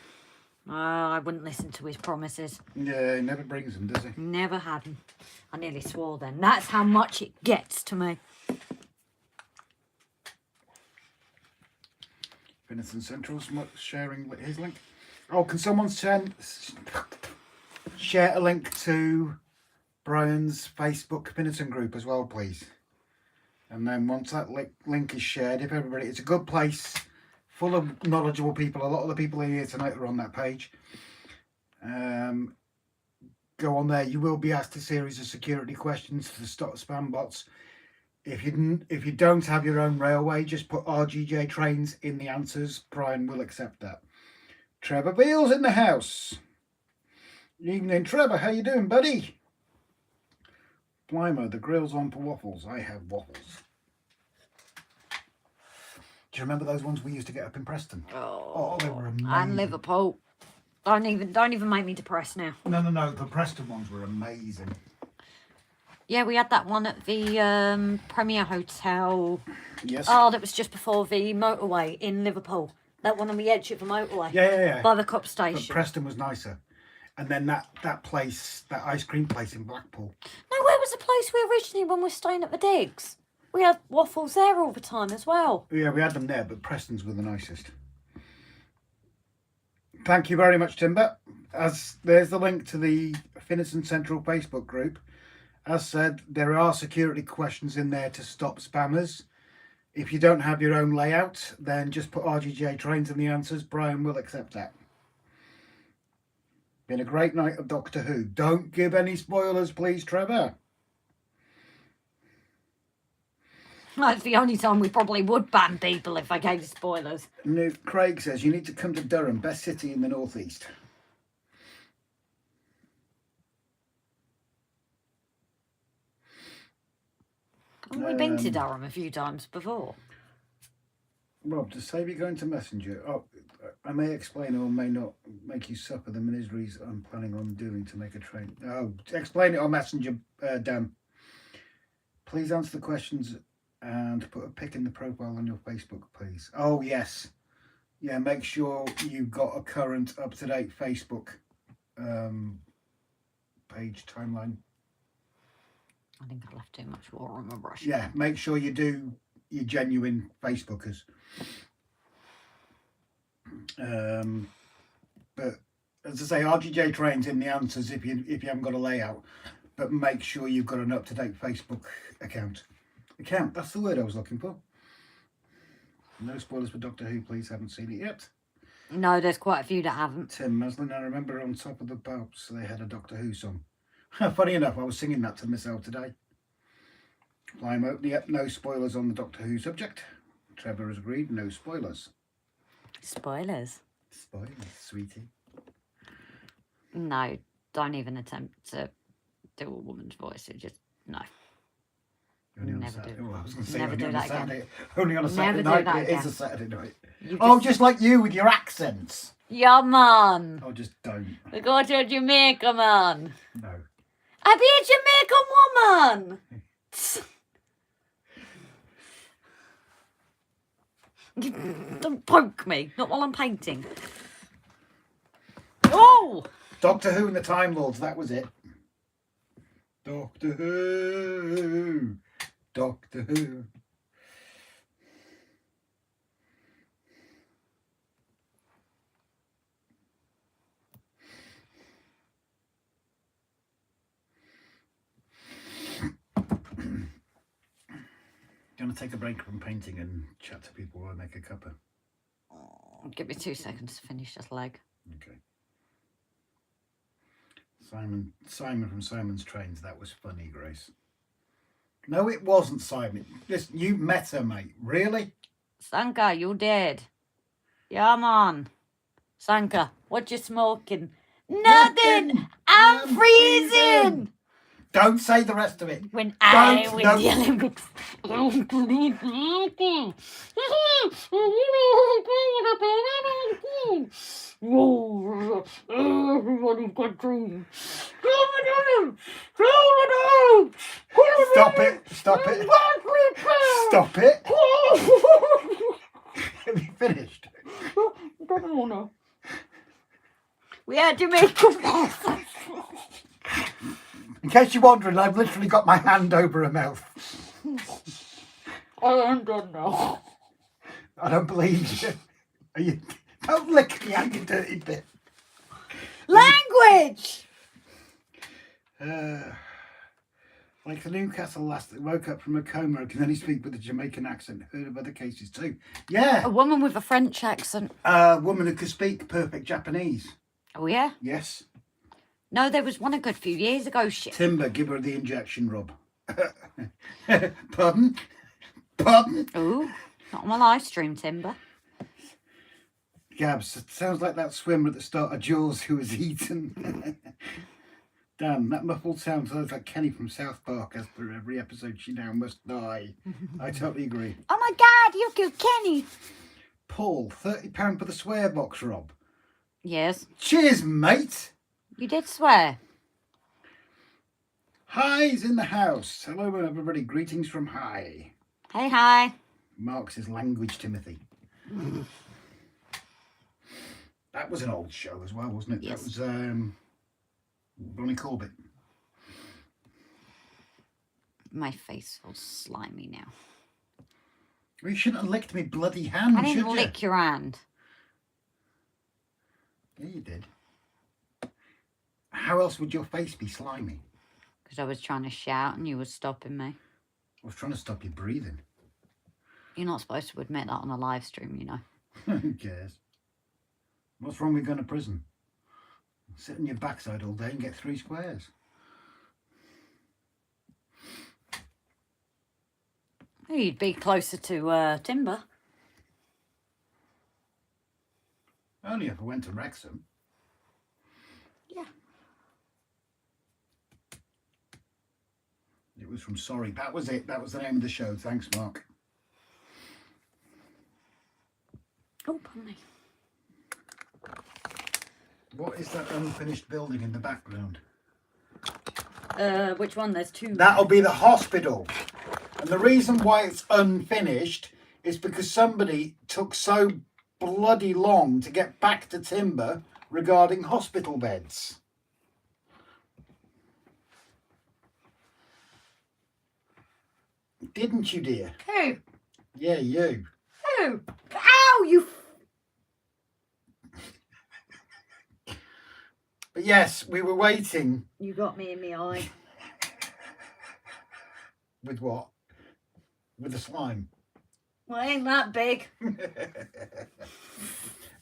I wouldn't listen to his promises. Yeah, he never brings them, does he? Never had them. I nearly swore then. That's how much it gets to me. Venison Central's sharing his link. Oh, can someone share a link to Brian's Facebook Venison group as well, please? And then once that link is shared, if everybody, it's a good place, full of knowledgeable people. A lot of the people here tonight are on that page. Go on there. You will be asked a series of security questions to stop spam bots. If you don't have your own railway, just put RGJ trains in the answers. Brian will accept that. Trevor Beale's in the house. Evening, Trevor. How you doing, buddy? Flymo, the grill's on for waffles. I have waffles. Do you remember those ones we used to get up in Preston? Oh, they were amazing. And Liverpool. Don't even make me depressed now. No. The Preston ones were amazing. Yeah, we had that one at the Premier Hotel. Yes. Oh, that was just before the motorway in Liverpool. That one on the edge of the motorway. Yeah. By the cop But station. Preston was nicer. And then that place, that ice cream place in Blackpool. No, where was the place we originally, when we were staying at the digs? We had waffles there all the time as well. Yeah, we had them there, but Preston's were the nicest. Thank you very much, Timber. As there's the link to the Venison Central Facebook group. As said, there are security questions in there to stop spammers. If you don't have your own layout, then just put RGJ trains in the answers. Brian will accept that. Been a great night of Doctor Who. Don't give any spoilers, please, Trevor. That's the only time we probably would ban people if I gave spoilers. Craig says you need to come to Durham, best city in the northeast. Haven't we been to Durham a few times before? Rob, to save you going to Messenger, I may explain or may not make you suffer the miseries I'm planning on doing to make a train. Oh, explain it on Messenger, Dan. Please answer the questions and put a pic in the profile on your Facebook, please. Oh, yes. Yeah, make sure you've got a current, up-to-date Facebook page timeline. I think I left too much water on my brush. Yeah, make sure you do your genuine Facebookers. But as I say, RGJ trains in the answers if you haven't got a layout. But make sure you've got an up-to-date Facebook account. That's the word I was looking for. No spoilers for Doctor Who, please. Haven't seen it yet. No, there's quite a few that haven't. Tim Maslin, I remember on Top of the Pops they had a Doctor Who song. Funny enough, I was singing that to myself today. Climb out. Yep, no spoilers on the Doctor Who subject. Trevor has agreed, no spoilers. Spoilers? Spoilers, sweetie. No, don't even attempt to do a woman's voice. It just, no. Only on a Never Saturday. do. Oh, I was going to say Never only do on a that again. Saturday. Only on a Saturday Never do night, that but it is again. a Saturday night. You Oh, just like you with your accents. Yeah, man. Oh, just don't. We go to Jamaica, man. No. I be a Jamaican woman. Don't poke me. Not while I'm painting. Oh! Doctor Who and the Time Lords, that was it. Doctor Who. Doctor Who. Do you want to take a break from painting and chat to people while I make a cuppa? Oh, give me 2 seconds to finish this leg. Okay. Simon from Simon's Trains, that was funny, Grace. No, it wasn't, Simon. Listen, you met her, mate. Really? Sanka, you dead. Yeah, man. Sanka, what you smoking? Nothing! I'm freezing! Don't say the rest of it. When I Don't, was don't. the Olympics. Everybody's got dreams. Stop it. Stop it. Stop it. Have you finished? Don't wanna. We had to make a In case you're wondering, I've literally got my hand over her mouth. I am done now. I don't believe you. Are you? Don't lick me, you dirty bit. Language! Like the Newcastle lass that woke up from a coma and can only speak with a Jamaican accent. Heard of other cases too. Yeah. A woman with a French accent. A woman who could speak perfect Japanese. Oh, yeah? Yes. No, there was one a good few years ago. Shit. Timber, give her the injection, Rob. Pardon? Pardon? Ooh, not on my live stream, Timber. Gabs, it sounds like that swimmer at the start of Jaws who was eaten. Damn, that muffled sound sounds like Kenny from South Park. As per every episode, she now must die. I totally agree. Oh my God, you killed Kenny. Paul, £30 for the swear box, Rob. Yes, Cheers, mate. you did swear. Hi's in the house. Hello, everybody. Greetings from Hi. Hey, hi. Marks his language, Timothy. That was an old show as well, wasn't it? Yes. That was Ronnie Corbett. My face feels slimy now. Well, you shouldn't have licked me bloody hand, I should didn't you? lick your hand. Yeah, you did. How else would your face be slimy? Because I was trying to shout and you were stopping me. I was trying to stop you breathing. You're not supposed to admit that on a live stream, you know. Who cares? What's wrong with going to prison? Sit on your backside all day and get 3 squares. You'd be closer to Timber. Only if I went to Wrexham. Yeah. It was from Sorry. That was it. That was the name of the show. Thanks, Mark. Oh, pardon me. What is that unfinished building in the background? Which one? There's 2. That'll be the hospital. And the reason why it's unfinished is because somebody took so bloody long to get back to Timber regarding hospital beds. Didn't you, dear? Who? Yeah, you. Who? Ow, you... But yes, we were waiting. You got me in the eye. With what? With the slime. Well, ain't that big.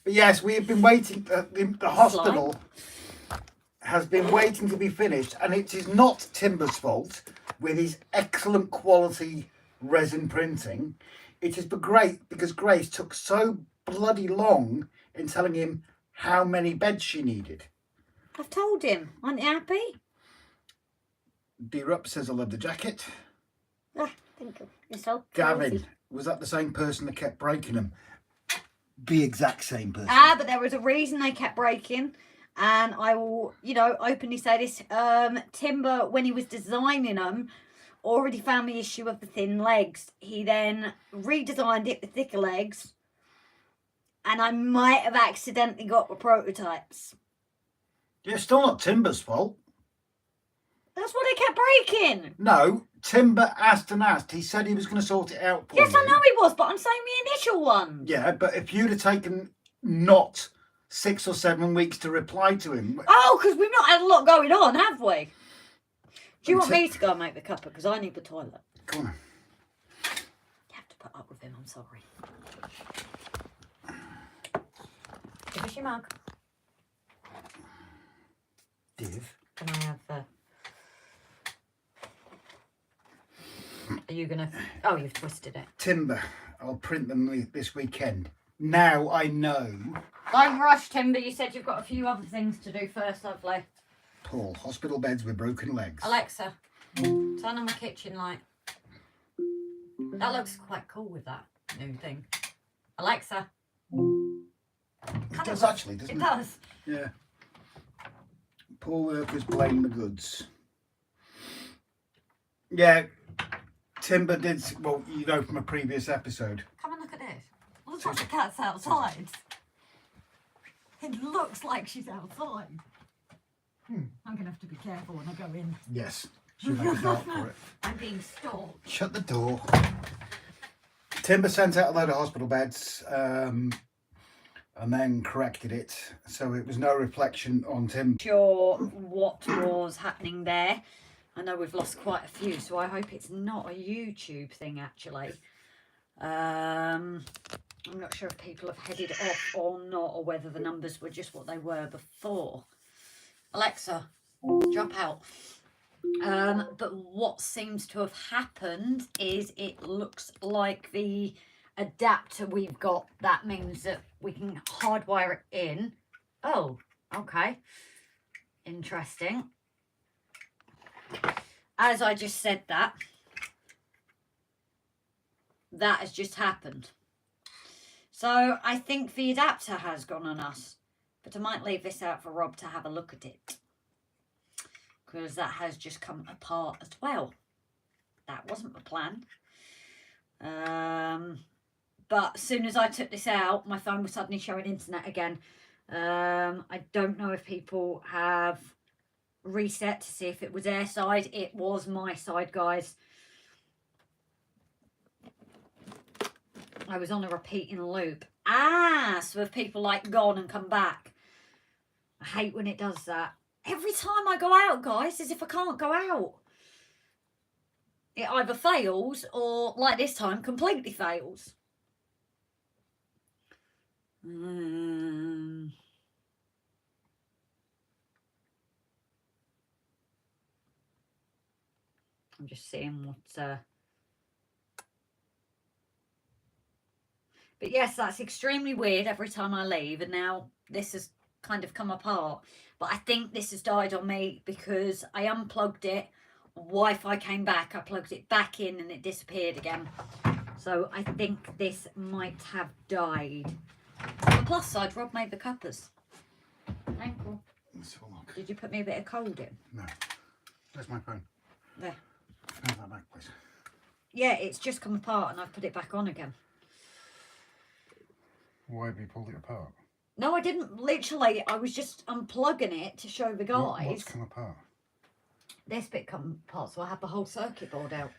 But yes, we have been waiting. The hospital has been waiting to be finished, and it is not Timber's fault with his excellent quality resin printing. It is because Grace took so bloody long in telling him how many beds she needed. I've told him. Aren't you happy? D-Rup says I love the jacket. Ah, thank you. Yourself. Gavin, was that the same person that kept breaking them? The exact same person. Ah, but there was a reason they kept breaking. And I will, you know, openly say this. Timber, when he was designing them, already found the issue of the thin legs. He then redesigned it with thicker legs. And I might have accidentally got the prototypes. Yeah, still not Timber's fault. That's what they kept breaking. No, Timber asked and asked. He said he was going to sort it out for Yes, you. I know he was, but I'm saying the initial ones. Yeah, but if you'd have taken not 6 or 7 weeks to reply to him. Oh, because we've not had a lot going on, have we? Do you want Until- me to go and make the cuppa? Because I need the toilet. Go on. You have to put up with him, I'm sorry. Give us your mug. Div. Can I have Are you going to... Oh, you've twisted it. Timber. I'll print them this weekend. Now I know. Don't rush, Timber. You said you've got a few other things to do first, lovely. Paul, hospital beds with broken legs. Alexa, turn on the kitchen light. That looks quite cool with that new thing. Alexa. It does actually, doesn't it? It does. Yeah. Poor workers blame the goods. Yeah, Timber did, well, you know from a previous episode. Come and look at this. Looks like the cat's outside. It looks like she's outside. I'm going to have to be careful when I go in. Yes, she'll make a dart for it. I'm being stalked. Shut the door. Timber sent out a load of hospital beds and then corrected it. So it was no reflection on Timber. Sure what was happening there. I know we've lost quite a few, so I hope it's not a YouTube thing, actually. I'm not sure if people have headed off or not, or whether the numbers were just what they were before. Alexa, drop out. But what seems to have happened is it looks like the adapter we've got, that means that we can hardwire it in. Oh, okay. Interesting. As I just said that has just happened. So I think the adapter has gone on us. But I might leave this out for Rob to have a look at it. Because that has just come apart as well. That wasn't the plan. But as soon as I took this out, my phone was suddenly showing internet again. I don't know if people have reset to see if it was their side. It was my side, guys. I was on a repeating loop. Ah, so if people like gone and come back. I hate when it does that. Every time I go out, guys, as if I can't go out. It either fails or, like this time, completely fails. I'm just seeing what... But yes, that's extremely weird every time I leave. And now this has kind of come apart. But I think this has died on me because I unplugged it. Wi-Fi came back. I plugged it back in and it disappeared again. So I think this might have died. On the plus side, Rob made the cuppers. Thank you. Let's have a look. Did you put me a bit of cold in? No. There's my phone. There. Have that back, please. Yeah, it's just come apart and I've put it back on again. Why have you pulled it apart? No, I didn't. Literally, I was just unplugging it to show the guys. What's come apart? This bit come apart, so I had the whole circuit board out.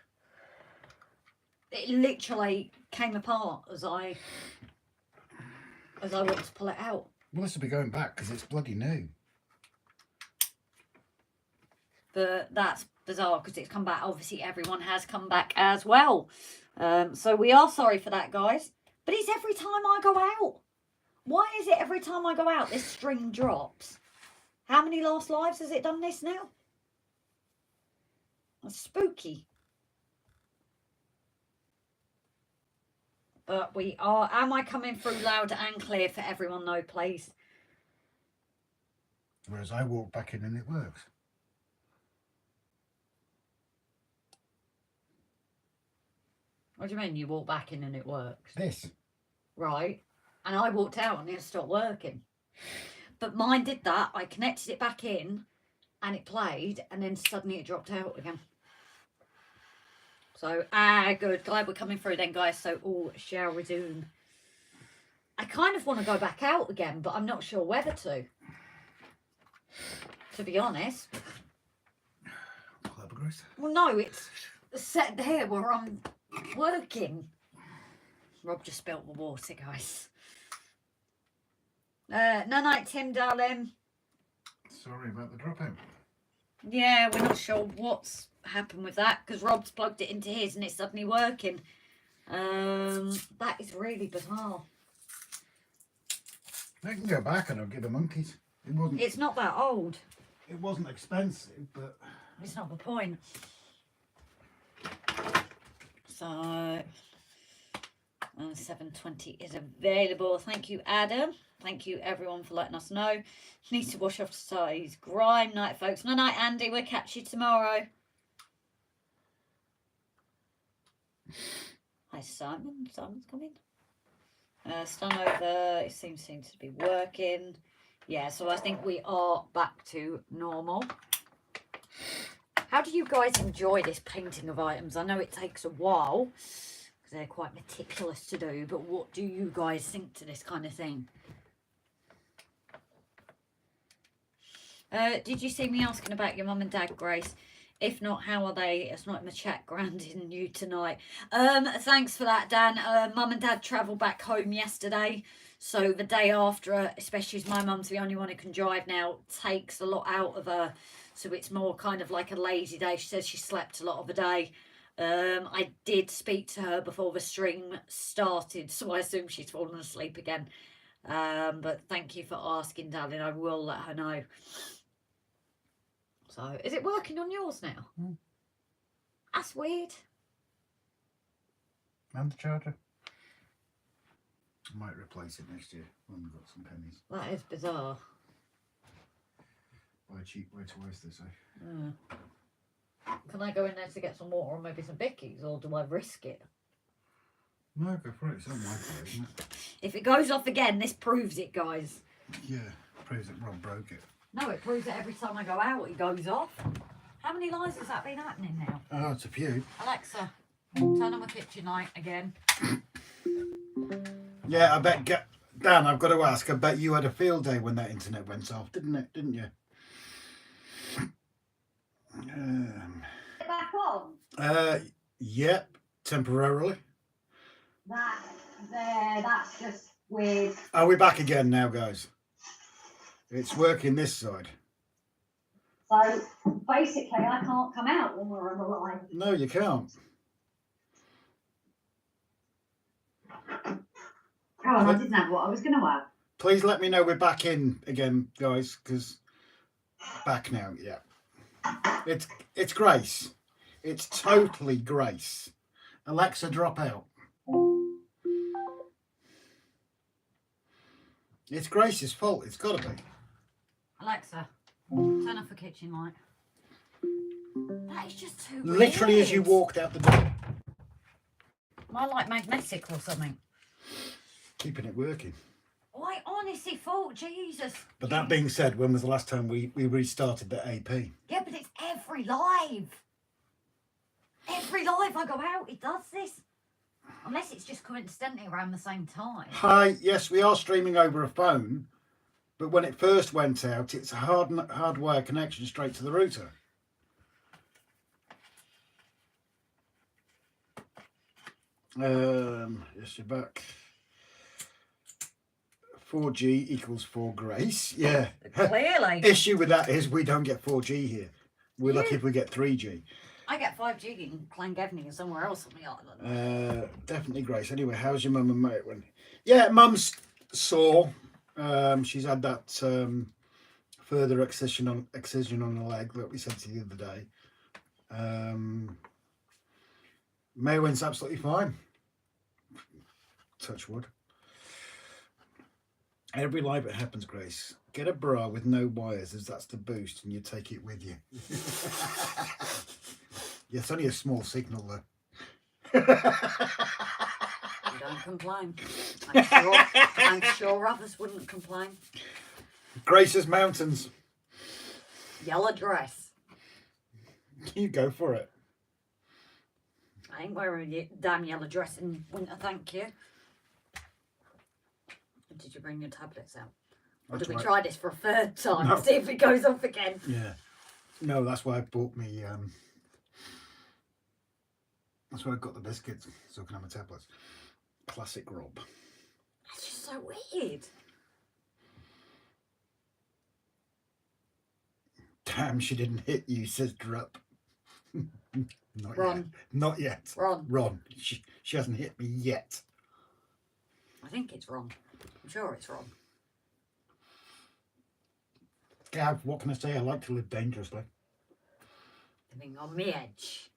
It literally came apart as I went to pull it out. Well, this will be going back because it's bloody new. But that's bizarre because it's come back. Obviously, everyone has come back as well. So we are sorry for that, guys. But it's every time I go out. Why is it every time I go out this string drops? How many last lives has it done this now? That's spooky. But we are... Am I coming through loud and clear for everyone though, please? Whereas I walk back in and it works. What do you mean you walk back in and it works? This. Right. And I walked out and it stopped working. But mine did that. I connected it back in and it played and then suddenly it dropped out again. So, good. Glad we're coming through then, guys. So, all shall resume. I kind of want to go back out again, but I'm not sure whether to be honest. Clever, Grace. Well, no, it's set there where I'm working. Rob just spilt the water, guys. No night, Tim, darling. Sorry about the dropout. Yeah, we're not sure what's happened with that because Rob's plugged it into his and it's suddenly working. That is really bizarre. I can go back and I'll give the monkeys. It wasn't. It's not that old. It wasn't expensive, but It's not the point. So, 720 is available. Thank you, Adam. Thank you, everyone, for letting us know. Need to wash off size grime. Night, folks. No night, Andy. We'll catch you tomorrow. Hi, Simon. Simon's coming. Stun over. It seems to be working. Yeah, so I think we are back to normal. How do you guys enjoy this painting of items? I know it takes a while because they're quite meticulous to do, but what do you guys think to this kind of thing? Did you see me asking about your mum and dad, Grace? If not, how are they? It's not in the chat, grounding you tonight. Thanks for that, Dan. Mum and dad travelled back home yesterday. So the day after, especially as my mum's the only one who can drive now, takes a lot out of her. So it's more kind of like a lazy day. She says she slept a lot of the day. I did speak to her before the stream started, so I assume she's fallen asleep again. But thank you for asking, darling. I will let her know. So, is it working on yours now? Mm. That's weird. And the charger. I might replace it next year when we've got some pennies. That is bizarre. Buy a cheap way to waste this, eh? Yeah. Can I go in there to get some water or maybe some bickies, or do I risk it? No, go for it. It's on Wi-Fi, isn't it? If it goes off again, this proves it, guys. Yeah, proves that Rob broke it. No, it proves it every time I go out, it goes off. How many lives has that been happening now? Oh, it's a few. Alexa, turn on my kitchen light again. Yeah, I bet. Dan, I've got to ask. I bet you had a field day when that internet went off, didn't you? Back on? Yep, temporarily. That's just weird. Are we back again now, guys? It's working this side. So basically, I can't come out when we're on the line. No, you can't. Oh, I didn't have what I was going to have. Please let me know we're back in again, guys, because back now, yeah. It's Grace. It's totally Grace. Alexa, drop out. It's Grace's fault. It's got to be. Alexa, turn off the kitchen light. That is just too Literally weird. as you walked out the door. Am I like magnetic or something? Keeping it working. I honestly thought, Jesus. But that being said, when was the last time we restarted the AP? Yeah, but it's every live. Every live I go out, it does this. Unless it's just coincidentally around the same time. Hi, yes, we are streaming over a phone, but when it first went out, it's a hardwire connection straight to the router. Yes, you're back. 4G equals 4 Grace. Yeah. Clearly. Issue with that is we don't get 4G here. We're lucky if we get 3G. I get 5G in Llangefni or somewhere else on the island. Definitely Grace. Anyway, how's your mum and mate? Yeah, mum's sore. She's had that further excision on the leg that we said to you the other day. Maywin's absolutely fine. Touch wood. Every live it happens, Grace. Get a bra with no wires, as that's the boost, and you take it with you. Yeah, it's only a small signal, though. You don't complain. I'm sure others wouldn't complain. Grace's Mountains. Yellow dress. You go for it. I ain't wearing a damn yellow dress in winter, thank you. Did you bring your tablets out? Or did we try this for a third time? No. See if it goes off again. Yeah. No, that's why I bought me, that's why I got the biscuits, so I can have my tablets. Classic Rob. That's just so weird. Damn, she didn't hit you, says Drup. Not Ron. yet. Not yet. Ron. Ron. She hasn't hit me yet. I think it's Ron. I'm sure it's Ron. Gav, what can I say? I like to live dangerously. Living on the edge.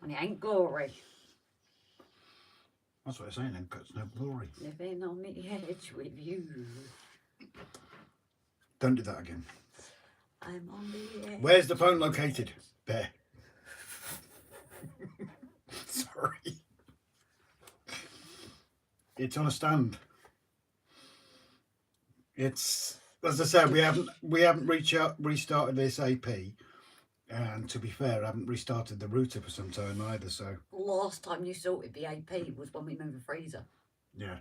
And it ain't glory. That's what I'm saying, then, 'cause it's no glory. Living on the edge with you. Don't do that again. I'm on the edge. Where's the phone located? There. Sorry. It's on a stand. It's, as I said, we haven't restarted this AP, and to be fair, I haven't restarted the router for some time either. So Last time you sorted the AP was when we moved the freezer. yeah,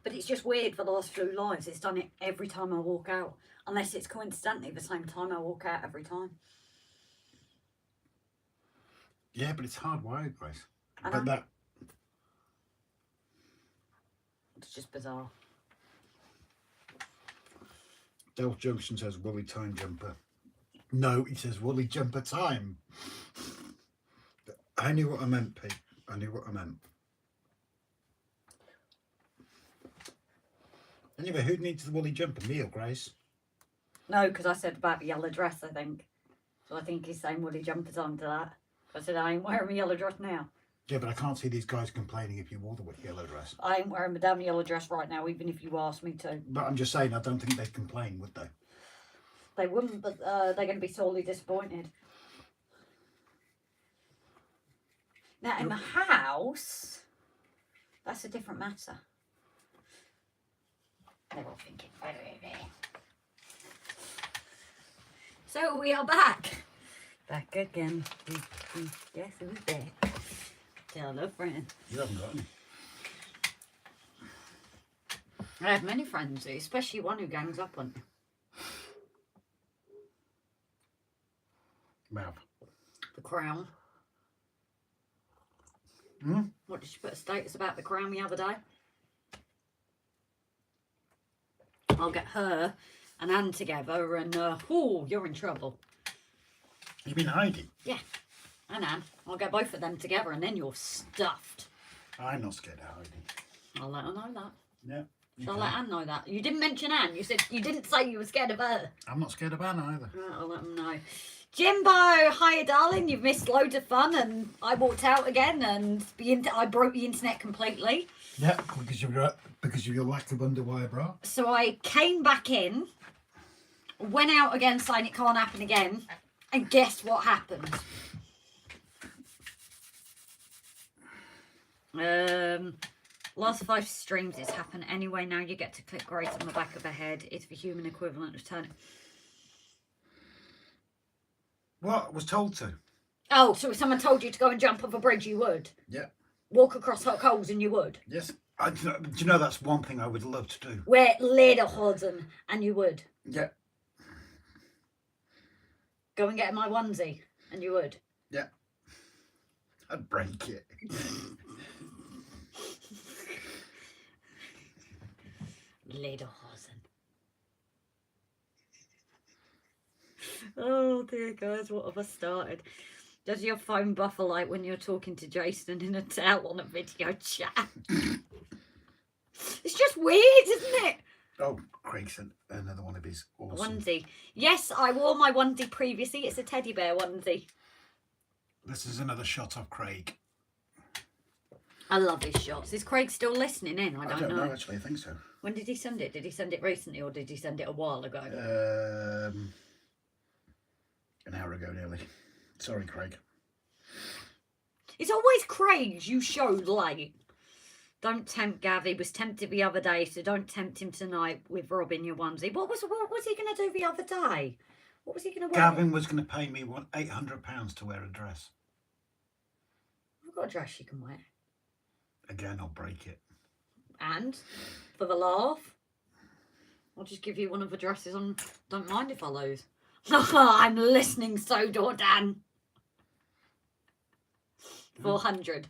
But it's just weird for the last few lives. It's done it every time I walk out. Unless it's coincidentally the same time I walk out every time. yeah, but it's hardwired, Grace. I But know. that It's just bizarre. DELPH Junction says woolly time jumper. No, he says woolly jumper time. I knew what I meant, Pete. I knew what I meant. Anyway, who needs the woolly jumper? Me or Grace? No, because I said about the yellow dress, I think. So I think he's saying woolly jumpers onto that. I said I ain't wearing my yellow dress now. Yeah, but I can't see these guys complaining if you wore the yellow dress. I ain't wearing my damn yellow dress right now, even if you asked me to. But I'm just saying, I don't think they'd complain, would they? They wouldn't, but they're going to be sorely disappointed. Now, in the house, that's a different matter. They're all thinking, so we are back. Back again. Yes, who's back? Tell a friend. You haven't got any. I have many friends, especially one who gangs up on me. Mav. The Crown. Hmm? What did she put a status about the Crown the other day? I'll get her and Anne together and, oh, you're in trouble. You mean Heidi? Yeah, and Anne. I'll get both of them together and then you're stuffed. I'm not scared of Heidi. I'll let her know that. Yeah. Shall I let Anne know that? You didn't mention Anne. You said you didn't say you were scared of her. I'm not scared of Anne either. Right, I'll let them know. Jimbo, hiya darling. You've missed loads of fun and I walked out again and I broke the internet completely. Yeah, because of your lack of underwire bra. So I came back in, went out again saying it can't happen again, and guess what happened? Last 5 streams it's happened anyway. Now you get to click right on the back of the head. It's the human equivalent of turning. What? I was told to. Oh, so if someone told you to go and jump off a bridge, you would? Yeah. Walk across hot coals and you would? Yes. Do you know that's one thing I would love to do? Wear lederhosen and you would? Yeah. Go and get my onesie and you would? Yeah. I'd break it. Lederhosen. Oh dear guys, what have I started? Does your phone buffer like when you're talking to Jason in a towel on a video chat? It's just weird, isn't it? Oh, Craig sent another one of his awesome. Onesie. Yes, I wore my onesie previously. It's a teddy bear onesie. This is another shot of Craig. I love his shots. Is Craig still listening in? I don't know. Actually, I think so. When did he send it? Did he send it recently or did he send it a while ago? An hour ago nearly. Sorry, Craig. It's always Craig's you showed late. Don't tempt Gav. He was tempted the other day, so don't tempt him tonight with Robin your onesie. What was he going to do the other day? What was he going to wear? Gavin was going to pay me £800 to wear a dress. I've got a dress you can wear. Again, I'll break it. And for the laugh, I'll just give you one of the dresses on. Don't mind if I lose. I'm listening, so Dan. 400.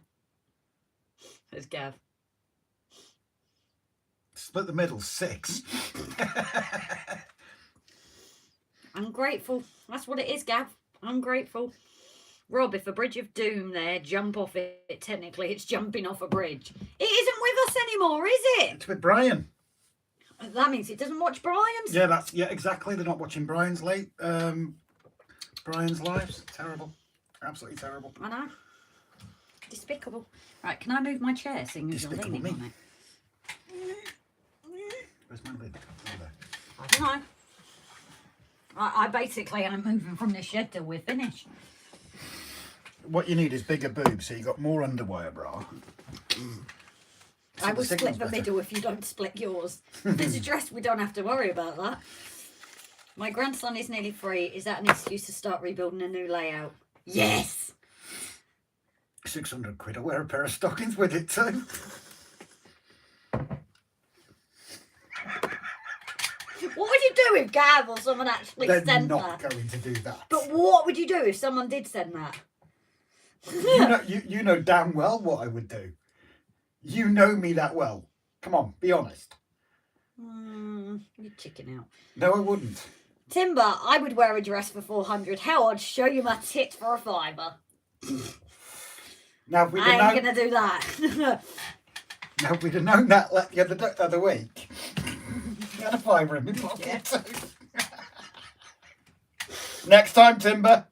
There's Gav. Split the middle, 6. I'm grateful. That's what it is, Gav. I'm grateful. Rob, if a bridge of doom there, jump off it. Technically, it's jumping off a bridge. It isn't with us anymore, is it? It's with Brian. That means it doesn't watch Brian's. Yeah, exactly. They're not watching Brian's Brian's lives. Terrible. Absolutely terrible. I know. Despicable. Right, can I move my chair, seeing as you're leaning on it? Where's my lid? Over there. I don't know. I basically am moving from this shed till we're finished. What you need is bigger boobs, so you got more underwire bra. I will split the middle if you don't split yours. If there's a dress, we don't have to worry about that. My grandson is nearly 3. Is that an excuse to start rebuilding a new layout? Yes! 600 quid. I'll wear a pair of stockings with it too. What would you do if Gav or someone actually They're sent not that? going to do that. But what would you do if someone did send that? You know damn well what I would do. You know me that well. Come on, be honest. You chicken out. No, I wouldn't. Timber, I would wear a dress for 400. Hell, I'd show you my tits for a £5. Now, if we'd I have ain't known, gonna do that. now, if we'd have known that the other week, you had a £5 in my pocket too. Next time, Timber.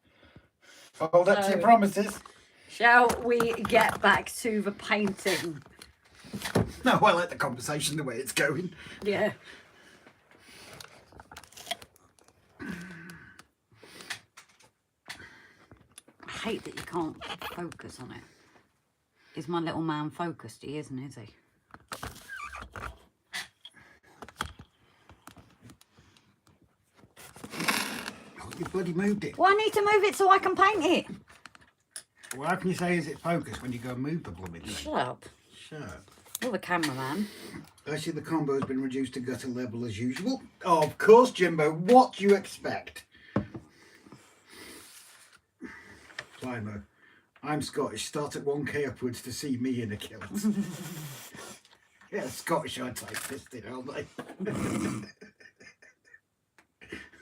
Hold up to your promises. Shall we get back to the painting? No, I like the conversation the way it's going. Yeah. I hate that you can't focus on it. Is my little man focused? He isn't, is he? Oh, you bloody moved it. Well, I need to move it so I can paint it. Well, how can you say is it focused when you go and move the blooming thing? Shut up. Shut up. You're the cameraman. I see the combo has been reduced to gutter level as usual. Oh, of course, Jimbo. What do you expect? Flymo. I'm Scottish. Start at 1k upwards to see me in a kilt. Yeah, Scottish are tight-fisted, aren't they?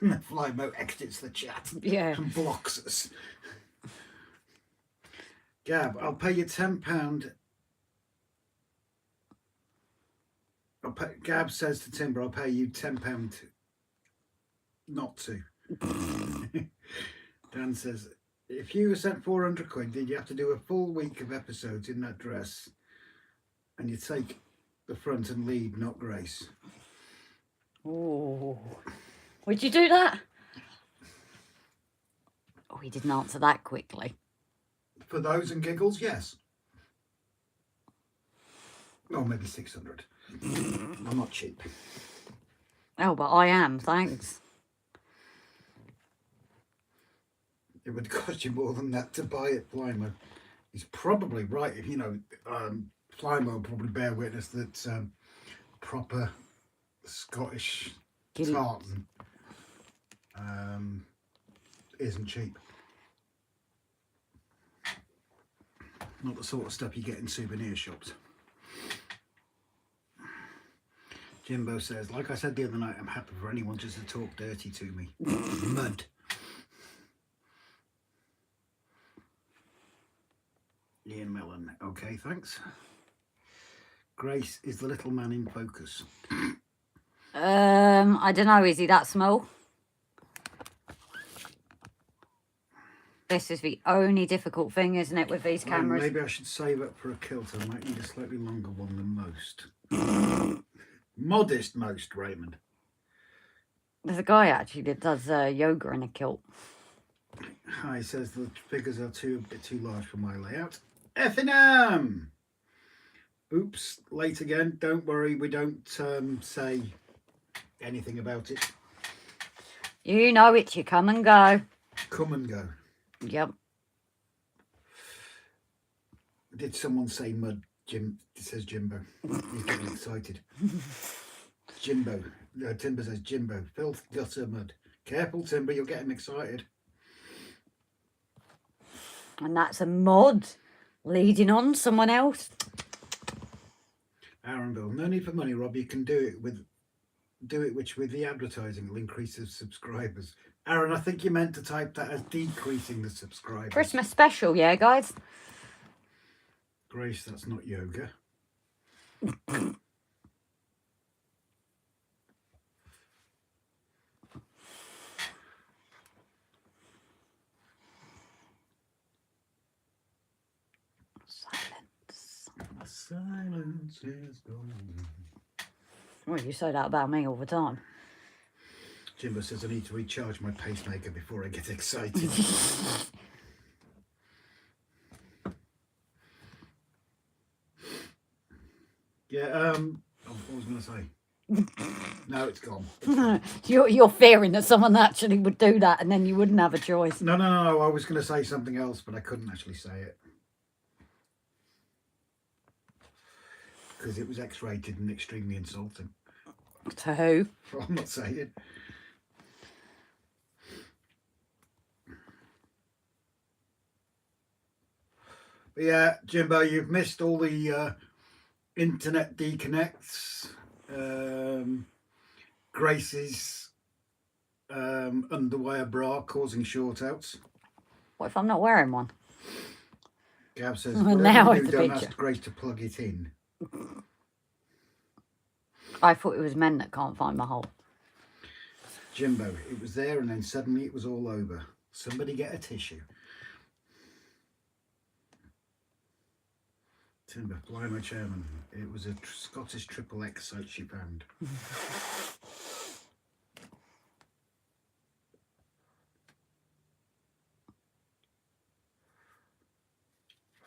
And the Flymo exits the chat. Yeah. And blocks us. Gab, I'll pay you £10. Gab says to Timber, I'll pay you £10 not to. Dan says, if you were sent 400 quid, did you have to do a full week of episodes in that dress? And you take the front and lead, not Grace. Oh. Would you do that? Oh, he didn't answer that quickly. For those and giggles, yes. Or maybe 600. I'm not cheap. Oh, but I am, thanks. It would cost you more than that to buy it, Flymo. He's probably right. If you know, Flymo will probably bear witness that proper Scottish tartan isn't cheap. Not the sort of stuff you get in souvenir shops. Jimbo says, like I said the other night, I'm happy for anyone just to talk dirty to me. Mud. Ian Mellon. Okay, thanks. Grace, is the little man in focus? I don't know. Is he that small? This is the only difficult thing, isn't it, with these cameras? Maybe I should save up for a kilt. I might need a slightly longer one than most. Modest most, Raymond. There's a guy actually that does yoga in a kilt. Hi, says the figures are a bit too large for my layout. Effingham. Oops, late again. Don't worry, we don't say anything about it. You know it, you come and go. Come and go. Yep. Did someone say mud? Jim, it says Jimbo. He's getting excited. Jimbo. Timber says Jimbo. Filth, gutter, mud. Careful, Timber, you'll get him excited. And that's a mod leading on someone else. Aaronville, no need for money, Rob. You can do it which with the advertising will increase the subscribers. Aaron, I think you meant to type that as decreasing the subscribers. Christmas special, yeah, guys. Grace, that's not yoga. Silence. Silence is golden. Well, you say that about me all the time. Jimbo says I need to recharge my pacemaker before I get excited. Yeah, what was I going to say? No, it's gone. You're fearing that someone actually would do that and then you wouldn't have a choice. No, I was going to say something else, but I couldn't actually say it. Because it was X-rated and extremely insulting. To who? I'm not saying. But yeah, Jimbo, you've missed all the internet deconnects, Grace's underwire bra causing short outs. What if I'm not wearing one? Gav says, Now whatever you it's do, a don't picture. ask Grace to plug it in. I thought it was men that can't find my hole. Jimbo, it was there and then suddenly it was all over. Somebody get a tissue. Timber, fly my chairman. It was a Scottish triple X site she found.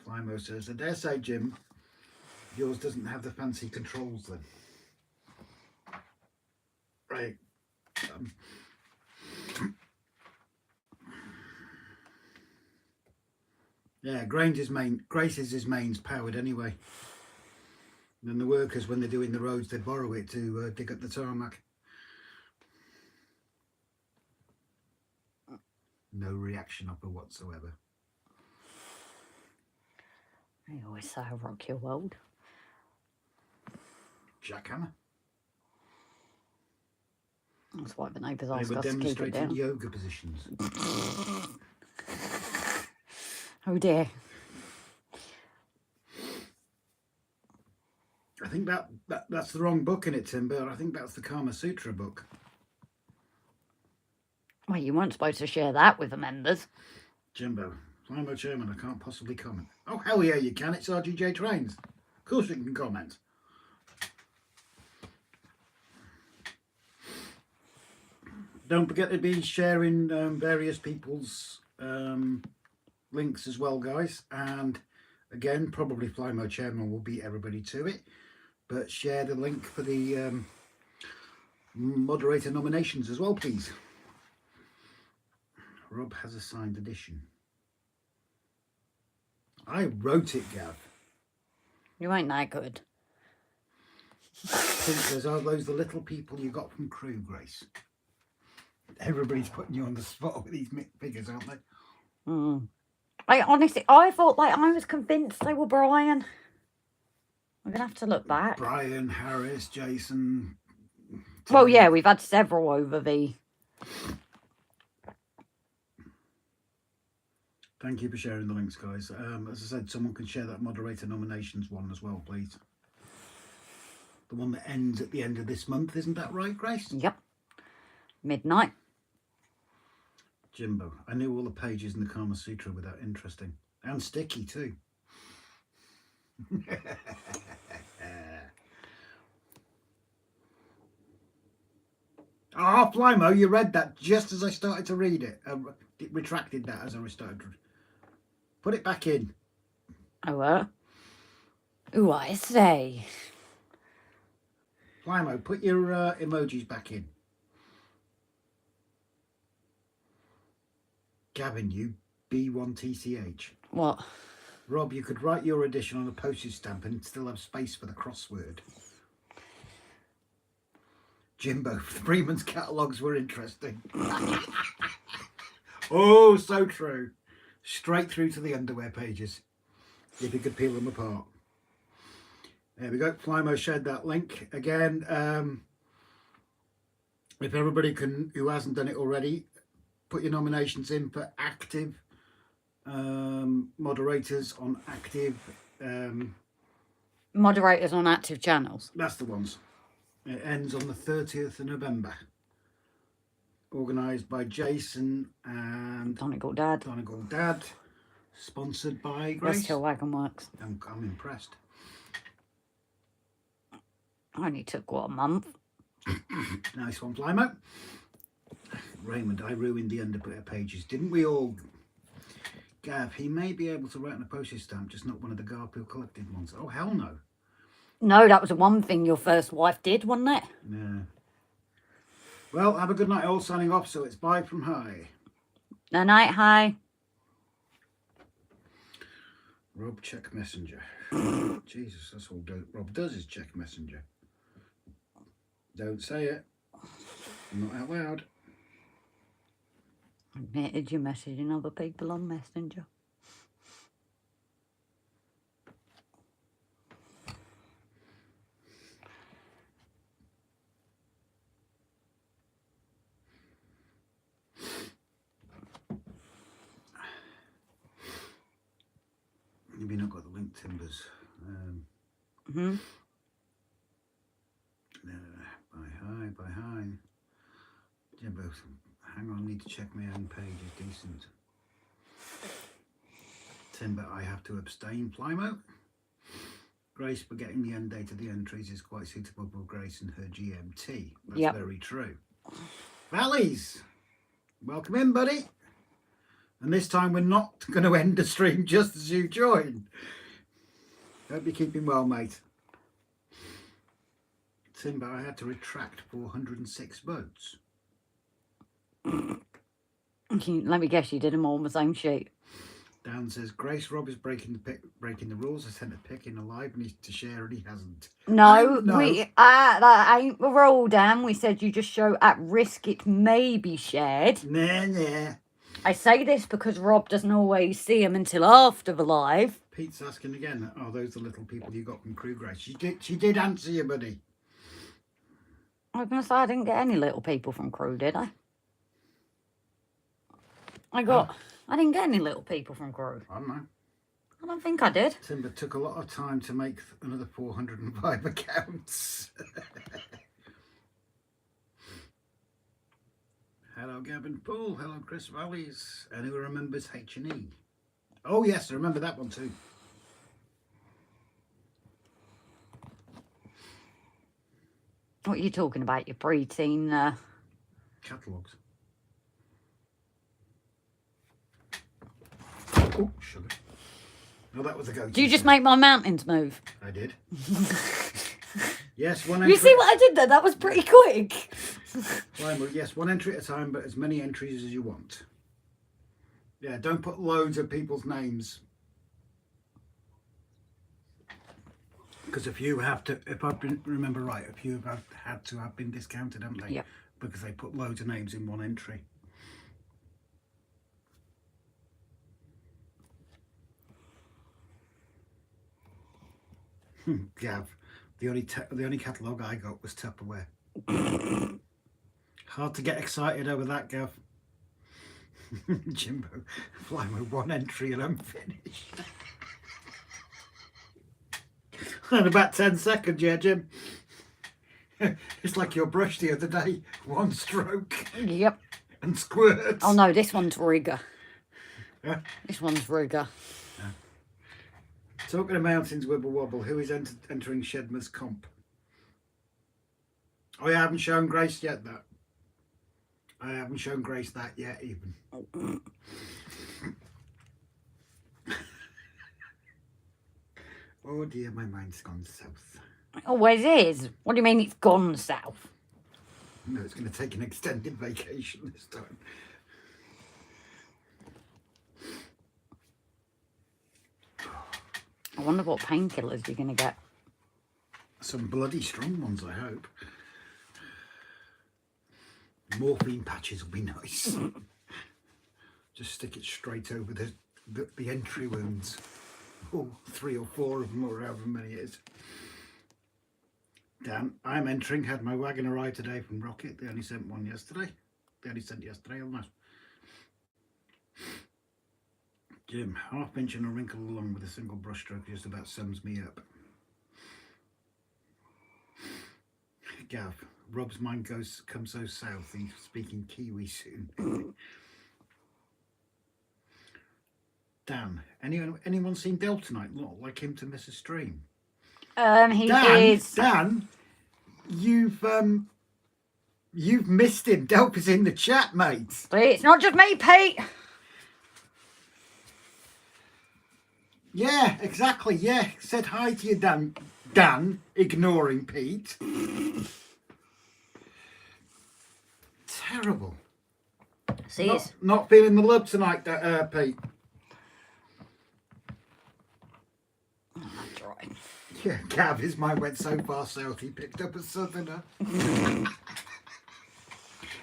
Flymo says, I dare say, Jim, yours doesn't have the fancy controls then. Right. Yeah, Grace's main's powered anyway. And then the workers, when they're doing the roads, they borrow it to dig up the tarmac. No reaction upper whatsoever. I always say I'll rock your world. Jackhammer. That's why the neighbours They ask were us to keep it demonstrating down. yoga positions. Oh dear. I think that's the wrong book in it, Timber. I think that's the Kama Sutra book. Well, you weren't supposed to share that with the members. Jimbo, Flymo Chairman, I can't possibly comment. Oh, hell yeah, you can. It's RGJ Trains. Of course you can comment. Don't forget to be sharing various people's links as well, guys. And again, probably Flymo Chairman will beat everybody to it. But share the link for the moderator nominations as well, please. Rob has a signed edition. I wrote it, Gav. You ain't that good. Pink says, are those the little people you got from Crew, Grace? Everybody's putting you on the spot with these figures, aren't they? Mm. I honestly, I thought, like, I was convinced they were Brian. I'm going to have to look back. Brian, Harris, Jason. Well, yeah, we've had several over the... Thank you for sharing the links, guys. As I said, someone can share that moderator nominations one as well, please. The one that ends at the end of this month, isn't that right, Grace? Yep. Midnight. Jimbo, I knew all the pages in the Kama Sutra were that interesting. And sticky, too. Ah, Flymo, you read that just as I started to read it. It retracted that as I started. Put it back in. Oh, ooh, I say. Flymo, put your emojis back in. Gavin, you B1TCH. What? Rob, you could write your addition on a postage stamp and still have space for the crossword. Jimbo, Freeman's catalogues were interesting. Oh, so true. Straight through to the underwear pages, if you could peel them apart. There we go. Flymo shared that link again. If everybody can, who hasn't done it already, put your nominations in for active moderators on active. Moderators on active channels. That's the ones. It ends on the 30th of November. Organised by Jason and Donegal Dad. Donegal Dad. Sponsored by Grace. That's how Wagon works. I'm impressed. Only took, what, a month? Nice one, Flymo. Raymond, I ruined the underwear pages. Didn't we all? Gav, he may be able to write on a postage stamp, just not one of the Garfield collected ones. Oh, hell no. No, that was the one thing your first wife did, wasn't it? Yeah. Well, have a good night all, signing off. So it's bye from High. No night, hi. Rob, check messenger. Jesus, that's all Rob does is check messenger. Don't say it. Not out loud. Admitted you're messaging other people on Messenger. Maybe not got the link, Timbers. Bye hi. Jimbo, hang on, need to check my own page is decent. Timber, I have to abstain. Flymo. Grace, for getting the end date of the entries is quite suitable for Grace and her GMT. That's very true. Valleys, welcome in, buddy. And this time we're not going to end the stream just as you join. Hope you're keeping well, mate. Timber, I had to retract 406 votes. Let me guess, you did them all on the same sheet. Dan says, Grace, Rob is breaking the rules. I sent a pic in alive and he's to share and he hasn't. No, that ain't the rule, Dan. We said you just show at risk it may be shared. Nah. I say this because Rob doesn't always see them until after the live. Pete's asking again, are those the little people you got from Crew, Grace? She did answer you, buddy. I was going to say, I didn't get any little people from Crew, did I? I didn't get any little people from Crew. I don't know. I don't think I did. Timber took a lot of time to make another 405 accounts. Hello, Gavin Poole. Hello, Chris Valleys. And who remembers H&E? Oh, yes, I remember that one too. What are you talking about? Your preteen Catalogues. Oh, sugar. No, that was a go. Do you just make my mountains move? I did. Yes, one You entry. see what I did there? That was pretty quick. Yes, one entry at a time, but as many entries as you want. Yeah, don't put loads of people's names. Because if you have to, if I remember right, a few have had to have been discounted, haven't they? Yeah. Because they put loads of names in one entry. Gav, the only catalogue I got was Tupperware. Hard to get excited over that, Gav. Jimbo, flying with one entry and unfinished. In about 10 seconds, yeah, Jim. It's like your brush the other day. One stroke. Yep. And squirts. Oh no, this one's rigger. Yeah. This one's rigger. Yeah. Talking of mountains, wibble wobble, who is entering Shedmer's comp? Oh, I haven't shown Grace yet that. I haven't shown Grace that yet even. Oh dear, my mind's gone south. It always is. What do you mean it's gone south? No, it's going to take an extended vacation this time. I wonder what painkillers you're going to get. Some bloody strong ones, I hope. Morphine patches will be nice. Just stick it straight over the entry wounds. Oh, 3 or 4 of them, or however many it is. Dan, I'm entering. Had my wagon arrive today from Rocket. They only sent one yesterday. They only sent yesterday almost. Jim, half inch and a wrinkle along with a single brush stroke just about sums me up. Gav, Rob's mind comes so south. He's speaking Kiwi soon. Dan, anyone seen DELPH tonight? Not like him to miss a stream. He is. Dan, you've missed him. DELPH is in the chat, mate. See, it's not just me, Pete. Yeah, exactly. Yeah, said hi to you, Dan. Dan, ignoring Pete. Terrible. See, it's Not feeling the love tonight, Pete. that's right. Yeah, Gav, his mind went so far south he picked up a southerner.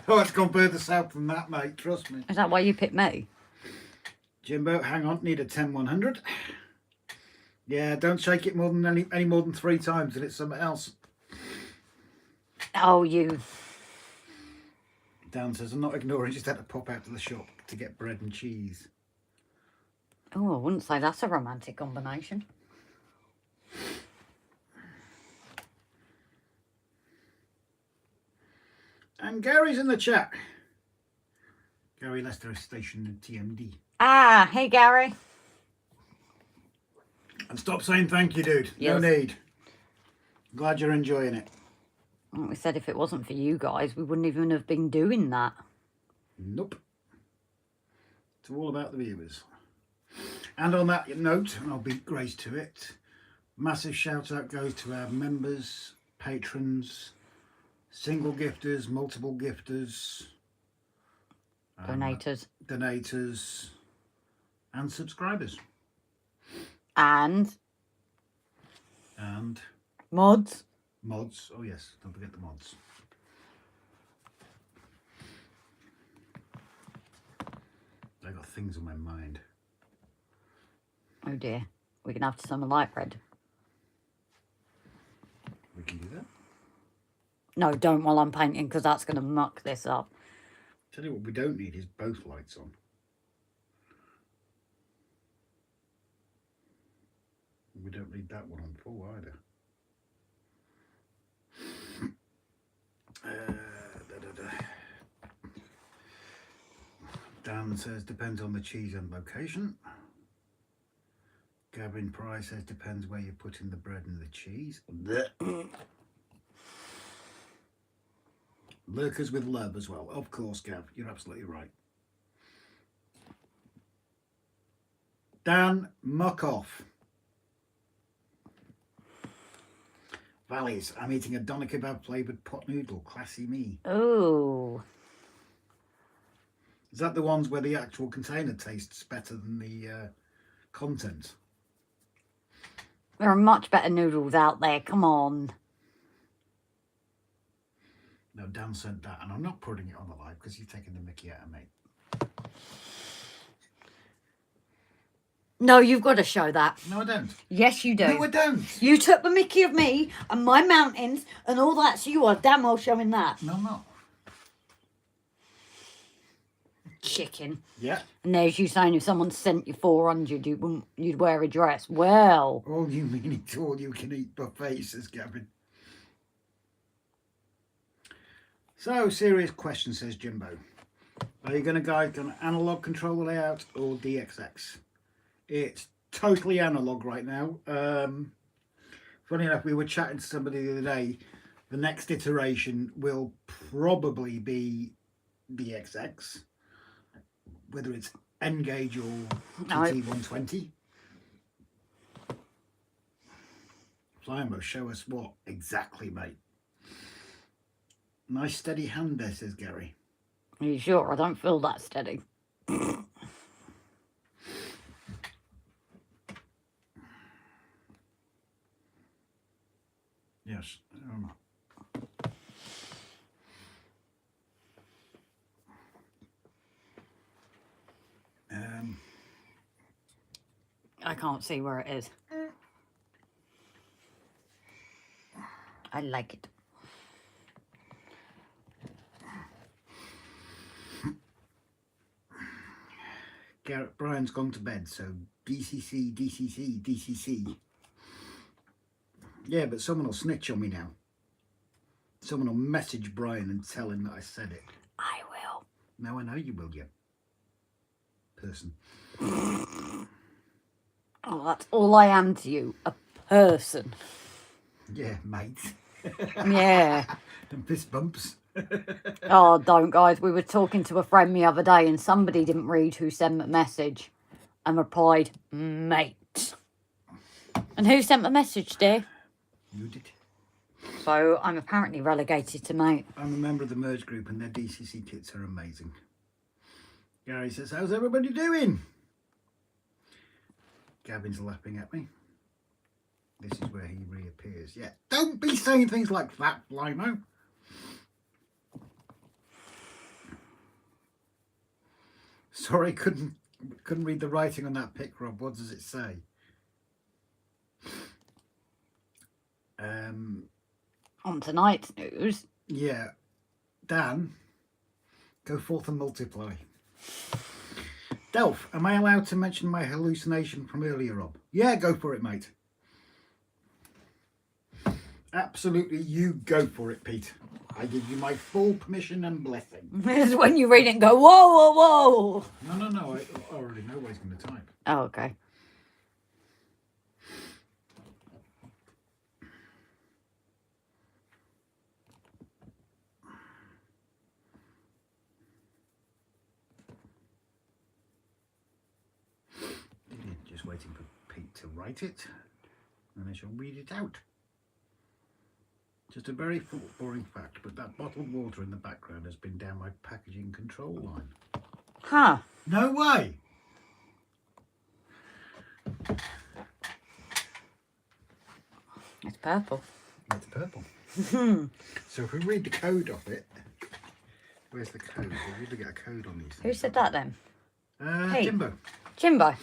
Oh, it's gone further south than that, mate, trust me. Is that why you picked me? Jimbo, hang on, need a 10-100. Yeah, don't shake it more than any more than 3 times and it's something else. Oh, you. Dan says, I'm not ignoring, just had to pop out to the shop to get bread and cheese. Oh, I wouldn't say that's a romantic combination. And Gary's in the chat. Gary Lester is stationed in TMD. Ah, hey, Gary. And stop saying thank you, dude. Yes. No need. Glad you're enjoying it. Like we said, if it wasn't for you guys, we wouldn't even have been doing that. Nope. It's all about the viewers. And on that note, and I'll beat Grace to it, massive shout out goes to our members, patrons, single gifters, multiple gifters, donators, and subscribers. And mods. Mods. Oh yes, don't forget the mods. I got things on my mind. Oh dear, we're going to have to summon light bread. We can do that. No, don't while I'm painting, because that's going to muck this up. Tell you what we don't need is both lights on. We don't need that one on full either. Dan says depends on the cheese and location. Gavin Price says depends where you're putting the bread and the cheese. Lurkers with love as well. Of course, Gav, you're absolutely right. Dan, muck off. Valleys, I'm eating a doner kebab flavoured pot noodle. Classy me. Oh. Is that the ones where the actual container tastes better than the content? There are much better noodles out there. Come on. No, Dan sent that, and I'm not putting it on the live because you're taking the mickey out of me. No, you've got to show that. No, I don't. Yes, you do. No, I don't. You took the mickey of me and my mountains and all that, so you are damn well showing that. No, I'm not. Chicken. Yeah. And there's you saying if someone sent you 400, you'd wear a dress. Well. All you mean it's all you can eat buffet, says Gavin. So, serious question, says Jimbo. Are you going to guide an analog controller layout or DXX? It's totally analog right now. Funny enough, we were chatting to somebody the other day. The next iteration will probably be DXX, whether it's N-Gauge or TT120. Flymo, show us what exactly, mate. Nice steady hand there, says Gary. Are you sure? I don't feel that steady. Yes. I can't see where it is. I like it. Garrett Brian's gone to bed, so DCC, DCC, DCC. Yeah, but someone will snitch on me now. Someone will message Brian and tell him that I said it. I will. No, I know you will, you person. Oh, that's all I am to you, a person. Yeah, mate. Yeah. And fist bumps. Oh, don't, guys. We were talking to a friend the other day and somebody didn't read who sent a message and replied, mate. And who sent the message, dear? You did. So I'm apparently relegated to mate. I'm a member of the Merge group and their DCC kits are amazing. Gary says, how's everybody doing? Gavin's laughing at me. This is where he reappears. Yeah, don't be saying things like that, Flymo. Sorry, couldn't read the writing on that pic, Rob. What does it say? On tonight's news. Yeah. Dan, go forth and multiply. DELPH, am I allowed to mention my hallucination from earlier, Rob? Yeah, go for it, mate. Absolutely, you go for it, Pete. I give you my full permission and blessing. This is when you read it and go, whoa, whoa, whoa. No, I already know what he's going to type. Oh, okay. Just waiting for Pete to write it, and I shall read it out. Just a very boring fact, but that bottled water in the background has been down my packaging control line. Huh. No way! It's purple. It's purple. So if we read the code of it, where's the code? We usually get a code on these things. Who said that then? Pete. Jimbo. Jimbo.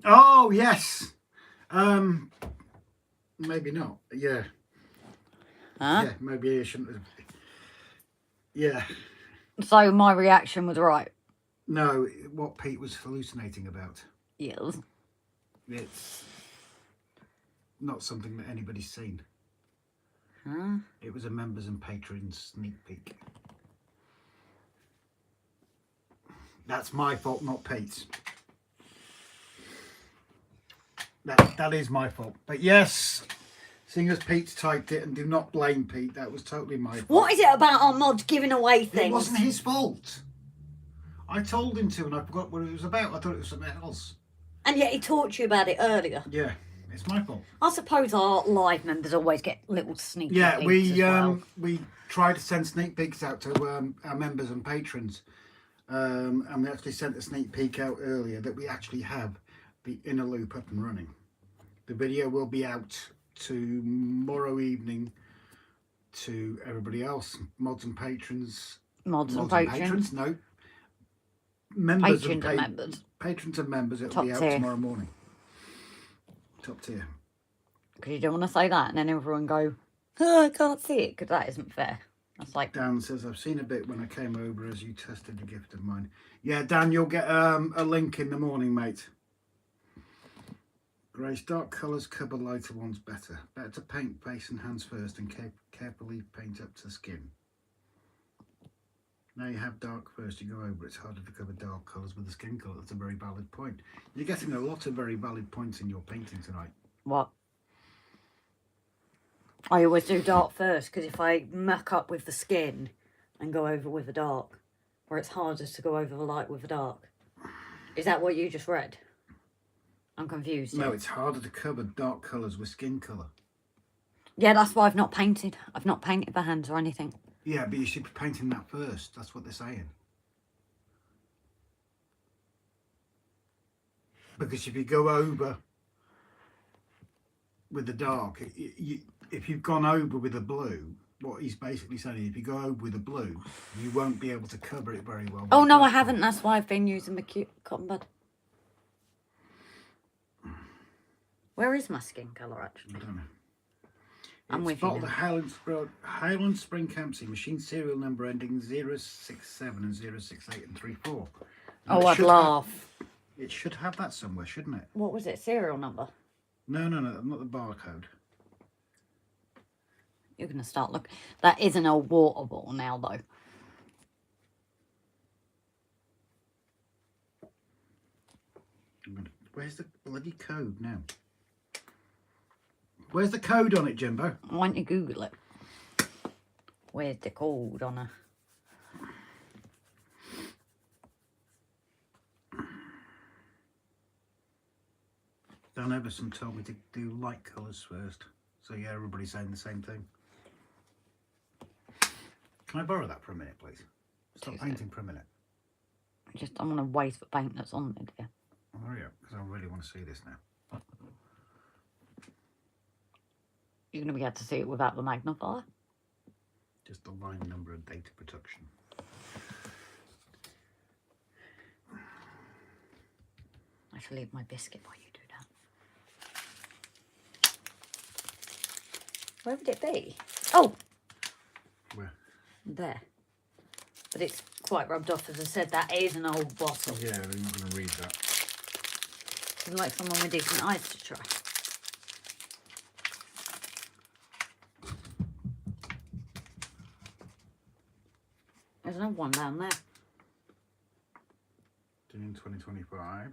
Oh, yes. Maybe not. Yeah. Huh? Yeah, maybe I shouldn't have. Yeah. So my reaction was right. No, what Pete was hallucinating about. Yes. It's not something that anybody's seen. Huh? It was a members and patrons sneak peek. That's my fault, not Pete's. That is my fault. But yes, seeing as Pete's typed it, and do not blame Pete, that was totally my fault. What is it about our mods giving away things? It wasn't his fault. I told him to and I forgot what it was about. I thought it was something else. And yet he taught to you about it earlier. Yeah, it's my fault. I suppose our live members always get little sneaky Yeah, peeks as well. we try to send sneak peeks out to our members and patrons. And we actually sent a sneak peek out earlier that we actually have the inner loop up and running. The video will be out tomorrow evening to everybody else, mods and patrons. Mods and patrons. No. Members Patrons and and members. Patrons and members, it'll Top be out tier. tomorrow morning. Top tier. Because you don't want to say that and then everyone go, oh, I can't see it, because that isn't fair. That's like, Dan says, I've seen a bit when I came over as you tested a gift of mine. Yeah, Dan, you'll get a link in the morning, mate. Grace, dark colours cover lighter ones better. Better to paint face and hands first and carefully paint up to skin. Now you have dark first, you go over. It's harder to cover dark colours with the skin colour. That's a very valid point. You're getting a lot of very valid points in your painting tonight. what? I always do dark first, because if I muck up with the skin and go over with the dark, where it's harder to go over the light with the dark. Is that what you just read? I'm confused. No, it's harder to cover dark colours with skin colour. Yeah, that's why I've not painted. I've not painted the hands or anything. Yeah, but you should be painting that first. That's what they're saying. Because if you go over with the dark, if you've gone over with the blue, what he's basically saying is if you go over with the blue, you won't be able to cover it very well. Oh, no, I haven't. That's why I've been using the cute cotton bud. Where is my skin colour, actually? I don't know. I'm It's with you bottled now. Highland Spring Campsie, machine serial number ending 067 and 068 and 34. And Oh, I'd laugh. It should have that somewhere, shouldn't it? What was it? Serial number? No, not the barcode. You're going to start looking. That is an old water bottle now, though. Where's the bloody code now? Where's the code on it, Jimbo? Why don't you Google it? Where's the code on her? Dan Everson told me to do light colours first. So yeah, everybody's saying the same thing. Can I borrow that for a minute, please? Stop painting for a minute. I'm going to waste the paint that's on it, dear. Oh, hurry up, because I really want to see this now. You're going to be able to see it without the magnifier. Just the line number and data production. I shall eat my biscuit while you do that. Where would it be? Oh, Where? there. But it's quite rubbed off, as I said. That is an old bottle. Yeah, they're not going to read that. I'd like someone with decent eyes to try. There's another one down there. June 2025.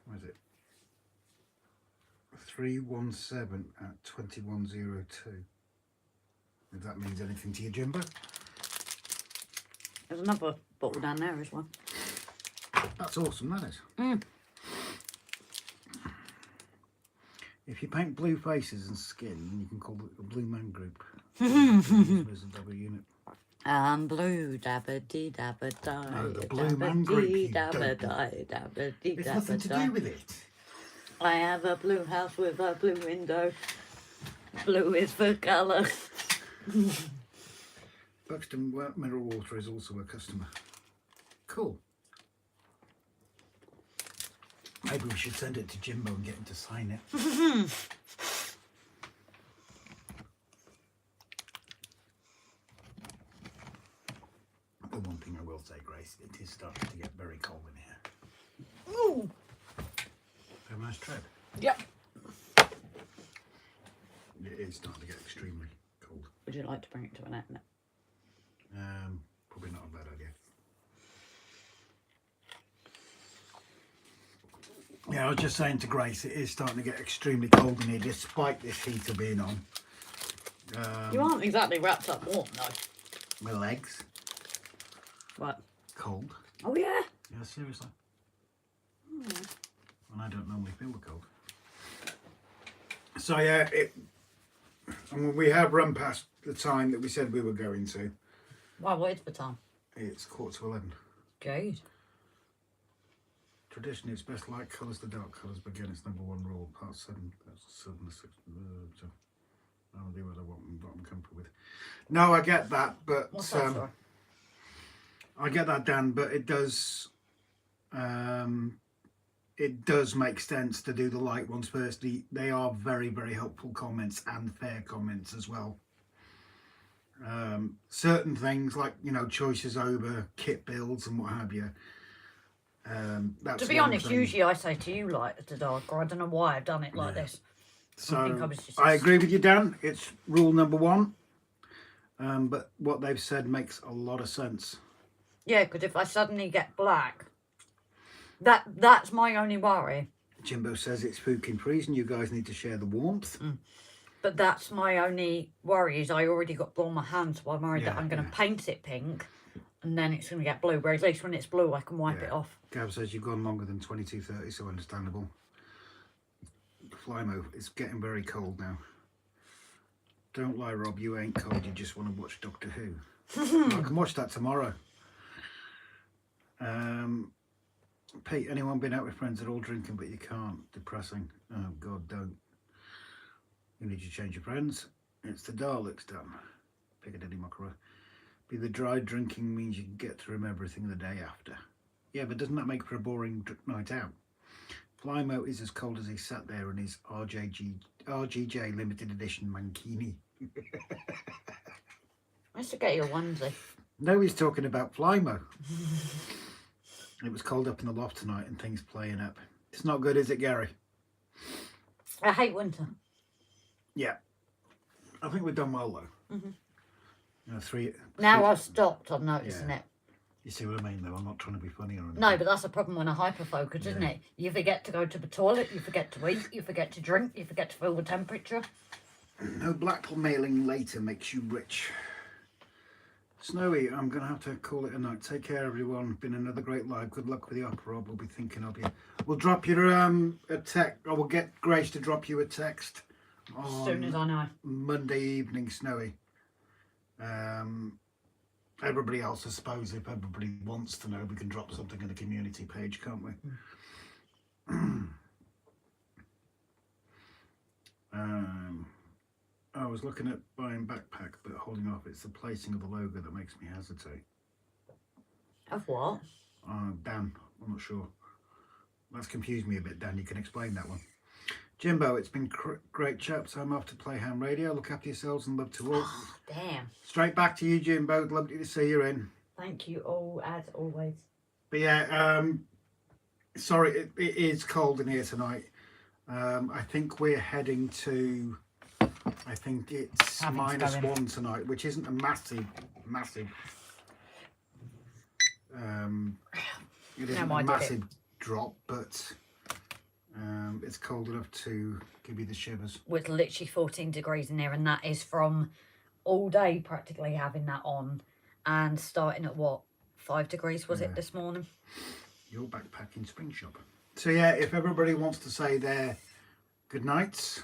What is it? 317 at 2102. If that means anything to you, Jimbo. There's another bottle down there as well. That's awesome, that is. If you paint blue faces and skin, you can call it a blue man group. There's a double unit. Blue dabba dee dabba die. No, the blue man group. Dabba die dabba dee It's dabba nothing to die. do with it. I have a blue house with a blue window. Blue is the colour. Buxton Mineral Water is also a customer. Cool. Maybe we should send it to Jimbo and get him to sign it. The one thing I will say, Grace, it is starting to get very cold in here. Ooh. Have a nice trip. Yep. It is starting to get extremely cold. Would you like to bring it to an end? Probably not a bad idea. Yeah, I was just saying to Grace, it is starting to get extremely cold in here, despite this heater being on. You aren't exactly wrapped up warm, though. My legs, What? cold. Oh, yeah? Yeah, seriously. And I don't normally feel the cold. So yeah, I mean, we have run past the time that we said we were going to. Wow, what is the time? It's 11:15. Good. Traditionally, it's best light colours to dark colours, but again, it's number one rule. Part 7, that's 7 to 6. I'll do what I want and what I'm comfortable with. No, I get that, but What's that, sorry? I get that, Dan. But it does make sense to do the light ones first. They are very, very helpful comments and fair comments as well. Certain things like, you know, choices over kit builds and what have you. That's To be one honest, thing. usually I say to you light to darker. I don't know why I've done it like this. So was just- I agree with you, Dan. It's rule number 1. But what they've said makes a lot of sense. Yeah, because if I suddenly get black, that's my only worry. Jimbo says it's fucking freezing. You guys need to share the warmth. But that's my only worry is I already got blue on my hands, so I'm worried that Yeah, I'm going to yeah. paint it pink and then it's going to get blue. Whereas at least when it's blue, I can wipe Yeah. it off. Gav says you've gone longer than 22:30, so understandable. Flymo, it's getting very cold now. Don't lie, Rob, you ain't cold, you just want to watch Doctor Who. I can watch that tomorrow. Pete, anyone been out with friends that are all drinking but you can't? Depressing. Oh God, don't. You need to change your friends. It's the Daleks, Dan. Piccadilly Mockera. Be the dry drinking means you can get through everything the day after. Yeah, but doesn't that make for a boring night out? Flymo is as cold as he sat there in his RGJ limited edition mankini. I should get you a onesie. No, he's talking about Flymo. It was cold up in the loft tonight and things playing up. It's not good, is it, Gary? I hate winter. Yeah. I think we've done well, though. You know, Now I've stopped, I'm noticing it. You see what I mean, though? I'm not trying to be funny or anything. No, but that's a problem when I hyperfocus, isn't it? You forget to go to the toilet, you forget to eat, you forget to drink, you forget to feel the temperature. No blackmailing later makes you rich. Snowy, I'm going to have to call it a night. Take care, everyone. Been another great live. Good luck with the opera. We'll be thinking of you. We'll drop you a text. I will get Grace to drop you a text As soon as I know. Monday evening, Snowy. Everybody else, I suppose, if everybody wants to know, we can drop something in the community page, can't we? I was looking at buying backpack, but holding off. It's the placing of the logo that makes me hesitate. Of what? Dan, I'm not sure. That's confused me a bit, Dan. You can explain that one. Jimbo, it's been great chaps. I'm off to play ham radio. Look after yourselves and love to all. Oh, damn. Straight back to you, Jimbo. Lovely to see you in. Thank you all, as always. But yeah, sorry, it is cold in here tonight. I think we're heading to, I think it's -1 tonight, which isn't a massive. It isn't a massive drop, but it's cold enough to give you the shivers. It's literally 14 degrees in there, and that is from all day practically having that on, and starting at what, 5 degrees was it this morning? Your backpacking spring shop. So yeah, if everybody wants to say their good nights,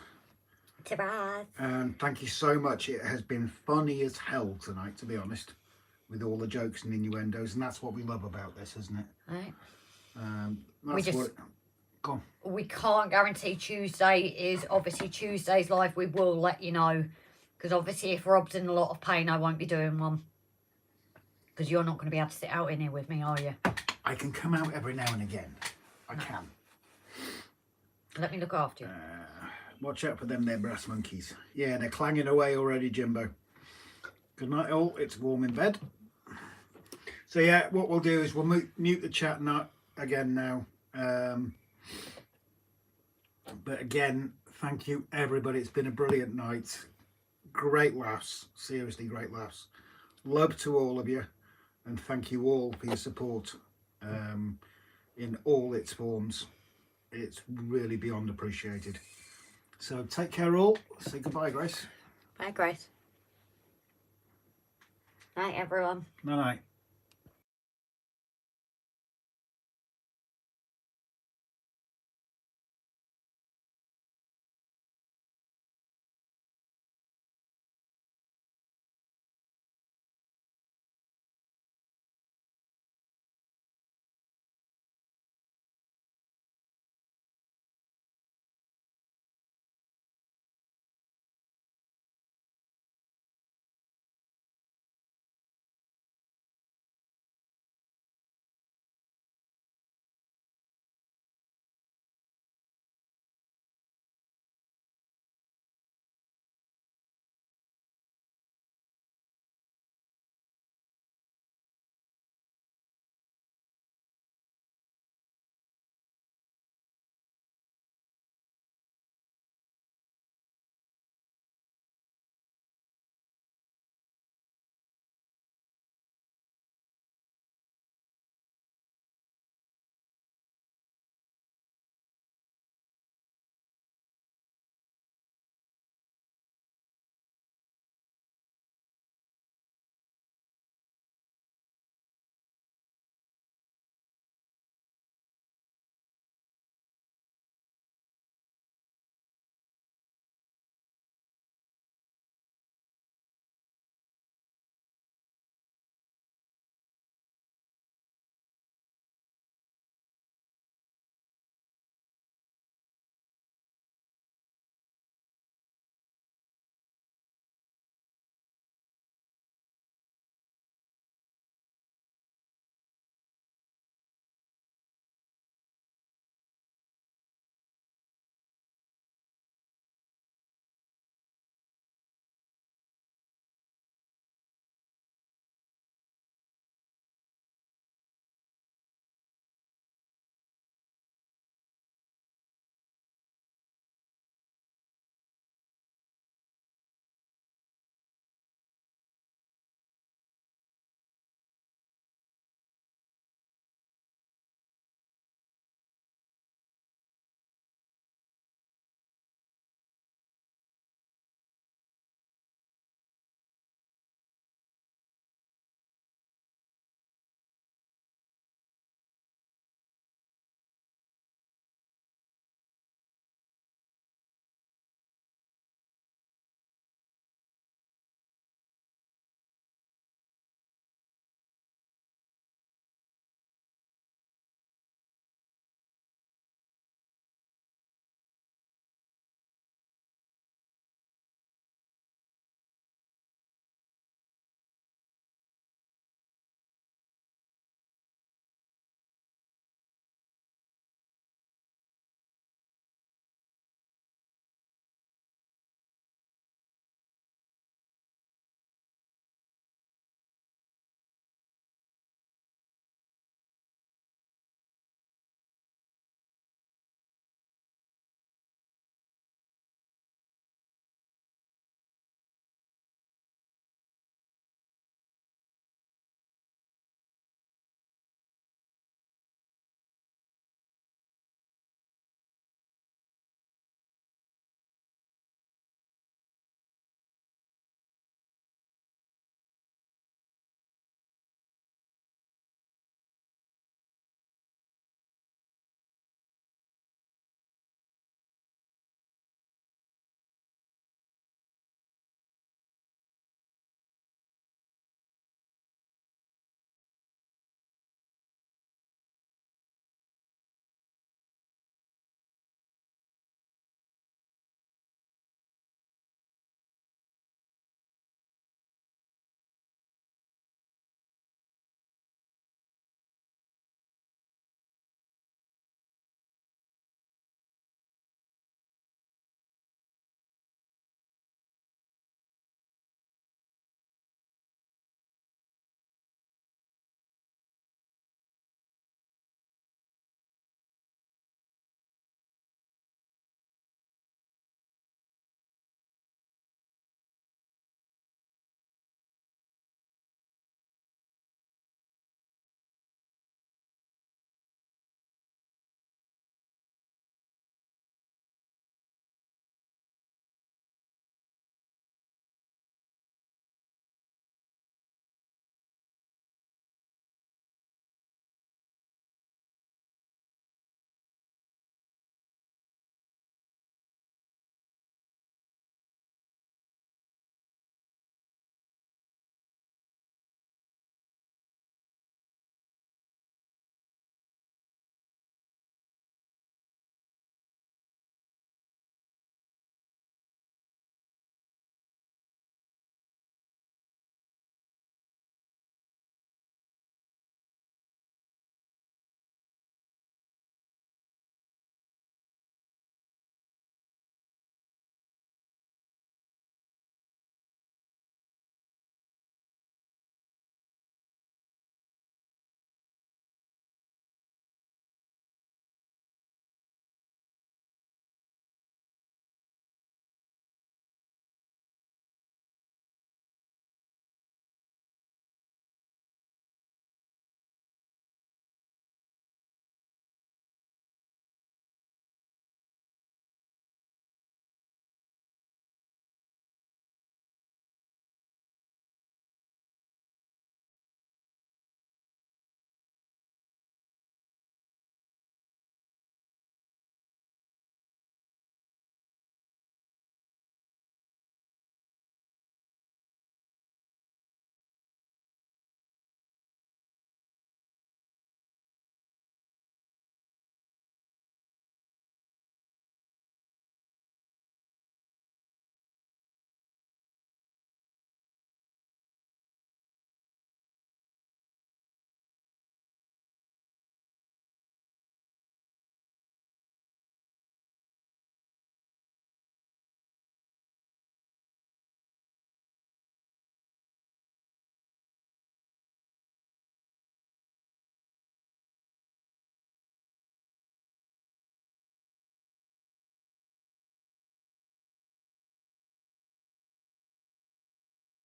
thank you so much. It has been funny as hell tonight, to be honest, with all the jokes and innuendos, and that's what we love about this, isn't it? Right. We can't guarantee Tuesday is obviously Tuesday's live. We will let you know, because obviously if Rob's in a lot of pain, I won't be doing one, because you're not going to be able to sit out in here with me, are you? I can come out every now and again. I can. Let me look after you. Watch out for them, they're brass monkeys. Yeah, they're clanging away already, Jimbo. Good night all. It's warm in bed. So yeah, what we'll do is we'll mute the chat again now. But again, thank you everybody. It's been a brilliant night. Great laughs. Seriously, great laughs. Love to all of you, and thank you all for your support in all its forms. It's really beyond appreciated. So take care all. Say goodbye, Grace. Bye, Grace. Night, everyone. Night.